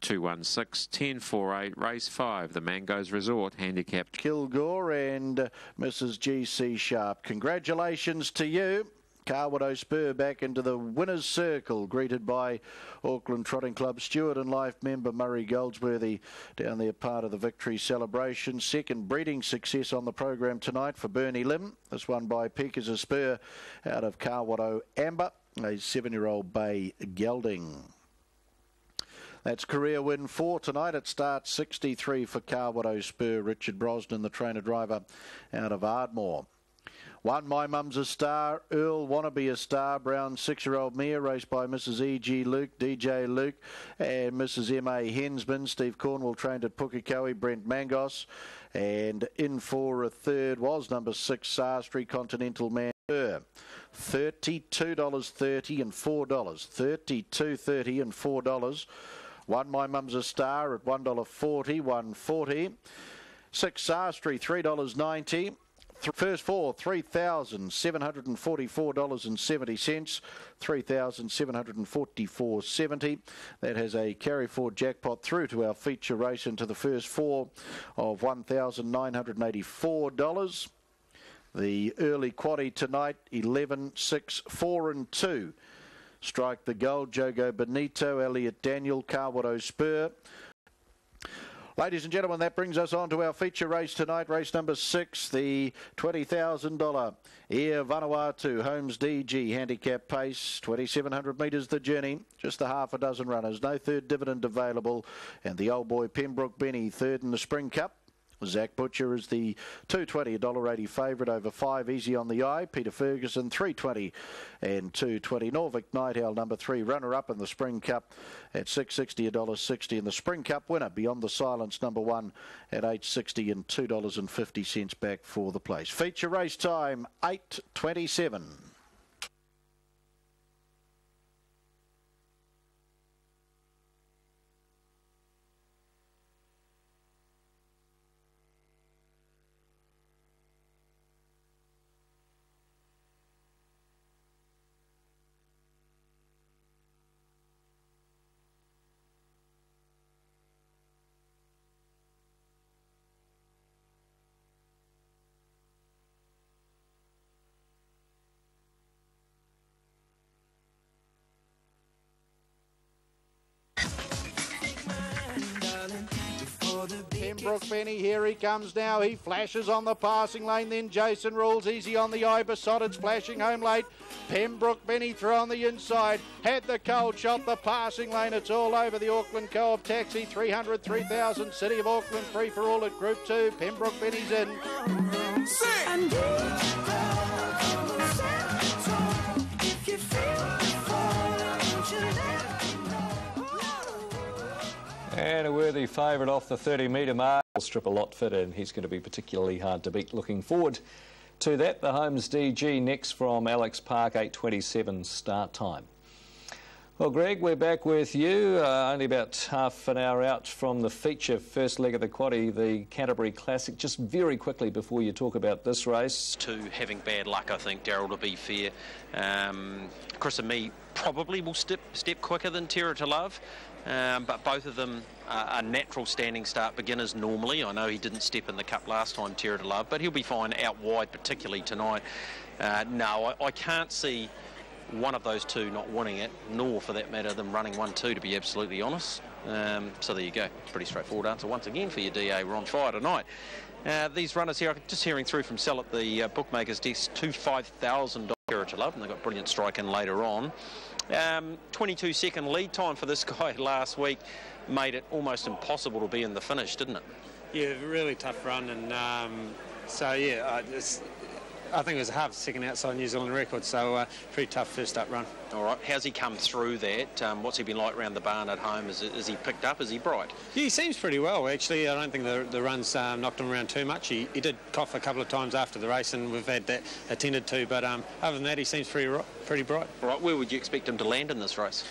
Speaker 2: 216, 10, 4, 8, race 5, the Mango's Resort handicap.
Speaker 1: Kilgore and Mrs. G.C. Sharp. Congratulations to you. Carwood Spur back into the winner's circle, greeted by Auckland Trotting Club steward and life member Murray Goldsworthy down there, part of the victory celebration. Second breeding success on the program tonight for Bernie Lim. This one by Pegasus Spur out of Carwood Amber, a 7-year-old bay gelding. That's career win 4 tonight. It starts 63 for Carwood Spur. Richard Brosnan, the trainer-driver out of Ardmore. One, My Mum's a Star, Earl Wanna Be a Star, Brown 6-year-old mare, raced by Mrs. E.G. Luke, DJ Luke, and Mrs. M.A. Hensman. Steve Cornwall trained at Pukekohe, Brent Mangos. And in for a third was number 6, Sastry Continental Man. $32.30 and $4. $32.30 and $4. One, My Mum's a Star at $1.40, $1.40. 6, Sastry, $3.90. First 4, $3,744.70, $3,744.70. That has a carry forward jackpot through to our feature race into the first 4 of $1,984. The early quaddie tonight, 11, 6, 4 and 2. Strike the Gold, Jogo Bonito, Elliot Daniel, Carwood Spur. Ladies and gentlemen, that brings us on to our feature race tonight, race number 6, the $20,000 Air Vanuatu Holmes DG handicap pace, 2,700 metres the journey, just a half a dozen runners, no third dividend available, and the old boy Pembroke Benny third in the Spring Cup. Zach Butcher is the $2.20, $1.80 favourite over 5, easy on the eye. Peter Ferguson, $3.20 and $2.20. Norvik Night Owl, number 3, runner-up in the Spring Cup at $6.60, $1.60. And the Spring Cup winner, Beyond the Silence, number 1 at $8.60 and $2.50 back for the place. Feature race time, 8:27. Pembroke Benny, here he comes now. He flashes on the passing lane, then Jason Rules easy on the eye. Besotted splashing home late. Pembroke Benny through on the inside. Had the cold shot, the passing lane. It's all over the Auckland Co-op Taxi. 300, 3,000. City of Auckland free for all at Group 2. Pembroke Benny's in.
Speaker 12: And a worthy favourite off the 30-metre mark. Strip a lot fit in. He's going to be particularly hard to beat. Looking forward to that. The Holmes DG next from Alex Park, 8:27 start time. Well, Greg, we're back with you. Only about half an hour out from the feature first leg of the quaddie, the Canterbury Classic. Just very quickly before you talk about this race.
Speaker 20: To having bad luck, I think, Daryl, to be fair. Chris and me probably will step quicker than Terror to Love. But both of them are natural standing start beginners normally. I know he didn't step in the cup last time, Terror to Love, but he'll be fine out wide, particularly tonight. No, I can't see one of those two not winning it, nor for that matter them running 1-2, to be absolutely honest. So there you go. Pretty straightforward answer once again for your DA. We're on fire tonight. These runners here, just hearing through from Sell at the bookmakers desk, to $5,000 Terror to Love, and they got brilliant strike in later on. 22-second lead time for this guy last week made it almost impossible to be in the finish, didn't it?
Speaker 9: Yeah, really tough run, and so yeah, I think it was a half second outside New Zealand record, so pretty tough first up run. All right,
Speaker 20: how's he come through that? What's he been like around the barn at home? Is he picked up? Is he bright?
Speaker 9: Yeah, he seems pretty well, actually. I don't think the runs knocked him around too much. He did cough a couple of times after the race, and we've had that attended to, but other than that, he seems pretty bright.
Speaker 20: All right, where would you expect him to land in this race?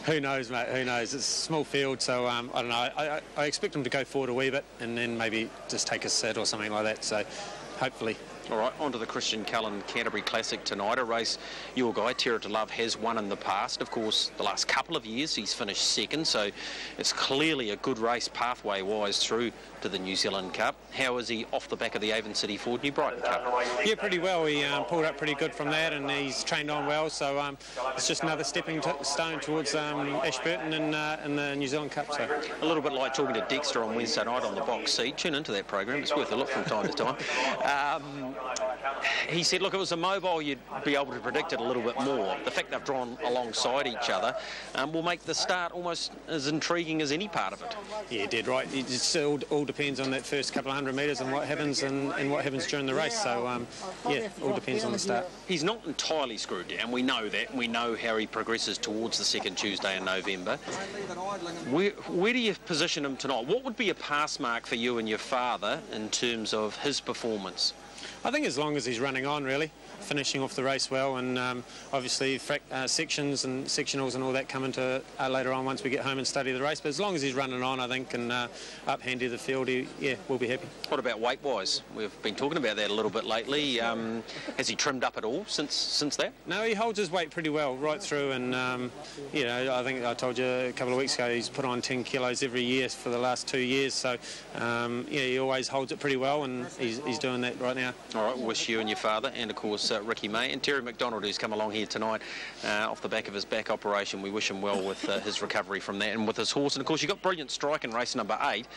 Speaker 9: Who knows, mate, who knows? It's a small field, so I don't know. I expect him to go forward a wee bit and then maybe just take a sit or something like that, so hopefully
Speaker 5: All right, on to the Christian Cullen Canterbury Classic tonight, a race your guy, Terra to Love, has won in the past. Of course, the last couple of years he's finished second, so it's clearly a good race pathway-wise through to the New Zealand Cup. How is he off the back of the Avon City Ford New Brighton Cup?
Speaker 9: Yeah, pretty well. He pulled up pretty good from that, and he's trained on well, so it's just another stepping stone towards Ashburton in the New Zealand Cup. So
Speaker 5: a little bit like talking to Dexter on Wednesday night on the box seat. Tune into that program, it's worth a look from time to time. He said, look, if it was a mobile, you'd be able to predict it a little bit more. The fact they've drawn alongside each other will make the start almost as intriguing as any part of it.
Speaker 9: Yeah, dead right. It just all depends on that first couple of 100 metres and what happens and what happens during the race. So, yeah, all depends on the start.
Speaker 5: He's not entirely screwed down. We know that, and we know how he progresses towards the second Tuesday in November. Where do you position him tonight? What would be a pass mark for you and your father in terms of his performance?
Speaker 9: I think as long as he's running on, really, finishing off the race well, and obviously sections and sectionals and all that come into later on once we get home and study the race. But as long as he's running on, I think, and up handy the field, we'll be happy.
Speaker 5: What about weight-wise? We've been talking about that a little bit lately. Has he trimmed up at all since that?
Speaker 9: No, he holds his weight pretty well right through, and you know, I think I told you a couple of weeks ago he's put on 10 kilos every year for the last 2 years. So yeah, he always holds it pretty well, and he's doing that right now.
Speaker 5: All right, wish you and your father, and of course Ricky May and Terry McDonald, who's come along here tonight off the back of his back operation. We wish him well with his recovery from that and with his horse. And of course you've got brilliant strike in race number 8.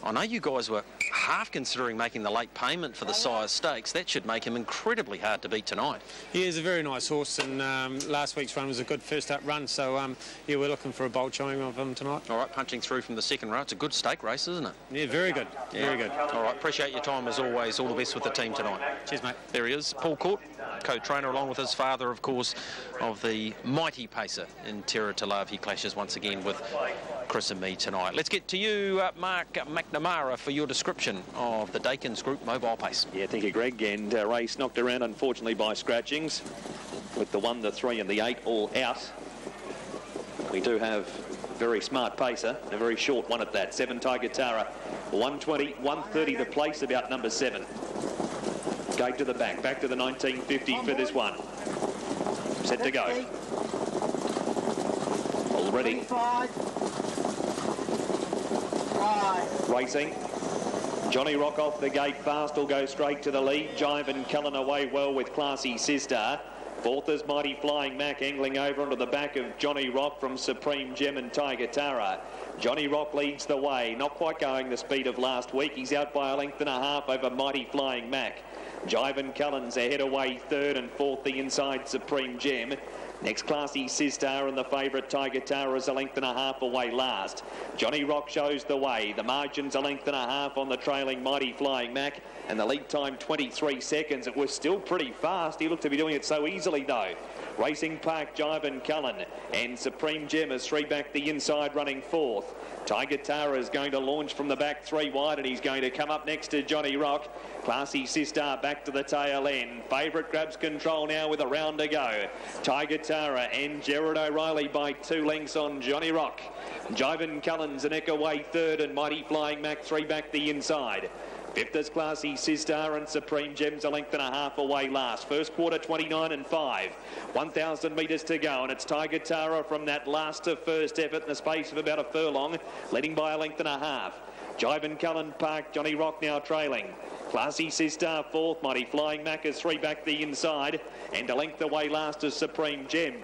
Speaker 5: I know you guys were half considering making the late payment for the Sire Stakes. That should make him incredibly hard to beat tonight.
Speaker 9: He is a very nice horse, and last week's run was a good first up run, so yeah, we're looking for a bold showing of him tonight.
Speaker 5: All right, punching through from the second row. It's a good stake race, isn't it?
Speaker 9: Yeah, very good. Yeah. Very good.
Speaker 5: All right, appreciate your time as always. All the best with the team tonight.
Speaker 9: Cheers, mate.
Speaker 5: There he is, Paul Court, co-trainer along with his father, of course, of the mighty pacer in Terra to Love. He clashes once again with Chris and me tonight. Let's get to you, Mark McNamara, for your description of the Dakins Group Mobile Pace.
Speaker 4: Yeah, thank you, Greg. And race knocked around, unfortunately, by scratchings, with the 1, the 3 and the 8 all out. We do have a very smart pacer, a very short one at that. 7 Tiger Tara, 120, 130 the place, about number 7. Gate to the back to the 1950 for this one. Set to go. All ready. Racing. Johnny Rock off the gate fast, will go straight to the lead. Jive and Cullen away well with Classy Sister. Fourth is Mighty Flying Mac, angling over onto the back of Johnny Rock from Supreme Gem and Tiger Tara. Johnny Rock leads the way, not quite going the speed of last week. He's out by a length and a half over Mighty Flying Mac. Jive and Cullen's ahead away, third, and fourth the inside Supreme Gem. Next, Classy Sister and the favourite Tiger Tara is a length and a half away last. Johnny Rock shows the way. The margin's a length and a half on the trailing Mighty Flying Mac, and the lead time 23 seconds. It was still pretty fast. He looked to be doing it so easily though. Racing Park, Jive and Cullen, and Supreme Gem is 3 back the inside, running fourth. Tiger Tara is going to launch from the back 3 wide, and he's going to come up next to Johnny Rock. Classy Sister back to the tail end. Favourite grabs control now with a round to go. Tiger Tara and Gerard O'Reilly by 2 lengths on Johnny Rock. Jive and Cullen's a neck away third, and Mighty Flying Mac 3 back the inside. Fifth is Classy Sister and Supreme Gem's a length and a half away last. First quarter 29 and 5. 1,000 metres to go, and it's Tiger Tara from that last to first effort in the space of about a furlong, leading by a length and a half. Jive and Cullen Park, Johnny Rock now trailing. Classy Sister fourth, Mighty Flying Mac is 3 back the inside, and a length away last is Supreme Gem.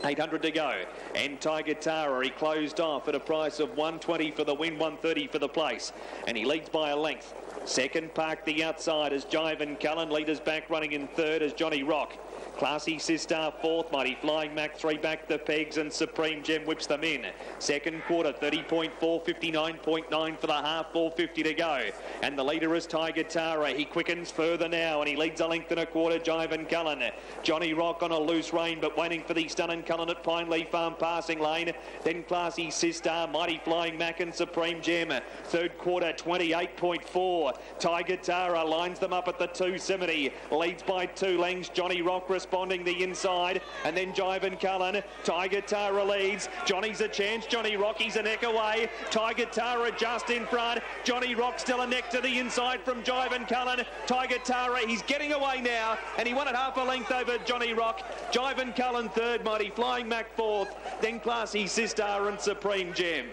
Speaker 4: 800 to go, and Tiger Tara, he closed off at a price of 120 for the win, 130 for the place, and he leads by a length. Second, Park the outside as Jive and Cullen. Leaders back, running in third as Johnny Rock. Classy Sister fourth, Mighty Flying Mac 3 back the pegs, and Supreme Gem whips them in. Second quarter 30.4, 59.9 for the half, 450 to go, and the leader is Tiger Tara. He quickens further now, and he leads a length and a quarter. Jive and Cullen, Johnny Rock on a loose rein, but waiting for the Stun and Cullen at Pineleaf Farm passing lane. Then Classy Sister, Mighty Flying Mac and Supreme Gem. Third quarter 28.4. Tiger Tara lines them up at the 270, leads by 2 lengths. Johnny Rock responds responding the inside, and then Jivan Cullen. Tiger Tara leads. Johnny's a chance. Johnny Rocky's a neck away. Tiger Tara just in front. Johnny Rock still a neck to the inside from Jivan Cullen. Tiger Tara, he's getting away now, and he won it half a length over Johnny Rock. Jivan Cullen third, Mighty Flying Mac fourth, then Classy Sistar and Supreme Gem.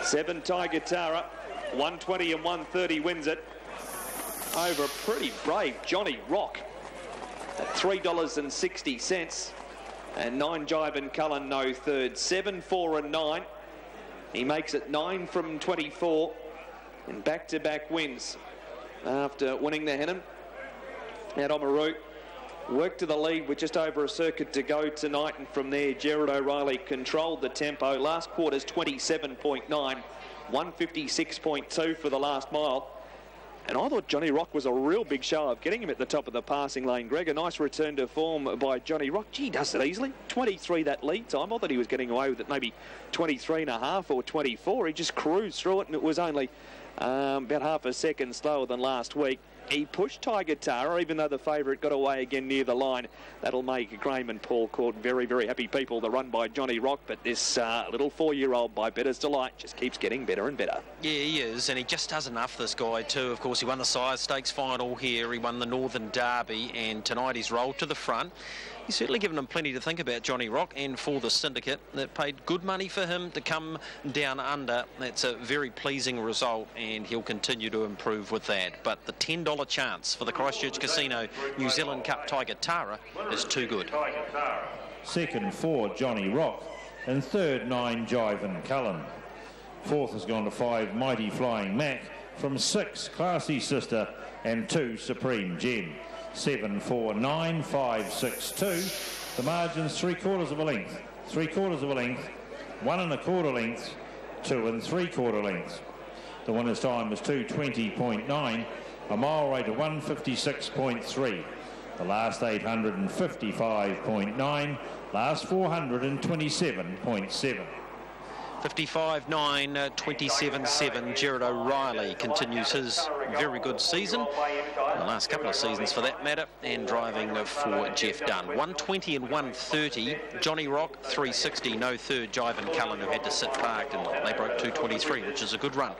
Speaker 4: 7 Tiger Tara, 120 and 130 wins it over a pretty brave Johnny Rock at $3.60, and 9 Jivan Cullen no third. 7, 4 and 9. He makes it 9 from 24 in back-to-back wins after winning the Henham at Oamaru. Worked to the lead with just over a circuit to go tonight, and from there Gerard O'Reilly controlled the tempo. Last quarter's 27.9, 156.2 for the last mile. And I thought Johnny Rock was a real big show of getting him at the top of the passing lane. Greg, a nice return to form by Johnny Rock. Gee, he does it easily. 23 that lead time. I thought he was getting away with it, maybe 23 and a half or 24. He just cruised through it, and it was only about half a second slower than last week. He pushed Tiger Tara, even though the favourite got away again near the line. That'll make Graham and Paul Court very, very happy people. The run by Johnny Rock, but this little 4-year-old by Better's Delight just keeps getting better and better.
Speaker 5: Yeah, he is, and he just does enough, this guy, too. Of course, he won the Sires Stakes final here. He won the Northern Derby, and tonight he's rolled to the front. He's certainly given them plenty to think about, Johnny Rock, and for the syndicate that paid good money for him to come down under. That's a very pleasing result, and he'll continue to improve with that. But the $10 chance for the Christchurch Casino New Zealand Cup Tiger Tara is too good.
Speaker 6: Second, 4 Johnny Rock, and third, 9 Jivan Cullen. Fourth has gone to 5 Mighty Flying Mac, from 6 Classy Sister, and 2 Supreme Gem. 7, 4, 9, 5, 6, 2. The margin's 3/4 of a length, 3/4 of a length, 1 1/4 length, 2 3/4 lengths. The winner's time was 2:20.9, a mile rate of 1:56.3. The last 855.9, last 427.7.
Speaker 5: 55.9, 27.7. Gerard O'Reilly continues his very good season, the last couple of seasons for that matter, and driving for Jeff Dunn. 120 and 130. Johnny Rock 360, no third. Jivan Cullen, who had to sit parked, and they broke 223, which is a good run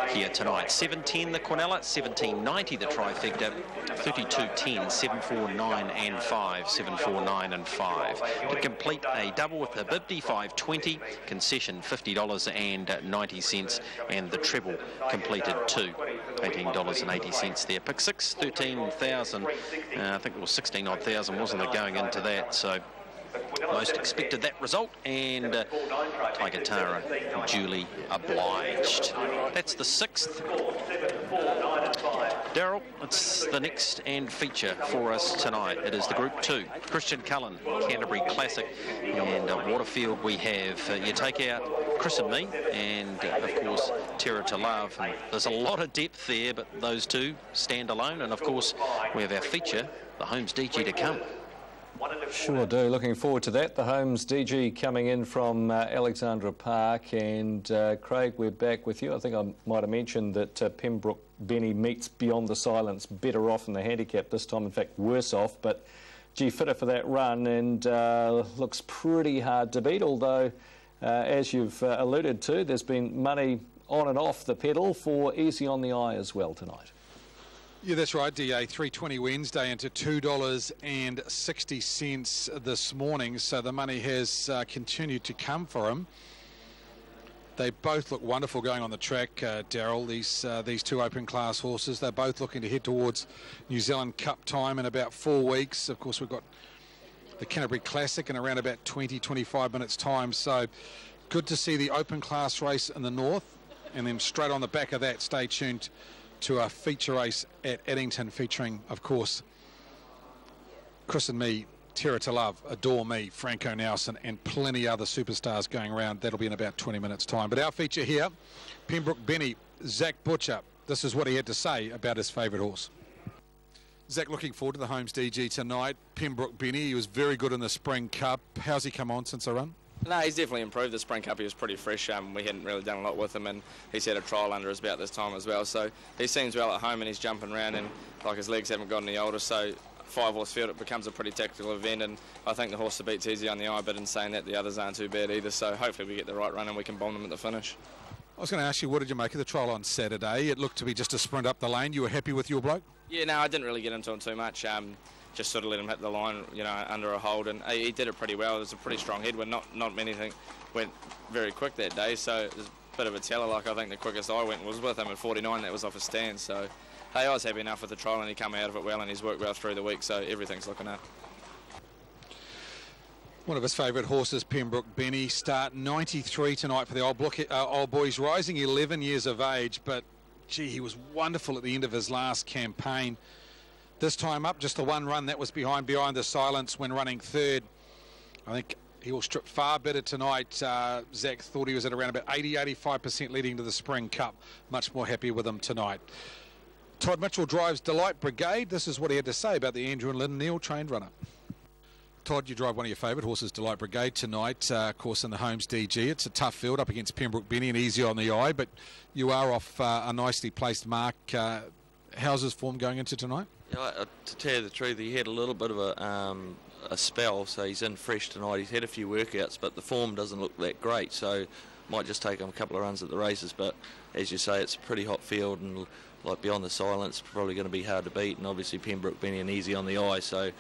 Speaker 5: here tonight. 7.10 the Quinella, 17.90 the trifecta, 32.10, 7.49 and 5, 7.49 and 5. To complete a double with Habibi, 5.20, concession $50.90, and the treble completed too, $18.80 there. Pick 6, 13,000, I think it was 16 odd thousand, wasn't it, going into that? So most expected that result, and Tiger Tara duly obliged. That's the 6th. Daryl, it's the next and feature for us tonight. It is the Group 2, Christian Cullen, Canterbury Classic, and Waterfield we have. You take out Chris and me, and of course Terra to Love. And there's a lot of depth there, but those two stand alone, and of course we have our feature, the Holmes DG to come.
Speaker 12: Sure do. Looking forward to that. The Holmes DG coming in from Alexandra Park. And Craig, we're back with you. I think I might have mentioned that Pembroke Benny meets Beyond the Silence better off in the handicap this time. In fact, worse off. But, gee, fitter for that run, and looks pretty hard to beat. Although, as you've alluded to, there's been money on and off the pedal for Easy on the Eye as well tonight.
Speaker 10: Yeah, that's right, DA. 3.20 Wednesday into $2.60 this morning. So the money has continued to come for him. They both look wonderful going on the track, Daryl. These two open class horses, they're both looking to head towards New Zealand Cup time in about 4 weeks. Of course, we've got the Canterbury Classic in around about 20-25 minutes time. So good to see the open class race in the north, and then straight on the back of that, stay tuned to a feature race at Eddington featuring, of course, Chris and me, Terra to Love, Adore Me, Franco Nelson, and plenty other superstars going around. That'll be in about 20 minutes' time. But our feature here, Pembroke Benny, Zach Butcher. This is what he had to say about his favourite horse. Zach, looking forward to the Holmes DG tonight. Pembroke Benny, he was very good in the Spring Cup. How's he come on since the run?
Speaker 8: No, he's definitely improved. The Spring Cup, he was pretty fresh. We hadn't really done a lot with him, and he's had a trial under us about this time as well. So he seems well at home, and he's jumping around, and like his legs haven't gotten any older. So 5-horse field, it becomes a pretty tactical event, and I think the horse to beat's easy on the eye, but in saying that, the others aren't too bad either, so hopefully we get the right run and we can bomb them at the finish.
Speaker 10: I was going to ask you, what did you make of the trial on Saturday? It looked to be just a sprint up the lane. You were happy with your bloke?
Speaker 8: Yeah, no, I didn't really get into him too much. Just sort of let him hit the line, you know, under a hold, and he did it pretty well. It was a pretty strong headwind. Not many things went very quick that day, so it was a bit of a teller. Like, I think the quickest I went was with him at 49. That was off a stand. So, hey, I was happy enough with the trial, and he came out of it well, and he's worked well through the week. So everything's looking up.
Speaker 10: One of his favourite horses, Pembroke Benny, start 93 tonight for the old boys, rising 11 years of age, but gee, he was wonderful at the end of his last campaign. This time up, just the one run that was behind the silence when running third. I think he will strip far better tonight. Zach thought he was at around about 80-85% leading to the Spring Cup. Much more happy with him tonight. Todd Mitchell drives Delight Brigade. This is what he had to say about the Andrew and Lynn Neal trained runner. Todd, you drive one of your favourite horses, Delight Brigade, tonight, of course, in the Holmes DG. It's a tough field up against Pembroke Benny and easy on the eye, but you are off a nicely placed mark. How's his form going into tonight?
Speaker 11: Yeah, to tell you the truth, he had a little bit of a spell, so he's in fresh tonight. He's had a few workouts, but the form doesn't look that great, so might just take him a couple of runs at the races. But as you say, it's a pretty hot field, and like beyond the silence, probably going to be hard to beat. And obviously Pembroke Benny and easy on the eye, so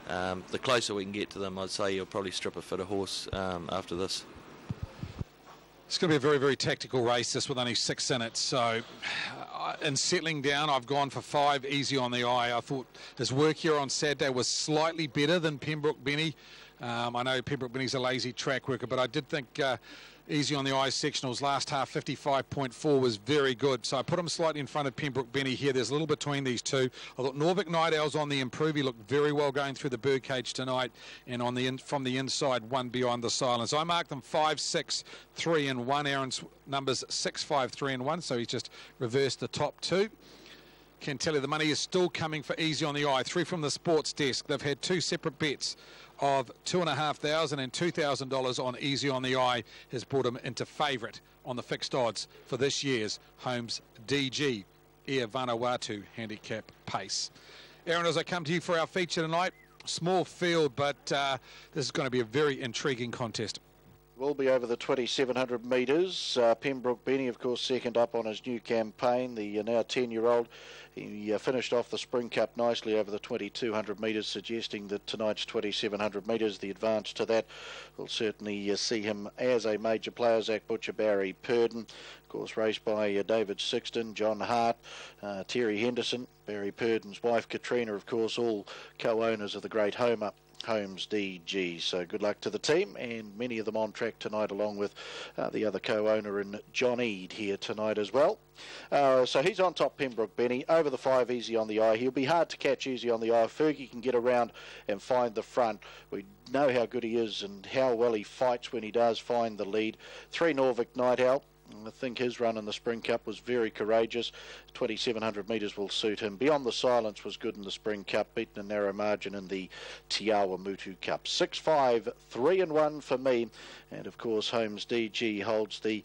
Speaker 11: the closer we can get to them, I'd say you'll probably strip a fitter horse after this.
Speaker 10: It's going to be a very, very tactical race, this with only 6 in it. So in settling down, I've gone for 5 easy on the eye. I thought his work here on Saturday was slightly better than Pembroke Benny. I know Pembroke Benny's a lazy track worker, but I did think easy on the eye sectionals last half 55.4 was very good, so I put him slightly in front of Pembroke Benny here. There's a little between these two. I thought Norvik Night Owl's on the improve. He looked very well going through the birdcage tonight, and on the from the inside, one beyond the silence. I marked them 5, 6, 3 and 1. Aaron's numbers 6, 5, 3 and 1, so he's just reversed the top two. Can tell you the money is still coming for easy on the eye. 3 from the sports desk. They've had 2 separate bets of $2,500 and $2,000 on easy on the eye has brought him into favourite on the fixed odds for this year's Holmes DG Air Vanuatu handicap pace. Aaron, as I come to you for our feature tonight, small field, but this is going to be a very intriguing contest.
Speaker 1: Will be over the 2,700 metres. Pembroke Benny, of course, second up on his new campaign, the now 10-year-old. He finished off the Spring Cup nicely over the 2,200 metres, suggesting that tonight's 2,700 metres, the advance to that, will certainly see him as a major player. Zach Butcher, Barry Purdon, of course, raced by David Sixton, John Hart, Terry Henderson, Barry Purdon's wife Katrina, of course, all co-owners of the great Holmes DG. So good luck to the team, and many of them on track tonight, along with the other co-owner in John Eade here tonight as well. So he's on top, Pembroke Benny, over the 5 easy on the eye. He'll be hard to catch easy on the eye. Fergie can get around and find the front. We know how good he is and how well he fights when he does find the lead. 3 Norvik Night Owl. I think his run in the Spring Cup was very courageous. 2,700 metres will suit him. Beyond the Silence was good in the Spring Cup, beaten a narrow margin in the Tiawa Mutu Cup. 6, 5, 3 and 1 for me. And of course, Holmes DG holds the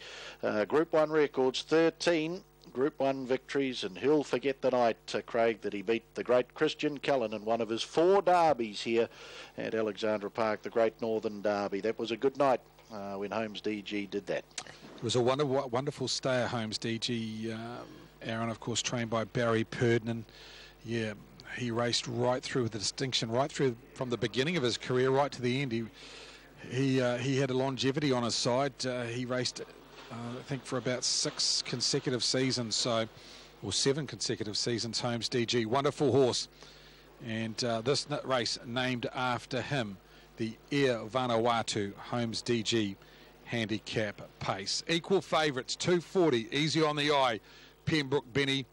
Speaker 1: Group 1 records, 13 Group 1 victories, and he'll forget the night, Craig, that he beat the great Christian Cullen in one of his 4 derbies here at Alexandra Park, the Great Northern Derby. That was a good night when Holmes DG did that.
Speaker 10: It was a wonderful stay at Holmes DG. Aaron, of course, trained by Barry Purdon. And yeah, he raced right through with the distinction, right through from the beginning of his career right to the end. He had a longevity on his side. He raced, I think, for about 6 consecutive seasons, or 7 consecutive seasons. Holmes DG, wonderful horse, and this race named after him, the Air Vanuatu Holmes DG handicap pace. Equal favourites, 240, easy on the eye, Pembroke Benny.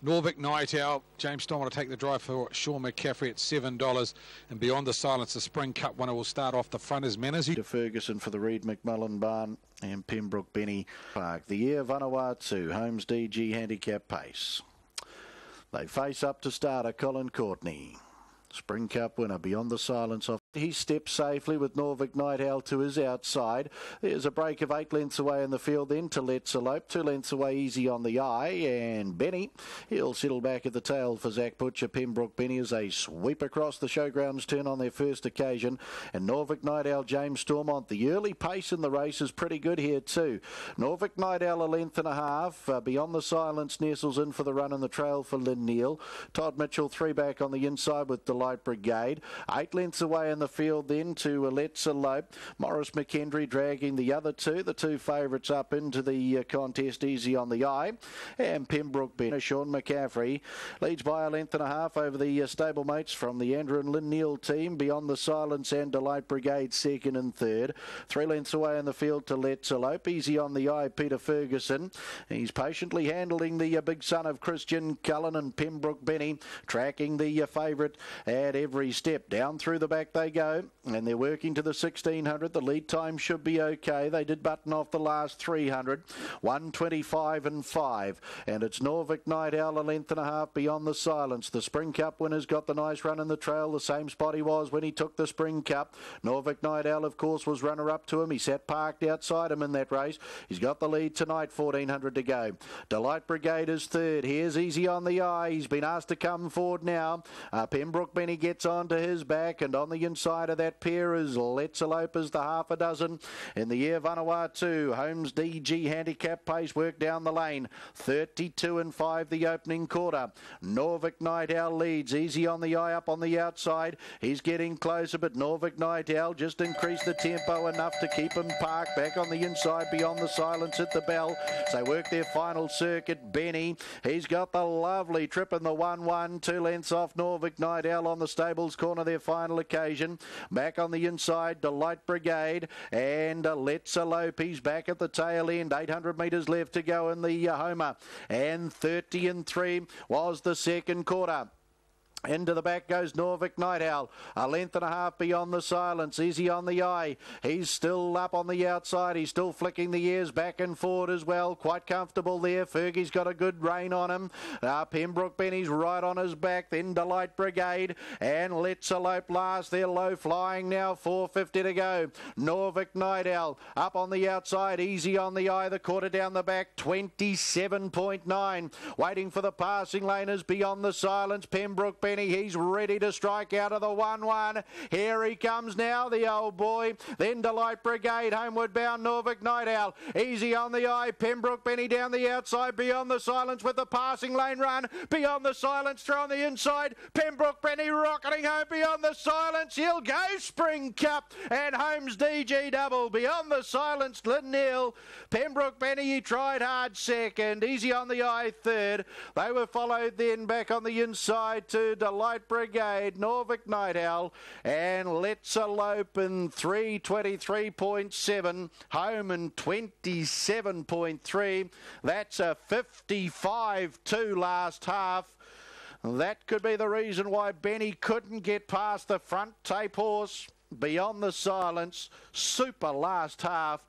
Speaker 10: Norvik Night Owl, James Stonewall to take the drive for Sean McCaffrey at $7. And Beyond the Silence, the Spring Cup winner will start off the front as Manazzi.
Speaker 1: To Ferguson for the Reed McMullen barn and Pembroke Benny Park. The Air Vanuatu Holmes DG handicap pace. They face up to starter Colin Courtney. Spring Cup winner Beyond the Silence off He steps safely with Norvik Night Owl to his outside. There's a break of 8 lengths away in the field then to Let's Elope. 2 lengths away Easy on the Eye. And Benny, he'll settle back at the tail for Zach Butcher. Pembroke Benny as they sweep across the showgrounds turn on their first occasion. And Norvik Night Owl, James Stormont. The early pace in the race is pretty good here too. Norvik Night Owl 1.5 lengths. Beyond the Silence nestles in for the run in the trail for Lynn Neal. Todd Mitchell 3 back on the inside with Delight Brigade. 8 lengths away in the field then to Let's Elope. Morris McKendry dragging the other two. The two favourites up into the contest, Easy on the Eye. And Pembroke Benny. Sean McCaffrey leads by 1.5 lengths over the stablemates from the Andrew and Lynn Neal team. Beyond the Silence and Delight Brigade second and third. 3 lengths away in the field to Let's Elope. Easy on the Eye, Peter Ferguson. He's patiently handling the big son of Christian Cullen, and Pembroke Benny tracking the favourite at every step. Down through the back they go, and they're working to the 1600. The lead time should be okay. They did button off the last 300. 1:25 and 5. And it's Norvik Night Owl 1.5 lengths beyond the Silence. The Spring Cup winner's got the nice run in the trail, the same spot he was when he took the Spring Cup. Norvik Night Owl, of course, was runner-up to him. He sat parked outside him in that race. He's got the lead tonight, 1400 to go. Delight Brigade is third. Here's Easy on the Eye. He's been asked to come forward now. Pembroke Benny gets onto his back, and on the inside of that pair is Let's Elope as the half a dozen. In the Air Vanuatu, Holmes DG handicap pace work down the lane. 32 and 5 the opening quarter. Norvik Night Owl leads. Easy on the Eye up on the outside. He's getting closer, but Norvik Night Owl just increased the tempo enough to keep him parked. Back on the inside beyond the Silence at the bell. So work their final circuit. Benny, he's got the lovely trip in the 1-1. 2 lengths off Norvik Night Owl on the stables corner, their final occasion. Back on the inside, Delight Brigade and Let's Elope. He's back at the tail end. 800 metres left to go in the Homer. And 30 and 3 was the second quarter. Into the back goes Norvik Night Owl. 1.5 lengths beyond the Silence. Easy on the Eye. He's still up on the outside. He's still flicking the ears back and forward as well. Quite comfortable there. Fergie's got a good rein on him. Pembroke Benny's right on his back. Then Delight Brigade and Let's Elope last. They're low flying now. 4:50 to go. Norvik Night Owl up on the outside. Easy on the Eye. The quarter down the back. 27.9. Waiting for the passing laners beyond the Silence. Pembroke Benny. He's ready to strike out of the 1-1. Here he comes now, the old boy. Then Delight Brigade, homeward bound, Norvik Night Owl. Easy on the Eye, Pembroke Benny down the outside, beyond the Silence with the passing lane run. Beyond the Silence, throw on the inside. Pembroke Benny rocketing home beyond the Silence. He'll go Spring Cup and Holmes DG double. Beyond the Silence, Lynn Neal. Pembroke Benny, he tried hard second. Easy on the Eye third. They were followed then back on the inside to Delight Brigade, Norvik Night Owl, and Let's Elope in 3:23.7, home in 27.3. That's a 55-2 last half. That could be the reason why Benny couldn't get past the front tape horse. Beyond the Silence, super last half.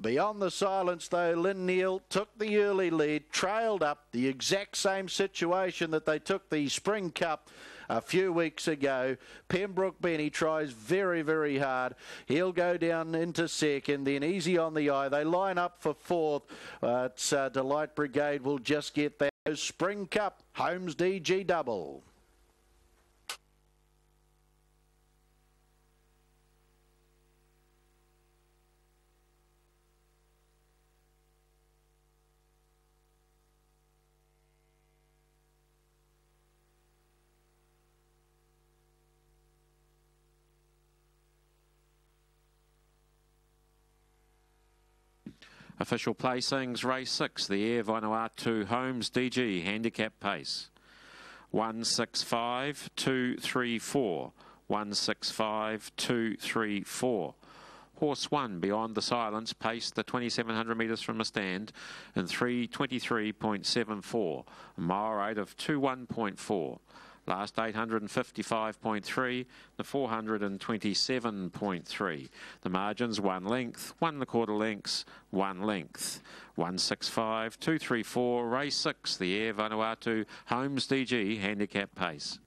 Speaker 1: Beyond the Silence, though, Lynn Neal took the early lead, trailed up the exact same situation that they took the Spring Cup a few weeks ago. Pembroke Benny tries very, very hard. He'll go down into second, then Easy on the Eye. They line up for fourth. Delight Brigade will just get that. Spring Cup, Holmes DG double.
Speaker 2: Official placings, race 6, the Air Vanuatu Holmes DG handicap pace. 165-234. 165-234. Horse 1, Beyond the Silence, paced the 2,700 metres from a stand in 3:23.74. A mile rate of 2:1.4. Last 855.3, the 427.3. The margins 1 length, 1 1/4 lengths, 1 length. 165-234, race 6, the Air Vanuatu Holmes DG handicap pace.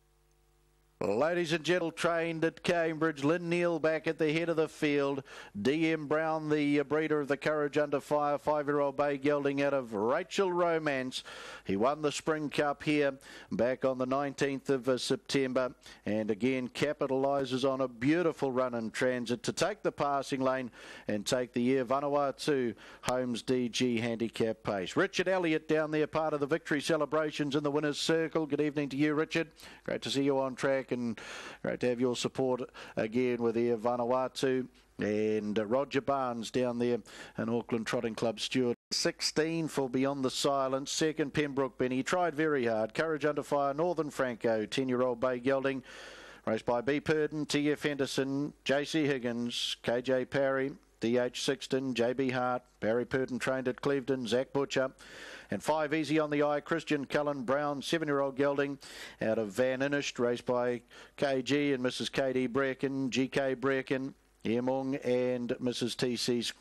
Speaker 1: Ladies and gentlemen, trained at Cambridge, Lynn Neal back at the head of the field. DM Brown, the breeder of the Courage Under Fire, 5-year-old bay gelding out of Rachel Romance. He won the Spring Cup here back on the 19th of September, and again capitalises on a beautiful run in transit to take the passing lane and take the Air Vanuatu Holmes DG handicap pace. Richard Elliot down there, part of the victory celebrations in the winner's circle. Good evening to you, Richard. Great to see you on track, and great to have your support again with Air Vanuatu. And Roger Barnes down there, an Auckland Trotting Club steward. 16 for Beyond the Silence. Second, Pembroke Benny. He tried very hard. Courage Under Fire, Northern Franco, 10-year-old bay gelding. Raced by B. Purden, T.F. Henderson, J.C. Higgins, K.J. Parry, D.H. Sixton, J.B. Hart. Barry Purden trained at Clevedon, Zach Butcher. And 5 easy on the eye, Christian Cullen Brown, 7-year-old gelding out of Van Innisht, raced by KG and Mrs. K.D. Brecken, G.K. Brecken, Emong and Mrs. T.C.'s.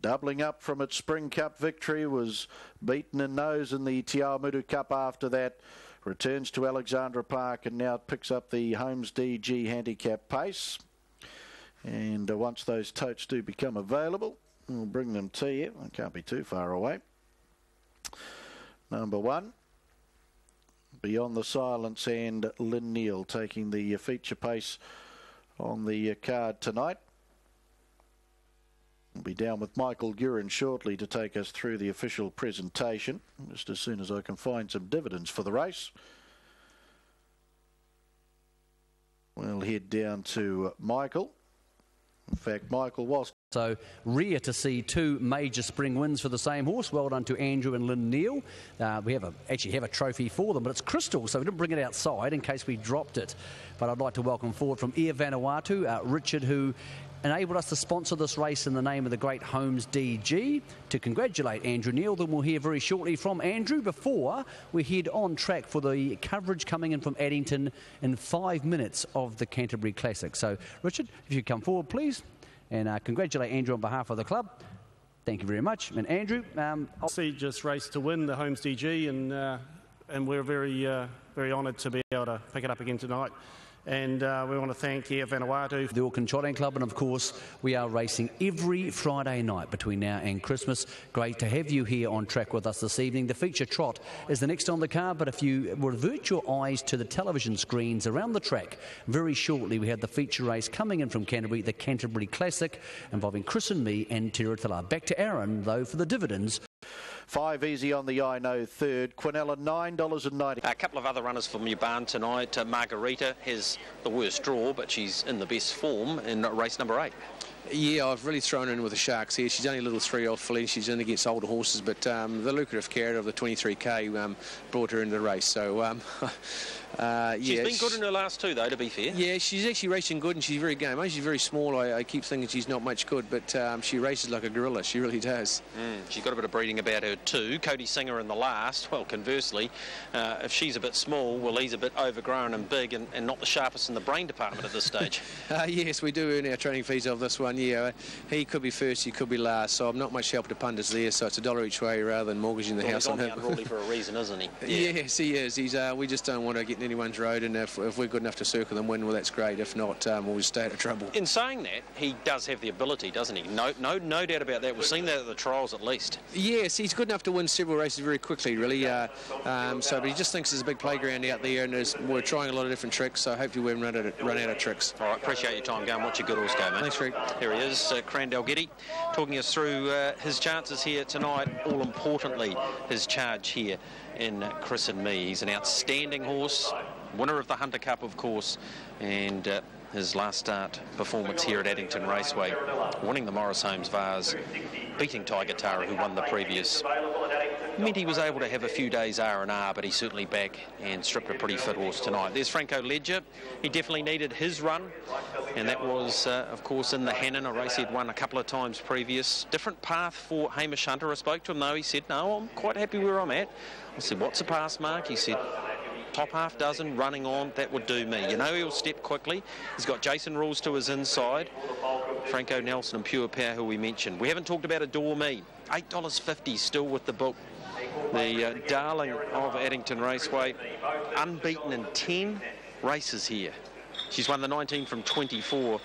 Speaker 1: Doubling up from its Spring Cup victory, was beaten in nose in the Te Awamutu Cup after that. Returns to Alexandra Park and now picks up the Holmes DG handicap pace. And once those totes do become available, we'll bring them to you. I can't be too far away. Number 1, Beyond the Silence, and Lynn Neal taking the feature pace on the card tonight. We'll be down with Michael Gurin shortly to take us through the official presentation, just as soon as I can find some dividends for the race. We'll head down to Michael. In fact, Michael was...
Speaker 13: So rare to see 2 major spring wins for the same horse. Well done to Andrew and Lynn Neal. We actually have a trophy for them, but it's crystal, so we didn't bring it outside in case we dropped it. But I'd like to welcome forward from Air Vanuatu, Richard, who enabled us to sponsor this race in the name of the great Holmes DG. To congratulate Andrew Neal, then we'll hear very shortly from Andrew before we head on track for the coverage coming in from Addington in 5 minutes of the Canterbury Classic. So, Richard, if you come forward, please. And congratulate Andrew on behalf of the club. Thank you very much. And Andrew,
Speaker 18: see, just raced to win the Holmes DG, and we're very honoured to be able to pick it up again tonight. And we want to thank Air Vanuatu,
Speaker 13: the Auckland Trotting Club, and of course we are racing every Friday night between now and Christmas. Great to have you here on track with us this evening. The feature trot is the next on the card, but if you revert your eyes to the television screens around the track, very shortly we have the feature race coming in from Canterbury, the Canterbury Classic, involving Chris and me and Tiratala. Back to Aaron, though, for the dividends.
Speaker 1: 5 easy on the eye, no third. Quinella, $9.90.
Speaker 20: A couple of other runners from your barn tonight. Margarita has the worst draw, but she's in the best form in race number 8.
Speaker 19: Yeah, I've really thrown her in with the Sharks here. She's only a little 3-year-old filly. She's in against older horses, but the lucrative carrot of the 23k brought her into the race. So,
Speaker 20: she's been good in her last 2, though, to be fair.
Speaker 19: Yeah, she's actually racing good, and she's very game. She's very small. I keep thinking she's not much good, but she races like a gorilla. She really does.
Speaker 20: She's got a bit of breeding about her too. Cody Singer in the last. Well, conversely, if she's a bit small, well, he's a bit overgrown and big and not the sharpest in the brain department at this stage.
Speaker 19: Yes, we do earn our training fees off this one. Yeah, he could be first, he could be last, so I'm not much help to punters there, so it's $1 each way rather than mortgaging the house on him.
Speaker 20: He's unruly for a reason, isn't he?
Speaker 19: Yeah. Yes, he is. We just don't want to get in anyone's road, and if we're good enough to circle them win, well, that's great. If not, we'll stay out of trouble.
Speaker 20: In saying that, he does have the ability, doesn't he? No doubt about that. We've seen that at the trials at least.
Speaker 19: Yes, he's good enough to win several races very quickly, really. But he just thinks there's a big playground out there, and we're trying a lot of different tricks, so hopefully we won't run out of tricks.
Speaker 20: All right, appreciate your time. Go and watch your good horse go, mate.
Speaker 19: Thanks, Rick.
Speaker 20: Here he is, Crandell Getty, talking us through his chances here tonight, all importantly, his charge here in Chris and Me. He's an outstanding horse, winner of the Hunter Cup, of course, and his last start performance here at Addington Raceway, winning the Morris Holmes Vase, beating Tiger Tara, who won the previous. Meant he was able to have a few days R&R, but he's certainly back and stripped a pretty fit horse tonight. There's Franco Ledger. He definitely needed his run, and that was, of course, in the Hannon, a race he'd won a couple of times previous. Different path for Hamish Hunter. I spoke to him, though. He said, no, I'm quite happy where I'm at. I said, what's the pass, Mark? He said, top half dozen, running on, that would do me. You know he'll step quickly. He's got Jason Rules to his inside. Franco Nelson and Pure Power, who we mentioned. We haven't talked about Adore Me. $8.50 still with the book. The darling of Addington Raceway, unbeaten in 10, races here. She's won the 19 from 24,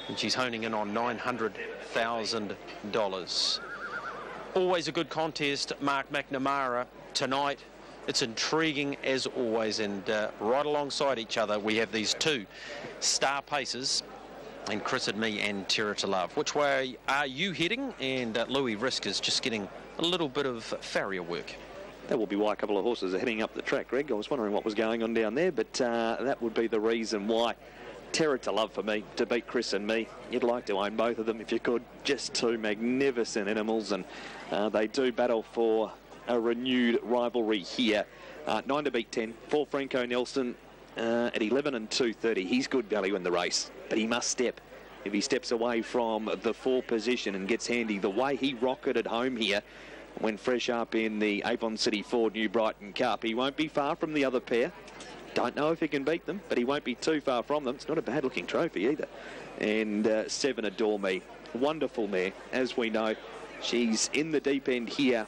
Speaker 20: and she's honing in on $900,000. Always a good contest, Mark McNamara. Tonight, it's intriguing as always, and right alongside each other, we have these two star pacers, and Chris and me and Terra to Love. Which way are you heading? And Louis Risk is just getting a little bit of farrier work.
Speaker 4: That will be why a couple of horses are heading up the track, Greg. I was wondering what was going on down there, but that would be the reason why. Terra to Love for me, to beat Chris and me. You'd like to own both of them if you could. Just two magnificent animals, and they do battle for a renewed rivalry here. 9 to beat 10 for Franco Nelson at 11 and 230. He's good value in the race, but he must step. If he steps away from the 4 position and gets handy, the way he rocketed home here when fresh up in the Avon City Ford New Brighton Cup, he won't be far from the other pair. Don't know if he can beat them, but he won't be too far from them. It's not a bad-looking trophy either. And 7 Adore Me. Wonderful mare, as we know. She's in the deep end here,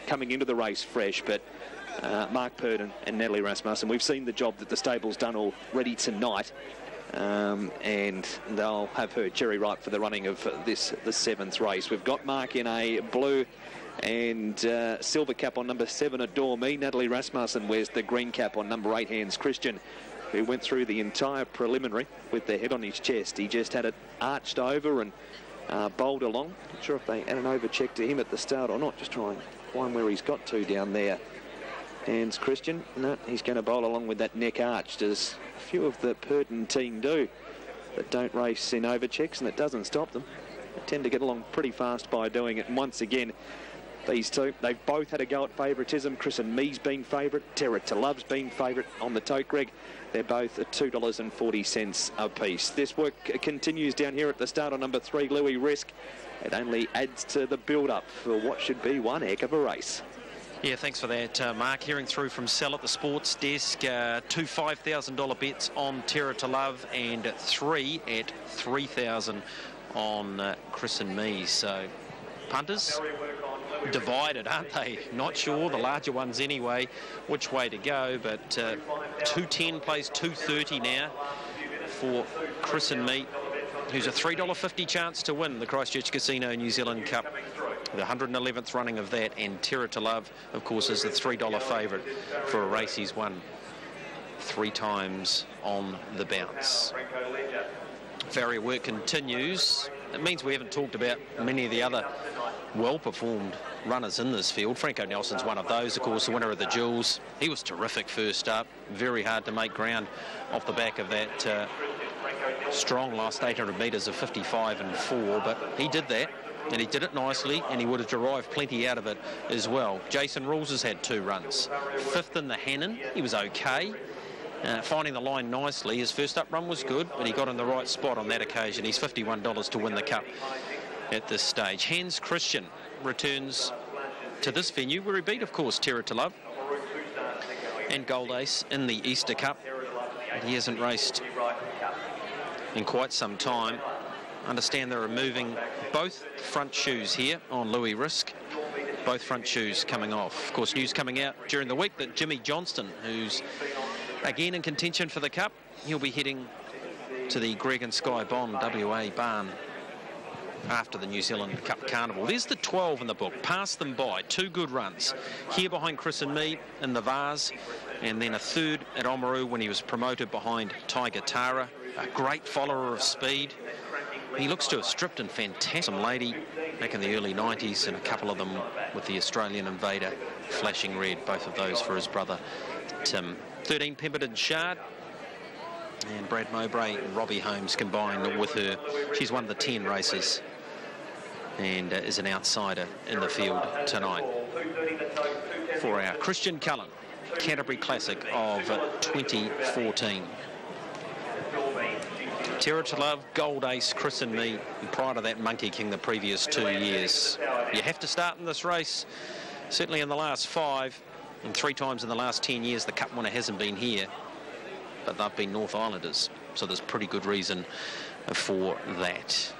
Speaker 4: coming into the race fresh, but Mark Purdon and Natalie Rasmussen, we've seen the job that the stable's done already tonight, and they'll have her cherry ripe for the running of the 7th race. We've got Mark in a blue and silver cap on number 7, Adore Me. Natalie Rasmussen wears the green cap on number 8, Hands Christian, who went through the entire preliminary with the head on his chest. He just had it arched over and bowled along. Not sure if they had an overcheck to him at the start or not. Just try and find where he's got to down there. Hands Christian, no, he's going to bowl along with that neck arched, as a few of the Purdon team do that don't race in overchecks, and it doesn't stop them. They tend to get along pretty fast by doing it. And once again, these two, they've both had a go at favouritism. Chris and me's been favourite. Terra to Love's been favourite on the tote, Greg. They're both at $2.40 a piece. This work continues down here at the start on number 3, Louis Risk. It only adds to the build-up for what should be one heck of a race.
Speaker 20: Yeah, thanks for that, Mark. Hearing through from Sal at the sports desk, 2 $5,000 bets on Terra to Love and 3 at $3,000 on Chris and me. So punters divided, aren't they? Not sure, the larger ones anyway, which way to go, but 210 plays 230 now for Chris and me, who's a $3.50 chance to win the Christchurch Casino New Zealand Cup, the 111th running of that. And Terra to Love, of course, is the $3 favourite for a race he's won 3 times on the bounce. Farrier work continues. It means we haven't talked about many of the other well-performed runners in this field. Franco Nelson's one of those, of course, the winner of the Jewels. He was terrific first up. Very hard to make ground off the back of that strong last 800 metres of 55 and 4, but he did that, and he did it nicely, and he would have derived plenty out of it as well. Jason Rules has had 2 runs. 5th in the Hannon, he was okay. Finding the line nicely. His first up run was good, but he got in the right spot on that occasion. He's $51 to win the Cup at this stage. Hans Christian returns to this venue where he beat, of course, Terra to Love and Gold Ace in the Easter Cup. He hasn't raced in quite some time. Understand they're removing both front shoes here on Louis Risk. Both front shoes coming off. Of course, news coming out during the week that Jimmy Johnston, who's again in contention for the Cup, he'll be heading to the Greg and Sky Bond WA barn after the New Zealand Cup Carnival. There's the 12 in the book. Passed them by. 2 good runs. Here behind Chris and me in the Vase, and then a 3rd at Oamaru when he was promoted behind Tiger Tara. A great follower of speed. He looks to have stripped in fantastic lady back in the early 90s, and a couple of them with the Australian Invader flashing red, both of those for his brother Tim. 13 Pemberton Shard, and Brad Mowbray and Robbie Holmes combined with her. She's won the 10 races and is an outsider in the field tonight. For our Christian Cullen Canterbury Classic of 2014. Terra to Love, Gold Ace, Chris and me, and prior to that Monkey King the previous 2 years. You have to start in this race, certainly in the last 5, and 3 times in the last 10 years the Cup winner hasn't been here, but they've been North Islanders, so there's pretty good reason for that.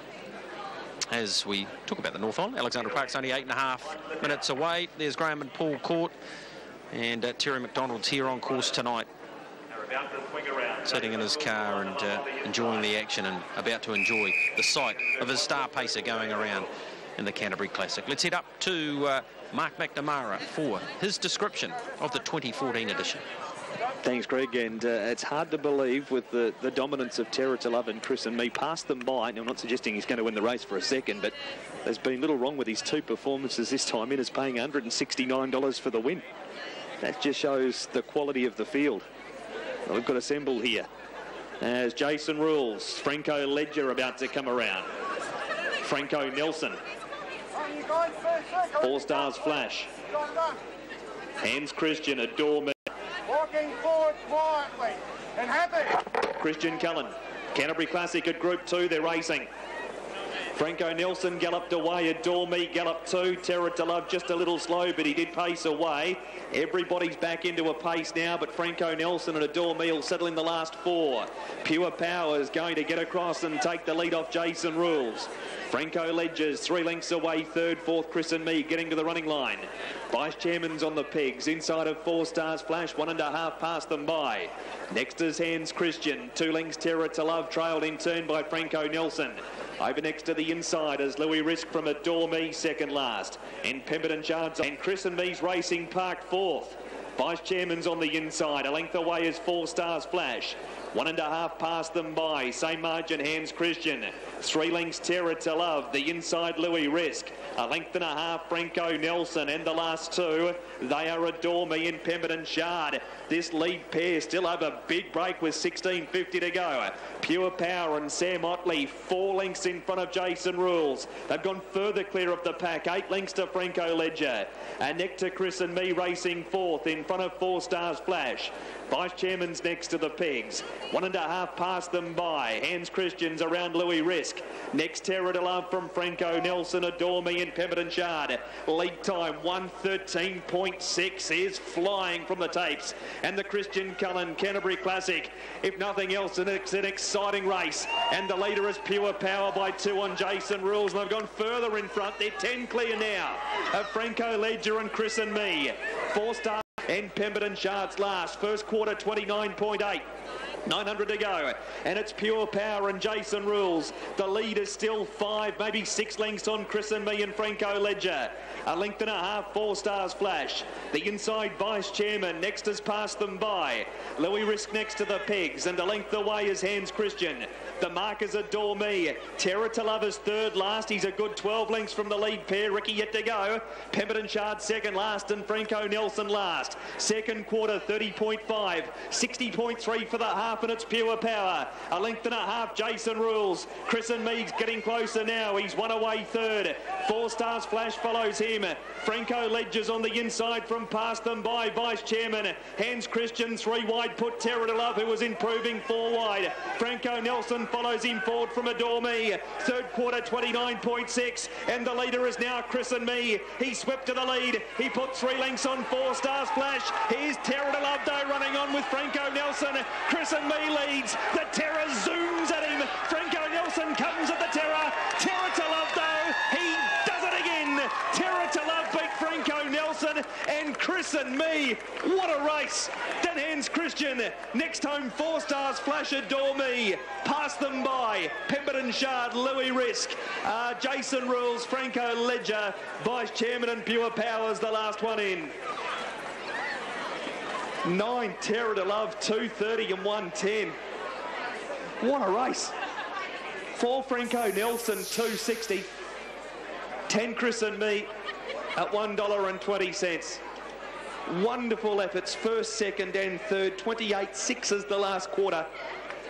Speaker 20: As we talk about the North Island, Alexandra Park's only 8.5 minutes away. There's Graham and Paul Court, and Terry McDonald's here on course tonight sitting in his car and enjoying the action and about to enjoy the sight of his star pacer going around in the Canterbury Classic. Let's head up to Mark McNamara for his description of the 2014 edition.
Speaker 4: Thanks, Greg, and it's hard to believe with the dominance of Terror to Love and Chris and Me. Passed them by. Now, I'm not suggesting he's going to win the race for a second, but there's been little wrong with his two performances this time in. Is paying $169 for the win. That just shows the quality of the field. Well, we've got assembled here as Jason Rules, Franco Ledger about to come around. Franco Nelson. 4 Stars Flash. Hans Christian, Adore Me.
Speaker 3: Walking forward quietly and happy.
Speaker 4: Christian Cullen, Canterbury Classic at Group 2, they're racing. Franco Nelson galloped away, Adore Me galloped 2, Terror to Love just a little slow, but he did pace away. Everybody's back into a pace now, but Franco Nelson and Adore Me will settle in the last 4. Pure Power is going to get across and take the lead off Jason Rules. Franco Ledger's 3 lengths away, 3rd, 4th, Chris and Me getting to the running line. Vice Chairman's on the pegs, inside of 4 Stars Flash, 1.5 past them by. Next is Hans Christian, 2 lengths Terror to Love, trailed in turn by Franco Nelson. Over next to the inside is Louis Risk from Adore Me, second last. And Pemberton Shards and Chris and Me's Racing Park, 4th. Vice Chairman's on the inside, a length away is 4 Stars Flash. 1.5 past them by, same margin Hans Christian. 3 lengths Terror to Love, the inside Louis Risk. A length and a half Franco Nelson, and the last 2, they are Adore Me and Pemberton Shard. This lead pair still have a big break with 16.50 to go. Pure Power and Sam Otley, 4 lengths in front of Jason Rules. They've gone further clear of the pack, 8 lengths to Franco Ledger. And next to Chris and Me racing 4th in front of 4 Stars Flash. Vice Chairman's next to the pegs. 1.5 past them by. Hans Christian's around Louis Risk. Next Terror to Love from Franco Nelson, Adore Me and Pemberton Shard. Lead time 1:13.6 is flying from the tapes. And the Christian Cullen Canterbury Classic, if nothing else, it's an exciting race. And the leader is Pure Power by 2 on Jason Rules. And they've gone further in front. They're 10 clear now of Franco Ledger and Chris and Me. 4 Stars and Pemberton Shards last. First quarter 29.8. 900 to go, and it's Pure Power and Jason Rules. The lead is still 5, maybe 6 lengths on Chris and Me and Franco Ledger. A length and a half, 4 Stars Flash. The inside Vice Chairman, next has passed them by. Louis Risk next to the pegs, and a length away is Hans Christian. The markers Adore Me. Terror to Love is 3rd last. He's a good 12 lengths from the lead pair. Ricky yet to go. Pemberton Shard second last, and Franco Nelson last. Second quarter 30.5, 60.3 for the half, and it's Pure Power. A length and a half, Jason Rules. Chris and Me's getting closer now. He's 1 away 3rd. 4 Stars Flash follows him. Franco Ledger's on the inside from past them by Vice Chairman. Hans Christian 3 wide, put Terror to Love, who was improving 4 wide. Franco Nelson follows him forward from Adore Me. Third quarter 29.6, and the leader is now Chris and Me. He swept to the lead. He put 3 lengths on 4 Stars Flash. Here's Terror to Love though running on with Franco Nelson. Chris and Me leads. The Terror zooms at him. Franco Nelson comes at the Terror. Terror to Love though, he does it again. Terror to Love beat Franco Nelson and Chris and Me. What a race. Then Hans Christian. Next home 4 Stars Flash, Adore Me. Pass them by. Pemberton Shard, Louis Risk. Jason Rules, Franco Ledger, Vice Chairman and Pure Powers the last one in. 9 Terror to Love, 2:30 and 1:10. What a race. 4 Franco Nelson, 2.60. 10 Chris and Me at $1.20. Wonderful efforts, first, second and third. 28.6 is the last quarter.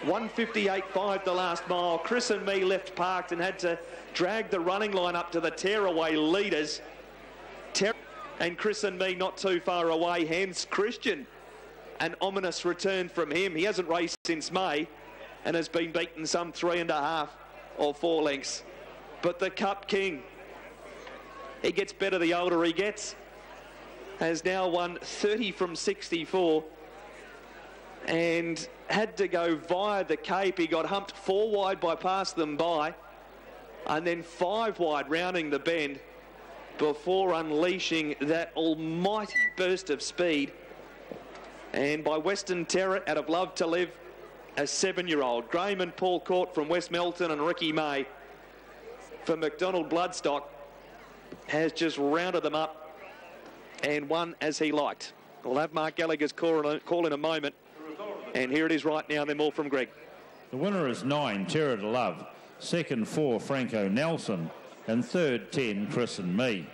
Speaker 4: 1:58.5 the last mile. Chris and Me left parked and had to drag the running line up to the tearaway leaders. And Chris and Me not too far away. Hans Christian, an ominous return from him. He hasn't raced since May and has been beaten some 3.5 or 4 lengths. But the Cup King, he gets better the older he gets, has now won 30 from 64 and had to go via the Cape. He got humped 4 wide by Pass Them By and then 5 wide rounding the bend before unleashing that almighty burst of speed And by Western Terror, out of Love to Live, a 7-year-old. Graham and Paul Court from West Melton and Ricky May for McDonald Bloodstock has just rounded them up and won as he liked. We'll have Mark Gallagher's call in a moment. And here it is right now, then more from Greg.
Speaker 6: The winner is 9, Terror to Love. Second, 4, Franco Nelson. And third, 10, Chris and Me.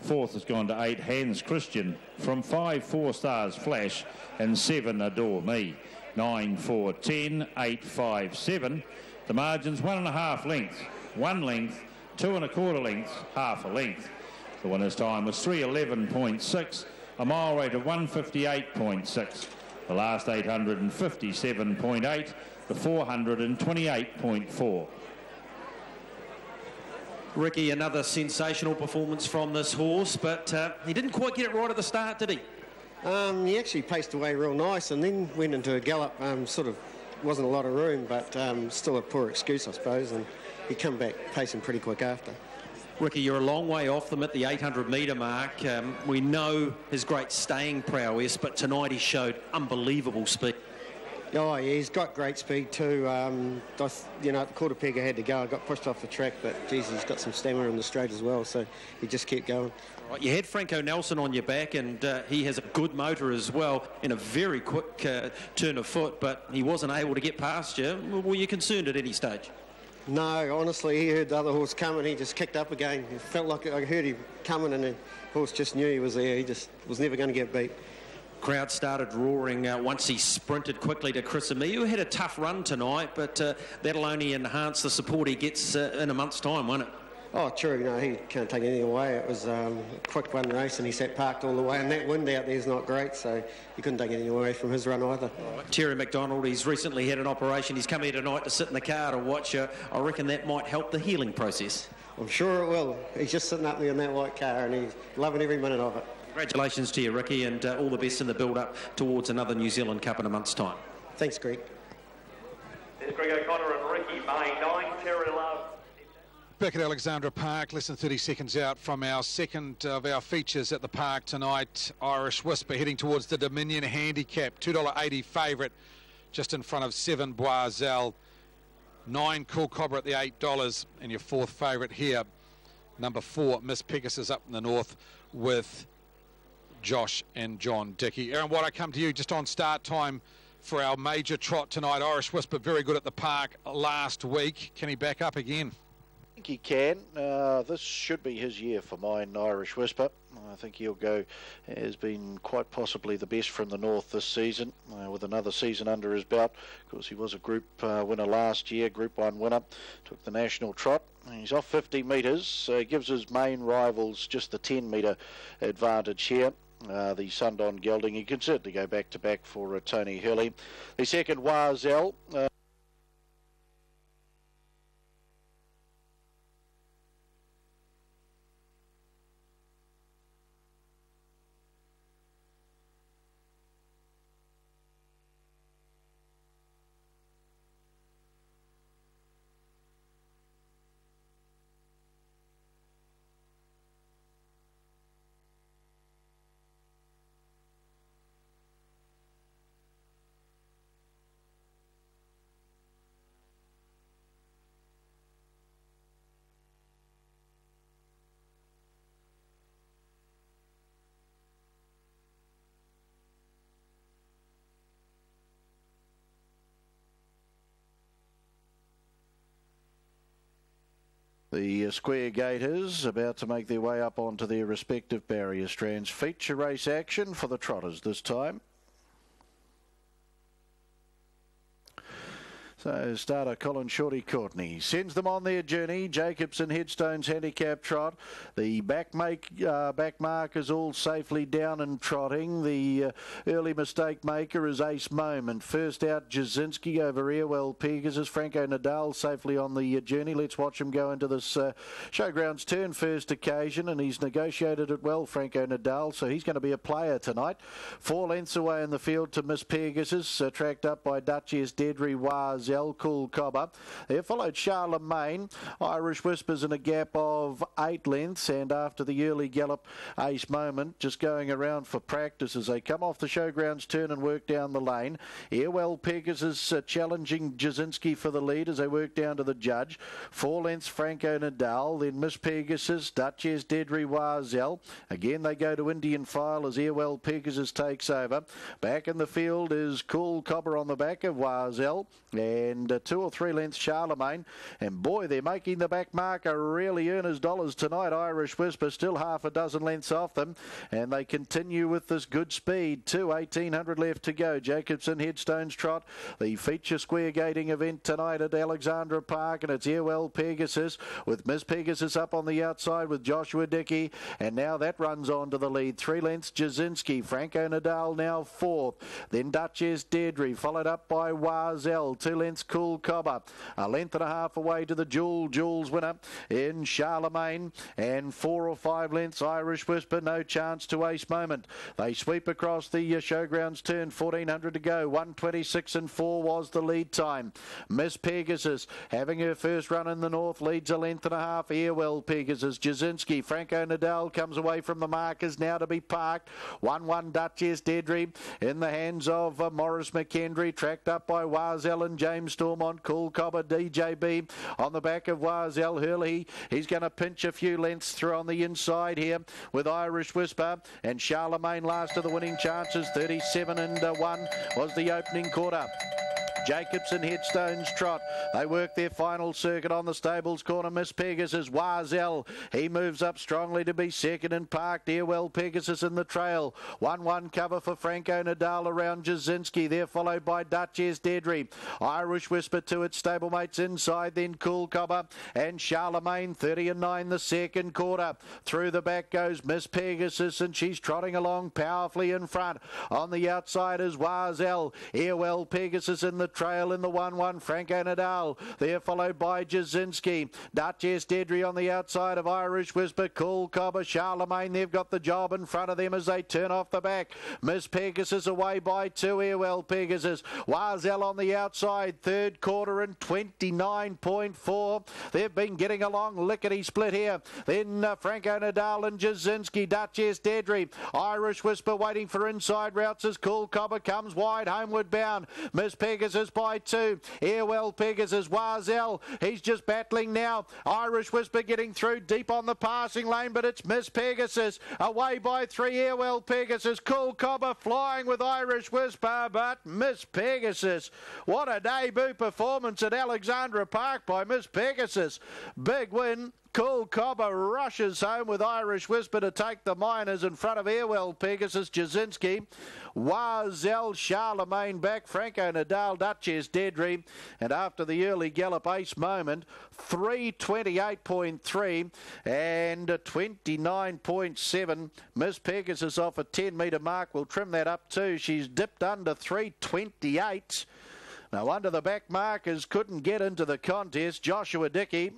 Speaker 6: Fourth has gone to 8, Hans Christian. From 5, 4 Stars Flash. And 7, Adore Me. 9, 4, 10, 8, 5, 7. The margin's 1.5 lengths. 1 length, 2 1/4 lengths, half a length. The winner's time was 3:11.6, a mile rate of 1:58.6. The last 857.8, the 428.4.
Speaker 21: Ricky, another sensational performance from this horse, but he didn't quite get it right at the start, did he?
Speaker 22: He actually paced away real nice and then went into a gallop. Sort of wasn't a lot of room, but still a poor excuse, I suppose, and he come back pacing pretty quick after.
Speaker 21: Ricky, you're a long way off them at the 800-metre mark. We know his great staying prowess, but tonight he showed unbelievable speed.
Speaker 22: Oh, yeah, he's got great speed too. You know, at the quarter peg I had to go. I got pushed off the track, but, geez, he's got some stamina in the straight as well, so he just kept going.
Speaker 21: Right, you had Franco Nelson on your back, and he has a good motor as well in a very quick turn of foot, but he wasn't able to get past you. Were you concerned at any stage?
Speaker 22: No, honestly, he heard the other horse coming. He just kicked up again. It felt like I heard him coming, and the horse just knew he was there. He just was never going to get beat.
Speaker 21: Crowd started roaring once he sprinted quickly to Chris and Me, who had a tough run tonight, but that'll only enhance the support he gets in a month's time, won't it?
Speaker 22: Oh, true. No, he can't take anything away. It was a quick one race, and he sat parked all the way, and that wind out there is not great, so he couldn't take anything away from his run either.
Speaker 21: Terry McDonald, he's recently had an operation. He's come here tonight to sit in the car to watch. I reckon that might help the healing process.
Speaker 22: I'm sure it will. He's just sitting up there in that white car, and he's loving every minute of it.
Speaker 21: Congratulations to you, Ricky, and all the best in the build-up towards another New Zealand Cup in a month's time.
Speaker 22: Thanks, Greg.
Speaker 4: There's Greg O'Connor and Ricky May, 9, Terror to Love.
Speaker 10: Back at Alexandra Park, less than 30 seconds out from our second of our features at the park tonight. Irish Whisper heading towards the Dominion handicap, $2.80 favourite, just in front of 7 Boiselle. 9 Cool Cobra at the $8, and your fourth favourite here, number 4 Miss Pegasus up in the north with Josh and John Dickey. Aaron White, I come to you just on start time for our major trot tonight. Irish Whisper very good at the park last week. Can he back up again?
Speaker 1: I think he can. This should be his year for mine, Irish Whisper. I think he'll go, has been quite possibly the best from the north this season, with another season under his belt. Of course, he was a Group winner last year, Group 1 winner, took the national trot. He's off 50 metres, gives his main rivals just the 10-metre advantage here. The Sundon gelding, he can certainly go back-to-back for Tony Hurley. The second, Wazelle. The Square Gators about to make their way up onto their respective barrier strands. Feature race action for the trotters this time. So starter Colin Shorty Courtney sends them on their journey. Jacobson Headstone's handicap trot. The back mark is all safely down and trotting. The early mistake maker is Ace Moment. First out Jasinski over Airwell Pegasus. Franco Nadal safely on the journey. Let's watch him go into this Showgrounds turn first occasion, and he's negotiated it well, Franco Nadal, so he's going to be a player tonight. 4 lengths away in the field to Miss Pegasus, tracked up by Duchess Dedry Wazelle. Wazelle, Cool Cobber. There followed Charlemagne, Irish Whispers in a gap of 8 lengths, and after the early gallop, Ace Moment just going around for practice as they come off the showgrounds turn and work down the lane. Airwell Pegasus challenging Jasinski for the lead as they work down to the judge. 4 lengths Franco Nadal, then Miss Pegasus, Duchess Dedry Wazelle. Again they go to Indian File as Airwell Pegasus takes over. Back in the field is Cool Cobber on the back of Wazelle, and 2 or 3 lengths Charlemagne. And boy, they're making the back marker really earn his dollars tonight. Irish Whisper still half a dozen lengths off them, and they continue with this good speed. 1800 left to go. Jacobson Headstones Trot, the feature square gating event tonight at Alexandra Park, and it's Airwell Pegasus with Miss Pegasus up on the outside with Joshua Dickey, and now that runs on to the lead. 3 lengths Jasinski, Franco Nadal now 4th, then Duchess Dedry, followed up by Wazelle. 2 lengths Cool Cobber, a length and a half away to the Jules winner in Charlemagne, and 4 or 5 lengths Irish Whisper, no chance to Ace Moment. They sweep across the showgrounds turn, 1400 to go. 1:26 and 4 was the lead time. Miss Pegasus having her first run in the north, leads a length and a half. Airwell Pegasus, Jasinski, Franco Nadal comes away from the markers now to be parked. 1-1 Duchess Dedry in the hands of Morris McKendry, tracked up by Wazelle and James Stormont. Cool Cobber, DJB on the back of Wazelle. Hurley, he's going to pinch a few lengths through on the inside here with Irish Whisper, and Charlemagne last of the winning chances. 37 and 1 was the opening quarter. Jacobson Headstones Trot, they work their final circuit on the stables corner. Miss Pegasus, Wazelle, he moves up strongly to be second and parked. Airwell Pegasus in the trail. 1-1 cover for Franco Nadal around Jasinski. They're followed by Duchess Dedry. Irish Whisper to its stablemates inside, then Cool Cobber and Charlemagne. 30 and 9 the second quarter. Through the back goes Miss Pegasus, and she's trotting along powerfully in front. On the outside is Wazelle. Airwell Pegasus in the trail in the 1-1. Franco Nadal. They're followed by Jasinski. Duchess Dedry on the outside of Irish Whisper. Cool Cobber, Charlemagne. They've got the job in front of them as they turn off the back. Miss Pegasus away by 2. Airwell Pegasus. Wazelle on the outside. Third quarter and 29.4. They've been getting along lickety split here. Then Franco Nadal and Jasinski. Duchess Dedry. Irish Whisper waiting for inside routes as Cool Cobber comes wide homeward bound. Miss Pegasus by 2. Airwell Pegasus, Wazelle, he's just battling now. Irish Whisper getting through deep on the passing lane, but it's Miss Pegasus away by 3. Airwell Pegasus, Cool Cobber flying with Irish Whisper, but Miss Pegasus, what a debut performance at Alexandra Park by Miss Pegasus. Big win. Cool Cobber rushes home with Irish Whisper to take the minors in front of Airwell Pegasus, Jasinski, Wazelle, Charlemagne back, Franco Nadal, Duchess Dedry, and after the early gallop, Ace Moment, 3:28.3 and 29.7. Miss Pegasus off a 10-metre mark. We'll trim that up too. She's dipped under 3:28. Now under the back markers couldn't get into the contest. Joshua Dickey,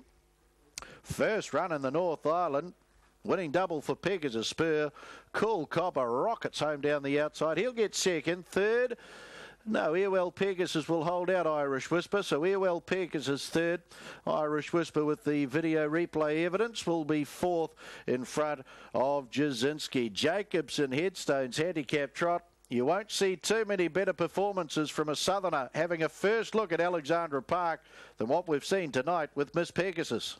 Speaker 1: first run in the North Island, winning double for Pegasus Spur. Cool Cobber rockets home down the outside. He'll get second. Third, no, Airwell Pegasus will hold out Irish Whisper. So Airwell Pegasus third. Irish Whisper with the video replay evidence will be fourth in front of Jasinski. Jacobson Headstones handicap trot. You won't see too many better performances from a southerner having a first look at Alexandra Park than what we've seen tonight with Miss Pegasus.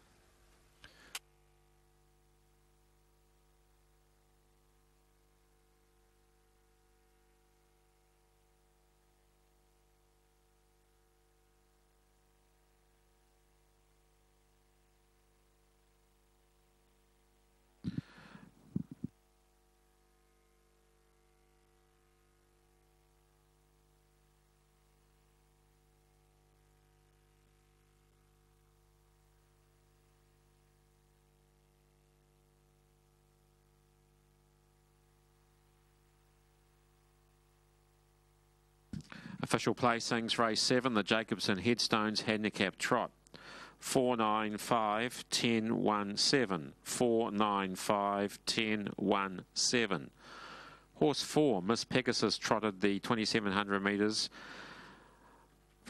Speaker 2: Official placings, race 7, the Jacobson Headstones handicap trot. 495 1017. 495 1017. Horse 4, Miss Pegasus, trotted the 2700 metres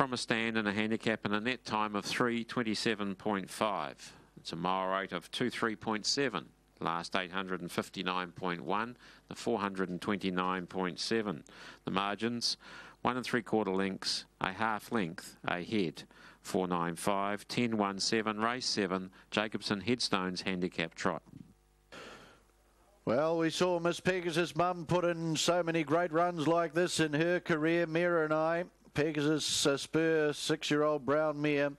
Speaker 2: from a stand and a handicap and a net time of 3:27.5. It's a mile rate of 23.7. Last 859.1, the 429.7. The margins, 1 3/4 lengths, a half length ahead. 495, 10-1-7, race 7, Jacobson Headstones handicap trot.
Speaker 1: Well, we saw Miss Pegasus' mum put in so many great runs like this in her career. Mira and I, Pegasus Spur, 6-year-old brown mare,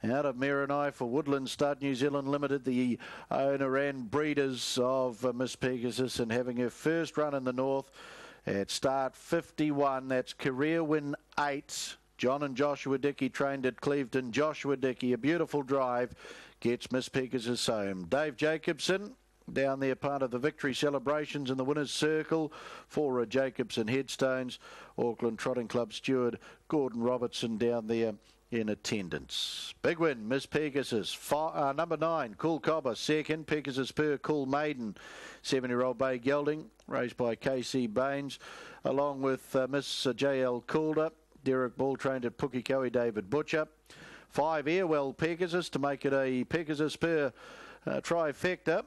Speaker 1: out of Marinus for Woodland Stud New Zealand Limited, the owner and breeders of Miss Pegasus, and having her first run in the north at start 51. That's career win 8. John and Joshua Dickey trained at Clevedon. Joshua Dickey, a beautiful drive, gets Miss Pegasus home. Dave Jacobson down there, part of the victory celebrations in the winner's circle for Jacobson Headstones. Auckland Trotting Club steward Gordon Robertson down there in attendance. Big win, Miss Pegasus. Number 9, Cool Cobber, second. Pegasus Per, Cool Maiden, 7-year-old bay gelding, raced by KC Baines, along with Miss J.L. Calder. Derek Ball trained at Pukekohe, David Butcher. 5, Airwell Pegasus to make it a Pegasus Per trifecta.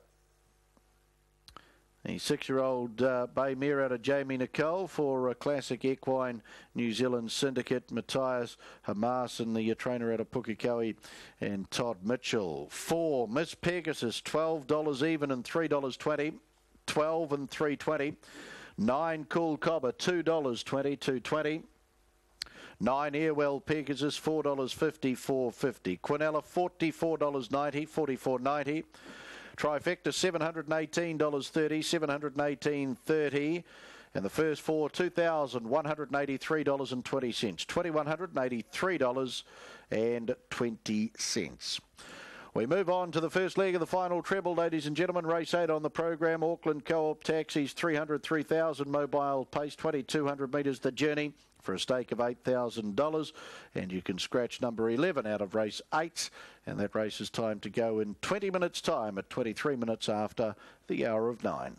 Speaker 1: The 6-year-old bay mare out of Jamie Nicole for a Classic Equine New Zealand Syndicate. Matthias Hamarson, the trainer out of Pukekohe, and Todd Mitchell. 4, Miss Pegasus, $12 even and $3.20. 12 and $3.20. 9, Cool Cobber, $2.20, $2.20. 9, Airwell Pegasus, $4.50, $4.50. Quinella, $44.90, $44.90. Trifecta, $718.30, $718.30. And the first 4, $2,183.20, $2,183.20. We move on to the first leg of the final treble, ladies and gentlemen. Race 8 on the program. Auckland Co-op Taxis, 300,000 mobile pace, 2,200 metres the journey for a stake of $8,000. And you can scratch number 11 out of race 8. And that race is timed to go in 20 minutes' time at 23 minutes after the hour of 9.